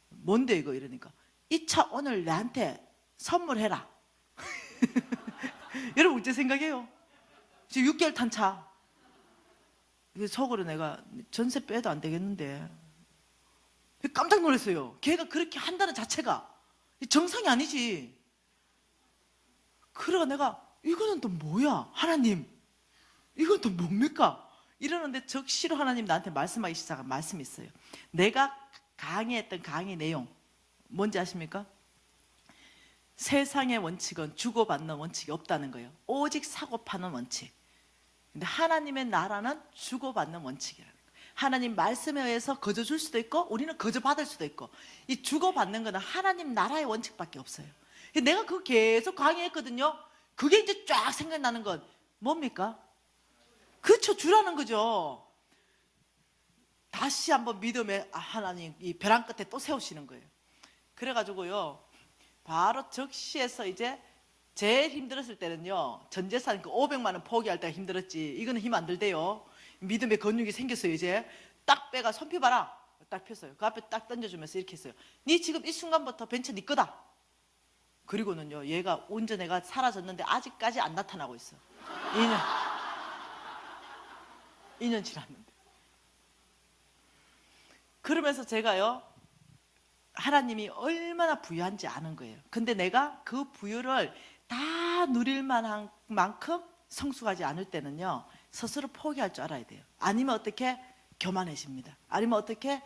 뭔데 이거? 이러니까, 이 차 오늘 내한테 선물해라. 여러분 어째 생각해요? 지금 6개월 탄 차. 속으로 내가 전세 빼도 안 되겠는데 깜짝 놀랐어요. 걔가 그렇게 한다는 자체가 정상이 아니지. 그래가 내가, 이거는 또 뭐야 하나님, 이건 또 뭡니까? 이러는데 적시로 하나님 나한테 말씀하기 시작한 말씀이 있어요. 내가 강의했던 강의 내용 뭔지 아십니까? 세상의 원칙은 주고받는 원칙이 없다는 거예요. 오직 사고 파는 원칙. 근데 하나님의 나라는 주고받는 원칙이라는 거예요. 하나님 말씀에 의해서 거저 줄 수도 있고 우리는 거저 받을 수도 있고, 이 주고받는 거는 하나님 나라의 원칙밖에 없어요. 내가 그거 계속 강의했거든요. 그게 이제 쫙 생각나는 건 뭡니까? 그쵸, 주라는 거죠. 다시 한번 믿음의 하나님 이 벼랑 끝에 또 세우시는 거예요. 그래가지고요, 바로 적시에서 이제 제일 힘들었을 때는요, 전 재산 그 500만 원 포기할 때가 힘들었지, 이거는 힘 안 들대요. 믿음의 근육이 생겼어요. 이제 딱 빼가 손 펴봐라, 딱 폈어요. 그 앞에 딱 던져주면서 이렇게 했어요. 네 지금 이 순간부터 벤처 네 거다. 그리고는요, 얘가 운전해가 사라졌는데 아직까지 안 나타나고 있어. 2년 지났는데. 그러면서 제가요, 하나님이 얼마나 부유한지 아는 거예요. 근데 내가 그 부유를 다 누릴 만한 만큼 성숙하지 않을 때는요, 스스로 포기할 줄 알아야 돼요. 아니면 어떻게 교만해집니다. 아니면 어떻게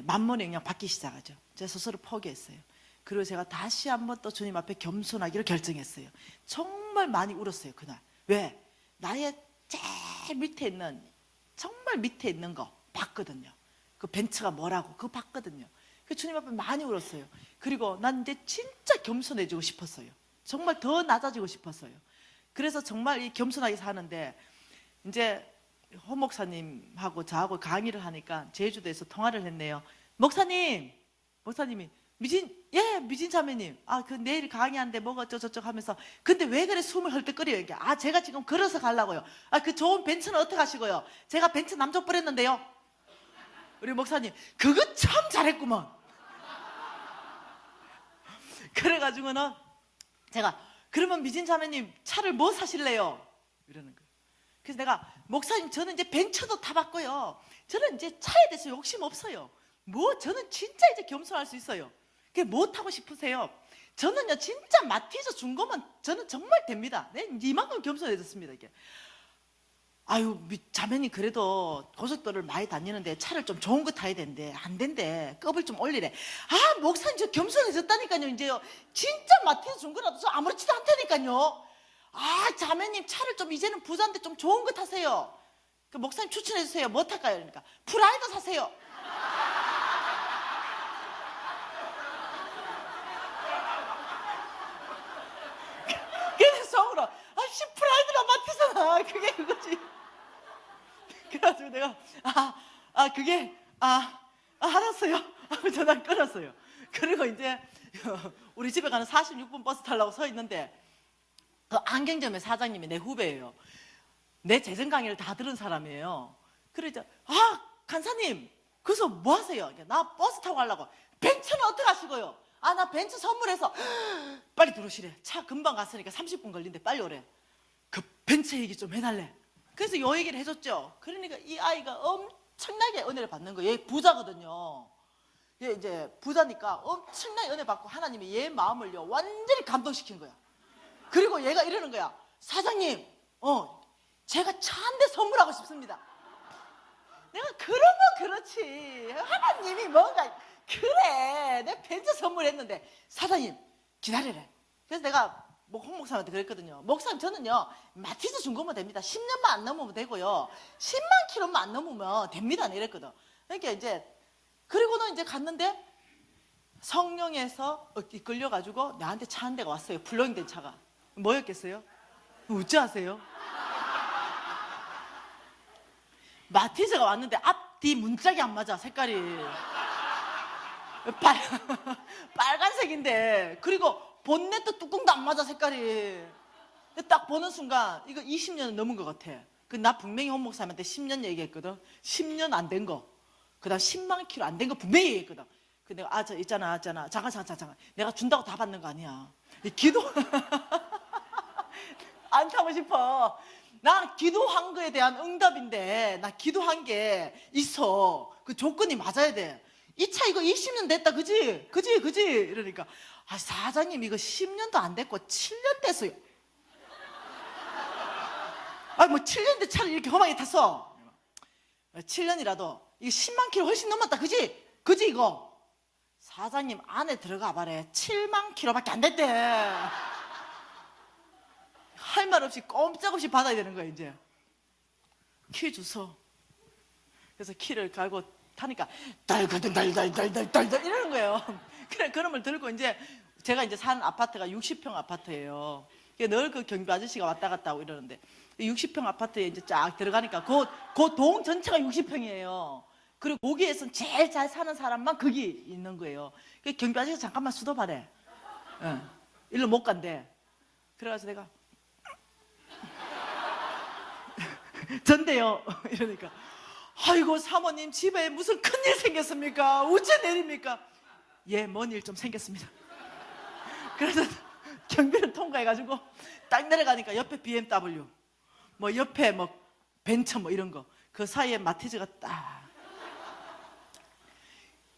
만몬의 영향 받기 시작하죠. 제가 스스로 포기했어요. 그리고 제가 다시 한번 또 주님 앞에 겸손하기로 결정했어요. 정말 많이 울었어요, 그날. 왜? 나의 제일 밑에 있는, 정말 밑에 있는 거 봤거든요. 그 벤츠가 뭐라고 그거 봤거든요. 그 주님 앞에 많이 울었어요. 그리고 난 이제 진짜 겸손해지고 싶었어요. 정말 더 낮아지고 싶었어요. 그래서 정말 이 겸손하게 사는데, 이제 호 목사님하고 저하고 강의를 하니까 제주도에서 통화를 했네요. 목사님이 미진 자매님, 그 내일 강의하는데 뭐가 어쩌저쩌 하면서, 근데 왜 그래 숨을 헐떡거려요? 이게 제가 지금 걸어서 가려고요. 그 좋은 벤츠는 어떻게 하시고요? 제가 벤츠 남쪽 버렸는데요. 우리 목사님, 그거 참 잘했구먼. 그래가지고는 제가, 그러면 미진 자매님 차를 뭐 사실래요? 이러는 거예요. 그래서 내가, 목사님 저는 이제 벤츠도 타봤고요, 저는 이제 차에 대해서 욕심 없어요. 저는 진짜 이제 겸손할 수 있어요. 그게 뭐 타고 싶으세요? 저는요 진짜 마티즈 준 거면 저는 정말 됩니다. 네, 이만큼 겸손해졌습니다. 이게. 자매님 그래도 고속도로를 많이 다니는데 차를 좀 좋은 거 타야 되는데 안 된대. 급을 좀 올리래. 목사님 저 겸손해졌다니까요. 이제요 진짜 마티즈 준 거라도 저 아무렇지도 않다니까요. 자매님 차를 좀, 이제는 부자인데 좀 좋은 거 타세요. 그 목사님 추천해 주세요. 뭐 탈까요? 그러니까 프라이드 사세요. 그래서 속으로 프라이드랑 마티즈나 그게 그거지. 그래가지고 내가 그게 알았어요 하고 전화 끊었어요. 그리고 이제 우리 집에 가는 46분 버스 타려고 서 있는데, 그 안경점의 사장님이 내 후배예요. 내 재정 강의를 다 들은 사람이에요. 그래서 간사님 그래서 뭐 하세요? 나 버스 타고 가려고. 벤츠는 어떻게 하시고요? 나 벤츠 선물해서. 빨리 들어오시래. 차 금방 갔으니까 30분 걸린대. 빨리 오래. 그 벤츠 얘기 좀 해달래. 그래서 요 얘기를 해줬죠. 그러니까 이 아이가 엄청나게 은혜를 받는 거예요. 얘 부자거든요. 얘 이제 부자니까 엄청나게 은혜 받고 하나님이 얘 마음을요 완전히 감동시킨 거야. 그리고 얘가 이러는 거야. 사장님, 제가 차 한 대 선물하고 싶습니다. 내가 그러면 그렇지. 하나님이 뭔가, 그래, 내 벤츠 선물했는데 사장님 기다려래. 그래서 내가 홍 목사님한테 그랬거든요. 목사님 저는요 마티즈 준 거면 됩니다. 10년만 안 넘으면 되고요, 10만 킬로만 안 넘으면 됩니다. 이랬거든. 그러니까 이제, 그리고는 이제 갔는데 성령에서 이끌려가지고 나한테 차 한 대가 왔어요. 플러잉된 차가. 뭐였겠어요? 어찌하세요? 마티즈가 왔는데 앞뒤 문짝이 안 맞아. 색깔이 빨간색인데, 그리고 본넷도 뚜껑도 안 맞아. 색깔이. 딱 보는 순간 이거 20년은 넘은 것 같아. 나 분명히 홍 목사님한테 10년 얘기했거든. 10년 안 된 거, 그 다음 10만 킬로 안 된 거 분명히 얘기했거든. 근데 내가 있잖아 잠깐 내가 준다고 다 받는 거 아니야. 기도 안 타고 싶어. 나 기도한 거에 대한 응답인데, 나 기도한 게 있어. 그 조건이 맞아야 돼. 이 차 이거 20년 됐다. 그지? 이러니까 사장님 이거 10년도 안 됐고 7년 됐어요. 뭐 7년인데 차를 이렇게 험하게 탔어. 7년이라도 이거 10만 킬로 훨씬 넘었다. 그지 이거. 사장님 안에 들어가 봐래. 7만 킬로밖에 안 됐대. 할 말 없이 꼼짝없이 받아야 되는 거야. 이제 키 주소. 그래서 키를 갈고 타니까 달달달달달달달 이러는 거예요. 그래 그놈을 들고 이제 제가 이제 사는 아파트가 60평 아파트예요. 늘 그 경비 아저씨가 왔다 갔다 하고 이러는데 60평 아파트에 이제 쫙 들어가니까 그 동 전체가 60평이에요. 그리고 거기에선 제일 잘 사는 사람만 거기 있는 거예요. 그 경비 아저씨가 잠깐만 수도 바래. 예. 일로 못 간대. 그래가지고 내가 전데요. 이러니까 아이고 사모님 집에 무슨 큰일 생겼습니까? 어째 내립니까? 예, 뭔 일 좀 생겼습니다. 그래서 경비를 통과해가지고 딱 내려가니까 옆에 BMW 뭐 옆에 뭐 벤처 뭐 이런 거 그 사이에 마티즈가 딱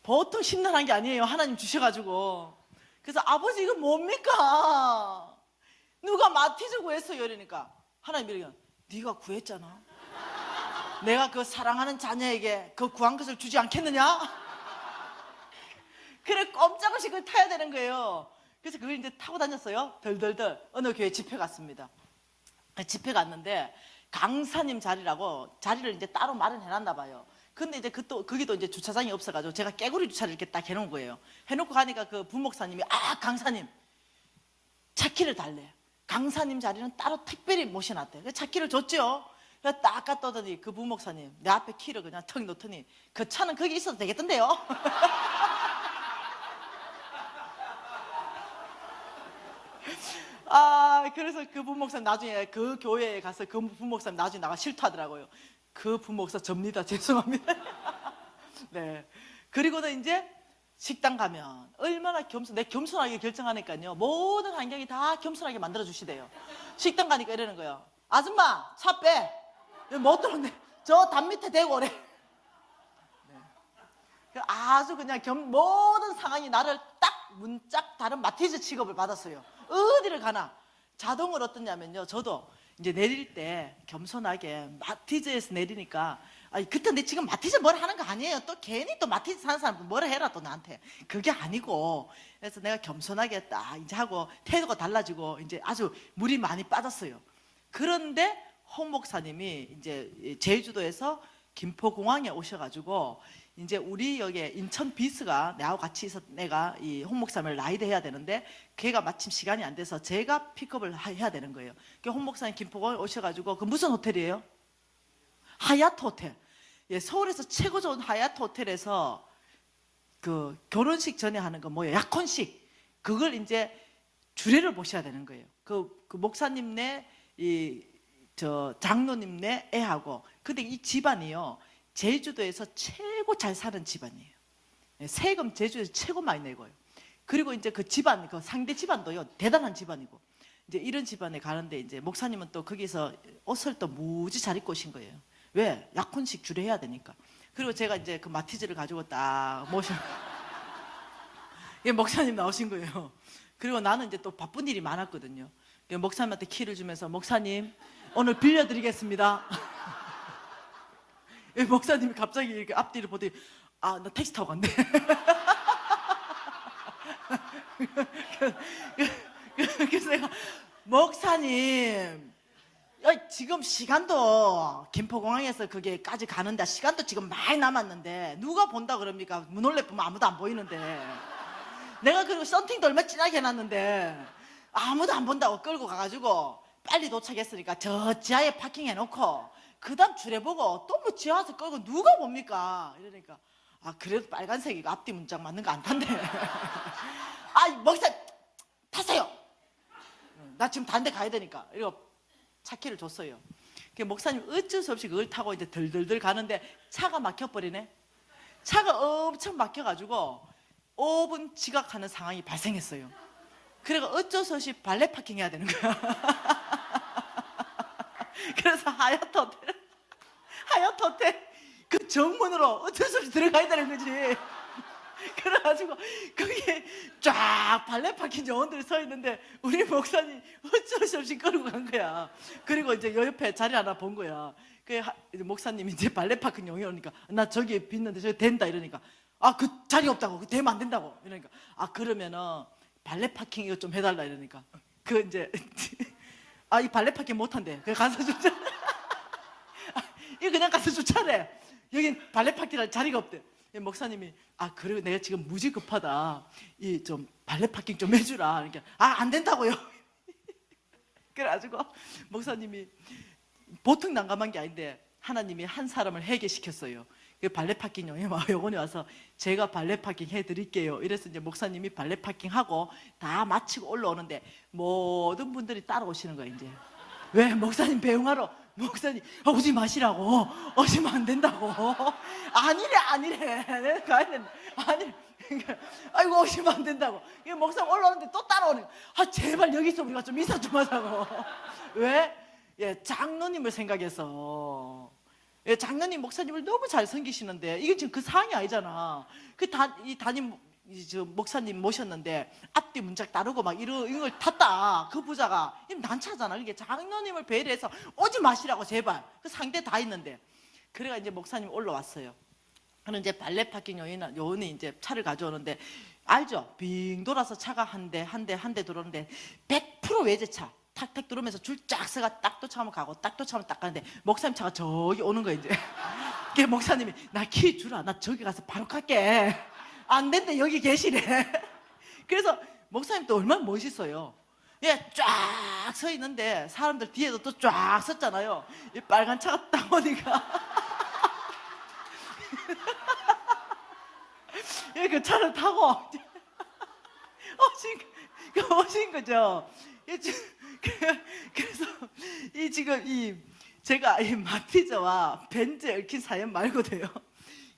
보통 심란한 게 아니에요. 하나님 주셔가지고. 그래서 아버지 이거 뭡니까? 누가 마티즈 구했어요? 이러니까 하나님이 이러니까 네가 구했잖아. 내가 그 사랑하는 자녀에게 그 구한 것을 주지 않겠느냐? 그래 꼼짝없이 그걸 타야 되는 거예요. 그래서 그걸 이제 타고 다녔어요. 덜덜덜 어느 교회 집회 갔습니다. 집회 갔는데 강사님 자리라고 자리를 이제 따로 마련해놨나 봐요. 근데 이제 거기도 이제 주차장이 없어가지고 제가 깨구리 주차를 이렇게 딱 해놓은 거예요. 해놓고 가니까 그 부목사님이 강사님 차키를 달래. 강사님 자리는 따로 특별히 모셔놨대. 그래서 차키를 줬죠. 그래서 딱 갔다 오더니 그 부목사님 내 앞에 키를 그냥 턱 놓더니 그 차는 거기 있어도 되겠던데요. 그래서 그 부목사님 나중에 그 교회에 가서 그 부목사님 나중에 나가 실토하더라고요. 그 부목사 접니다. 죄송합니다. 네. 그리고는 이제 식당 가면 얼마나 겸손하게 결정하니까요. 모든 환경이 다 겸손하게 만들어주시대요. 식당 가니까 이러는 거예요. 아줌마, 차 빼. 못 들었네. 저 담 밑에 대고 오래. 네. 아주 그냥 모든 상황이 나를 딱 문짝 다른 마티즈 취급을 받았어요. 어디를 가나. 자동으로 어떠냐면요. 저도 이제 내릴 때 겸손하게 마티즈에서 내리니까 그때 내 지금 마티즈 뭐라 하는 거 아니에요. 또 괜히 또 마티즈 사는 사람 뭐라 해라 또 나한테. 그게 아니고 그래서 내가 겸손하게 딱 이제 하고 태도가 달라지고 이제 아주 물이 많이 빠졌어요. 그런데 홍 목사님이 이제 제주도에서 김포공항에 오셔가지고 이제 우리 여기 인천 비스가 내하고 같이 있어 내가 이 홍 목사님을 라이드 해야 되는데 걔가 마침 시간이 안 돼서 제가 픽업을 해야 되는 거예요. 홍 목사님 김포공항에 오셔가지고 그 무슨 호텔이에요? 하얏트 호텔. 예, 서울에서 최고 좋은 하얏트 호텔에서 그 결혼식 전에 하는 거 뭐예요? 약혼식. 그걸 이제 주례를 보셔야 되는 거예요. 그 목사님네 장로님네 애하고. 근데 이 집안이요. 제주도에서 최고 잘 사는 집안이에요. 세금 제주도에서 최고 많이 내고요. 그리고 이제 그 집안, 그 상대 집안도요, 대단한 집안이고. 이제 이런 집안에 가는데 이제 목사님은 또 거기서 옷을 또 무지 잘 입고 오신 거예요. 왜? 약혼식 주례해야 되니까. 그리고 제가 이제 그 마티즈를 가지고 딱 목사님 나오신 거예요. 그리고 나는 이제 또 바쁜 일이 많았거든요. 목사님한테 키를 주면서 목사님, 오늘 빌려드리겠습니다. 목사님이 갑자기 이렇게 앞뒤를 보더니 나 택시 타고 간대. 그래서 내가 목사님 지금 시간도 김포공항에서 거기까지 가는데 시간도 지금 많이 남았는데 누가 본다 그럽니까? 문올래 보면 아무도 안 보이는데 내가 그리고 썬팅도 얼마 진하게 해놨는데 아무도 안 본다고 끌고 가가지고 빨리 도착했으니까 저 지하에 파킹해놓고 그 다음 주례 보고 또 뭐 지하에서 끌고 누가 봅니까? 이러니까 그래도 빨간색이고 앞뒤 문짝 맞는 거 안 탄대. 목사 타세요. 나 지금 다른 데 가야 되니까. 이러고 차키를 줬어요. 목사님 어쩔 수 없이 그걸 타고 이제 덜덜덜 가는데 차가 막혀버리네. 차가 엄청 막혀가지고 5분 지각하는 상황이 발생했어요. 그래서 어쩔 수 없이 발레 파킹 해야 되는 거야. 그래서 하얏트 호텔 그 정문으로 어쩔 수 없이 들어가야 되는 거지. 그래가지고 거기에 쫙 발레 파킹 요원들이 서 있는데 우리 목사님 어쩔 수 없이 끌고 간 거야. 그리고 이제 옆에 자리 하나 본 거야. 목사님이 이제 발레 파킹 요원이 오니까 나 저기 빗는데 저기 된다 이러니까 그 자리 없다고 그 되면 안 된다고 이러니까 그러면은 발레 파킹 이거 좀 해달라 이러니까 이제 이 발레 파킹 못한대. 그래 가서 주차. 이거 그냥 가서 주차래. 여긴 발레파킹할 자리가 없대. 목사님이 그래 내가 지금 무지 급하다. 이 좀 발레파킹 좀 해주라. 그러니까 안 된다고요. 그래가지고 목사님이 보통 난감한 게 아닌데 하나님이 한 사람을 해결시켰어요. 그 발레파킹 요원이 와서 제가 발레파킹 해드릴게요. 이래서 이제 목사님이 발레파킹 하고 다 마치고 올라오는데 모든 분들이 따라오시는 거예요. 이제 왜 목사님 배웅하러 목사님 오지 마시라고 오시면 안 된다고 아니래 내가 가야 된다 아니 아이고 오시면 안 된다고 목사님 올라오는데 또 따라오는 거야. 제발 여기서 우리가 좀 인사 좀 하자고 왜? 장로님을 생각해서 장로님 목사님을 너무 잘 섬기시는데 이게 지금 그 상황이 아니잖아. 이 담임 목사님 모셨는데 앞뒤 문짝 따르고 막 이런 걸 탔다. 그 부자가 난처하잖아. 이게 장로님을 배려해서 오지 마시라고 제발. 그 상대 다 있는데. 그래가 이제 목사님 올라왔어요. 그는 이제 발레파킹 요원이 이제 차를 가져오는데 알죠? 빙 돌아서 차가 한 대 들어오는데 100% 외제차. 탁탁 들어오면서 줄 쫙 서가 딱 도착하면 가고 딱 도착하면 딱 가는데 목사님 차가 저기 오는 거야 이제. 그 목사님이 나 키 주라. 나 저기 가서 바로 갈게. 안 된대 여기 계시래. 그래서 목사님 또 얼마나 멋있어요. 쫙 서 있는데 사람들 뒤에도 또 쫙 섰잖아요. 이 빨간 차가 딱 오니까 그 차를 타고 오신 거죠. 그래서 제가 이 마티즈와 벤즈에 얽힌 사연 말고도요.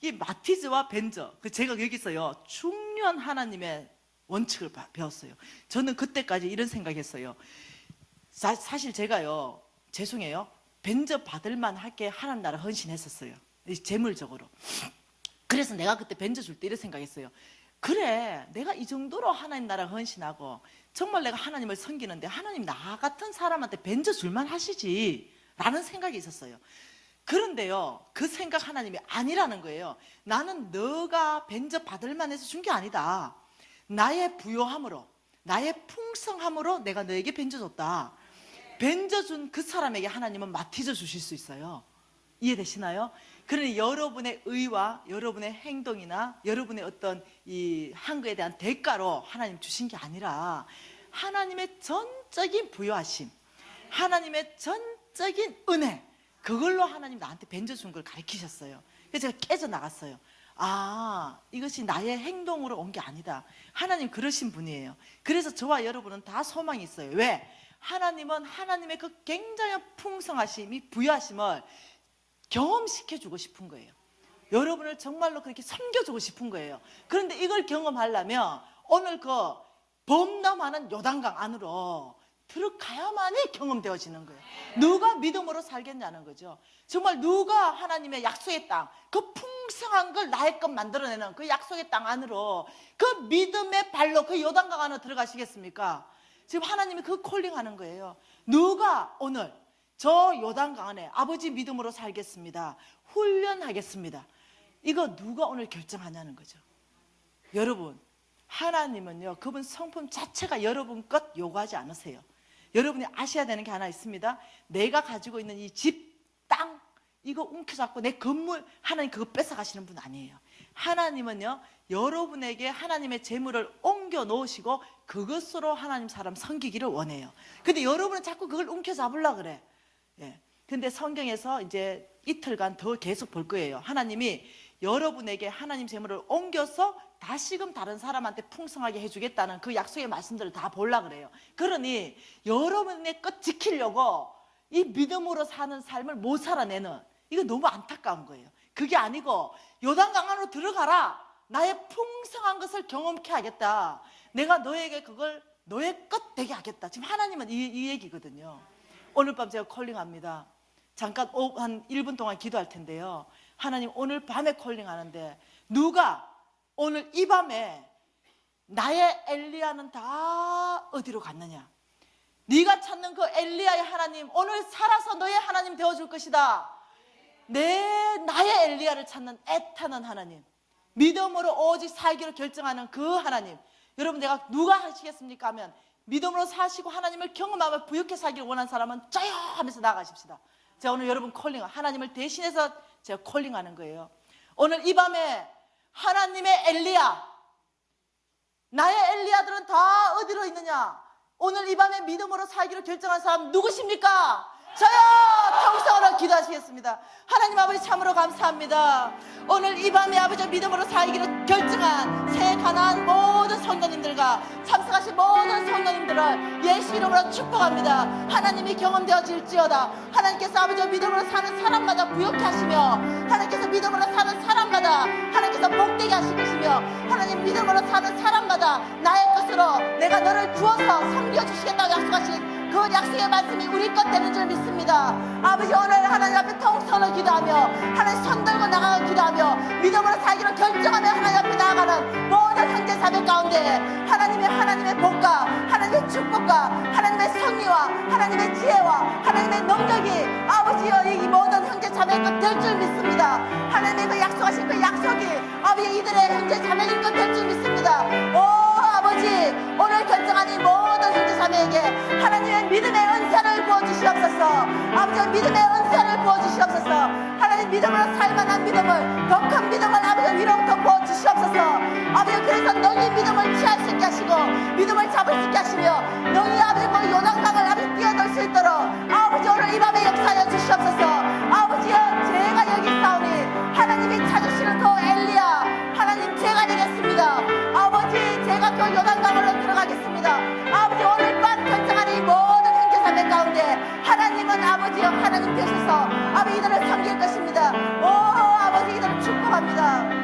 이 마티즈와 벤저, 제가 여기서요 중요한 하나님의 원칙을 배웠어요. 저는 그때까지 이런 생각했어요. 사실 제가요, 죄송해요, 벤저 받을만 할게 하나님 나라 헌신했었어요. 재물적으로. 그래서 내가 그때 벤저 줄 때 이런 생각했어요. 그래, 내가 이 정도로 하나님 나라 헌신하고 정말 내가 하나님을 섬기는데 하나님 나 같은 사람한테 벤저 줄만 하시지 라는 생각이 있었어요. 그런데요, 그 생각 하나님이 아니라는 거예요. 나는 너가 벤저 받을만 해서 준 게 아니다. 나의 부요함으로, 나의 풍성함으로 내가 너에게 벤저 줬다. 벤저 준 그 사람에게 하나님은 마티저 주실 수 있어요. 이해되시나요? 그러니 여러분의 의와 여러분의 행동이나 여러분의 어떤 한 거에 대한 대가로 하나님 주신 게 아니라 하나님의 전적인 부요하심, 하나님의 전적인 은혜, 그걸로 하나님 나한테 벤저 준 걸 가르치셨어요. 그래서 제가 깨져나갔어요. 이것이 나의 행동으로 온 게 아니다. 하나님 그러신 분이에요. 그래서 저와 여러분은 다 소망이 있어요. 왜? 하나님은 하나님의 그 굉장한 풍성하심, 이 부유하심을 경험시켜주고 싶은 거예요. 여러분을 정말로 그렇게 섬겨주고 싶은 거예요. 그런데 이걸 경험하려면 오늘 그 범람하는 요단강 안으로 들어가야만이 경험되어지는 거예요. 누가 믿음으로 살겠냐는 거죠. 정말 누가 하나님의 약속의 땅, 그 풍성한 걸 나의 것 만들어내는 그 약속의 땅 안으로, 그 믿음의 발로 그 요단강 안으로 들어가시겠습니까? 지금 하나님이 그 콜링하는 거예요. 누가 오늘 저 요단강 안에 아버지 믿음으로 살겠습니다, 훈련하겠습니다, 이거 누가 오늘 결정하냐는 거죠. 여러분, 하나님은요, 그분 성품 자체가 여러분 것 요구하지 않으세요. 여러분이 아셔야 되는 게 하나 있습니다. 내가 가지고 있는 이 집, 땅, 이거 움켜잡고 내 건물, 하나님 그거 뺏어가시는 분 아니에요. 하나님은요, 여러분에게 하나님의 재물을 옮겨 놓으시고 그것으로 하나님 사람 섬기기를 원해요. 근데 여러분은 자꾸 그걸 움켜잡으려고 그래. 근데 성경에서 이제 이틀간 더 계속 볼 거예요. 하나님이 여러분에게 하나님 재물을 옮겨서 다시금 다른 사람한테 풍성하게 해주겠다는 그 약속의 말씀들을 다 보려고 그래요. 그러니 여러분의 것 지키려고 이 믿음으로 사는 삶을 못 살아내는, 이거 너무 안타까운 거예요. 그게 아니고 요단강 안으로 들어가라, 나의 풍성한 것을 경험케 하겠다, 내가 너에게 그걸 너의 것 되게 하겠다. 지금 하나님은 이 얘기거든요. 오늘 밤 제가 콜링합니다. 잠깐 한 1분 동안 기도할 텐데요. 하나님 오늘 밤에 콜링하는데 누가 오늘 이 밤에 나의 엘리야는 다 어디로 갔느냐, 네가 찾는 그 엘리야의 하나님 오늘 살아서 너의 하나님 되어줄 것이다. 나의 엘리야를 찾는 애타는 하나님, 믿음으로 오직 살기로 결정하는 그 하나님, 여러분 내가 누가 하시겠습니까 하면 믿음으로 사시고 하나님을 경험하며 부욕해 살기를 원하는 사람은 저요 하면서 나가십시다. 제가 오늘 여러분 하나님을 대신해서 제가 콜링하는 거예요. 오늘 이 밤에 하나님의 엘리야, 나의 엘리야들은 다 어디로 있느냐? 오늘 이 밤에 믿음으로 살기로 결정한 사람 누구십니까? 저요! 통성으로 기도하시겠습니다. 하나님 아버지 참으로 감사합니다. 오늘 이 밤에 아버지 믿음으로 살기로 결정한 새 가나안 모든 성도님들과 참석하신 모든 성도님들을 예수 이름으로 축복합니다. 하나님이 경험되어질지어다. 하나님께서 아버지 믿음으로 사는 사람마다 부욕케 하시며, 하나님께서 믿음으로 사는 사람마다 하나님께서 복되게 하실 것이며, 하나님 믿음으로 사는 사람마다 나의 것으로 내가 너를 주어서 섬겨 주시겠다고 약속하신 그 약속의 말씀이 우리 것 되는 줄 믿습니다. 아버지 오늘 하나님 앞에 통성을 기도하며, 하나님 손 들고 나가고 기도하며, 믿음으로 살기로 결정하며 하나님 앞에 나아가는 모든 형제 자매 가운데 하나님의 복과 하나님의 축복과 하나님의 섭리와 하나님의 지혜와 하나님의 능력이 아버지여 이 모든 형제 자매의 것 될 줄 믿습니다. 하나님의 그 약속하신 그 약속이 아버지 이들의 형제 자매의 것 될 줄 믿습니다. 오 아버지 오늘 결정한 이 모든 형제 자매에게 하나님의 믿음의 은사를 부어주시옵소서. 아버지 믿음의 은사를 부어주시옵소서. 하나님 믿음으로 살만한 믿음을, 더 큰 믿음을 아버지 위로부터 부어주시옵소서. 아버지 그래서 너희 믿음을 취할 수 있게 하시고 믿음을 잡을 수 있게 하시며, 너희 아버지 그 요단강을 아버지 뛰어들 수 있도록 아버지 오늘 이 밤에 역사하여 주시옵소서. 아버지여 제가 여기 있사오니 하나님이 찾으시는 그 엘리야 하나님 제가 되겠습니다. 아버지 제가 그 요단강으로 들어가겠습니다. 아버지 오늘 밤 결정하는 이 모든 형제자매 가운데 하나님은 아버지여 하나님 되셔서 아버지 이들을 섬길 것입니다. 오 아버지 이들을 축복합니다.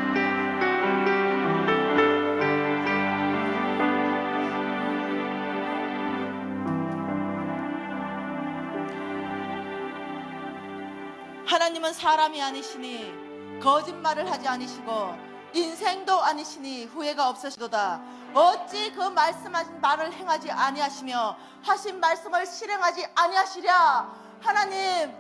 하나님은 사람이 아니시니 거짓말을 하지 아니시고 인생도 아니시니 후회가 없으시도다. 어찌 그 말씀하신 말을 행하지 아니하시며 하신 말씀을 실행하지 아니하시랴. 하나님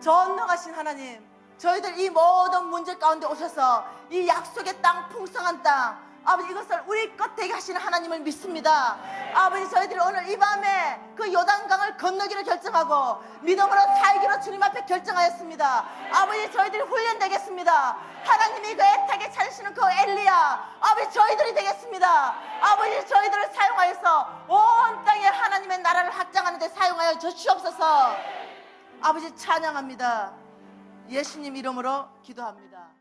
전능하신 하나님, 저희들 이 모든 문제 가운데 오셔서 이 약속의 땅, 풍성한 땅 아버지 이것을 우리 것 되게 하시는 하나님을 믿습니다. 아버지 저희들이 오늘 이 밤에 그 요단강을 건너기로 결정하고 믿음으로 살기로 주님 앞에 결정하였습니다. 아버지 저희들이 훈련되겠습니다. 하나님이 그 애타게 찾으시는 그 엘리야 아버지 저희들이 되겠습니다. 아버지 저희들을 사용하여서 온 땅에 하나님의 나라를 확장하는 데 사용하여 주시옵소서. 아버지 찬양합니다. 예수님 이름으로 기도합니다.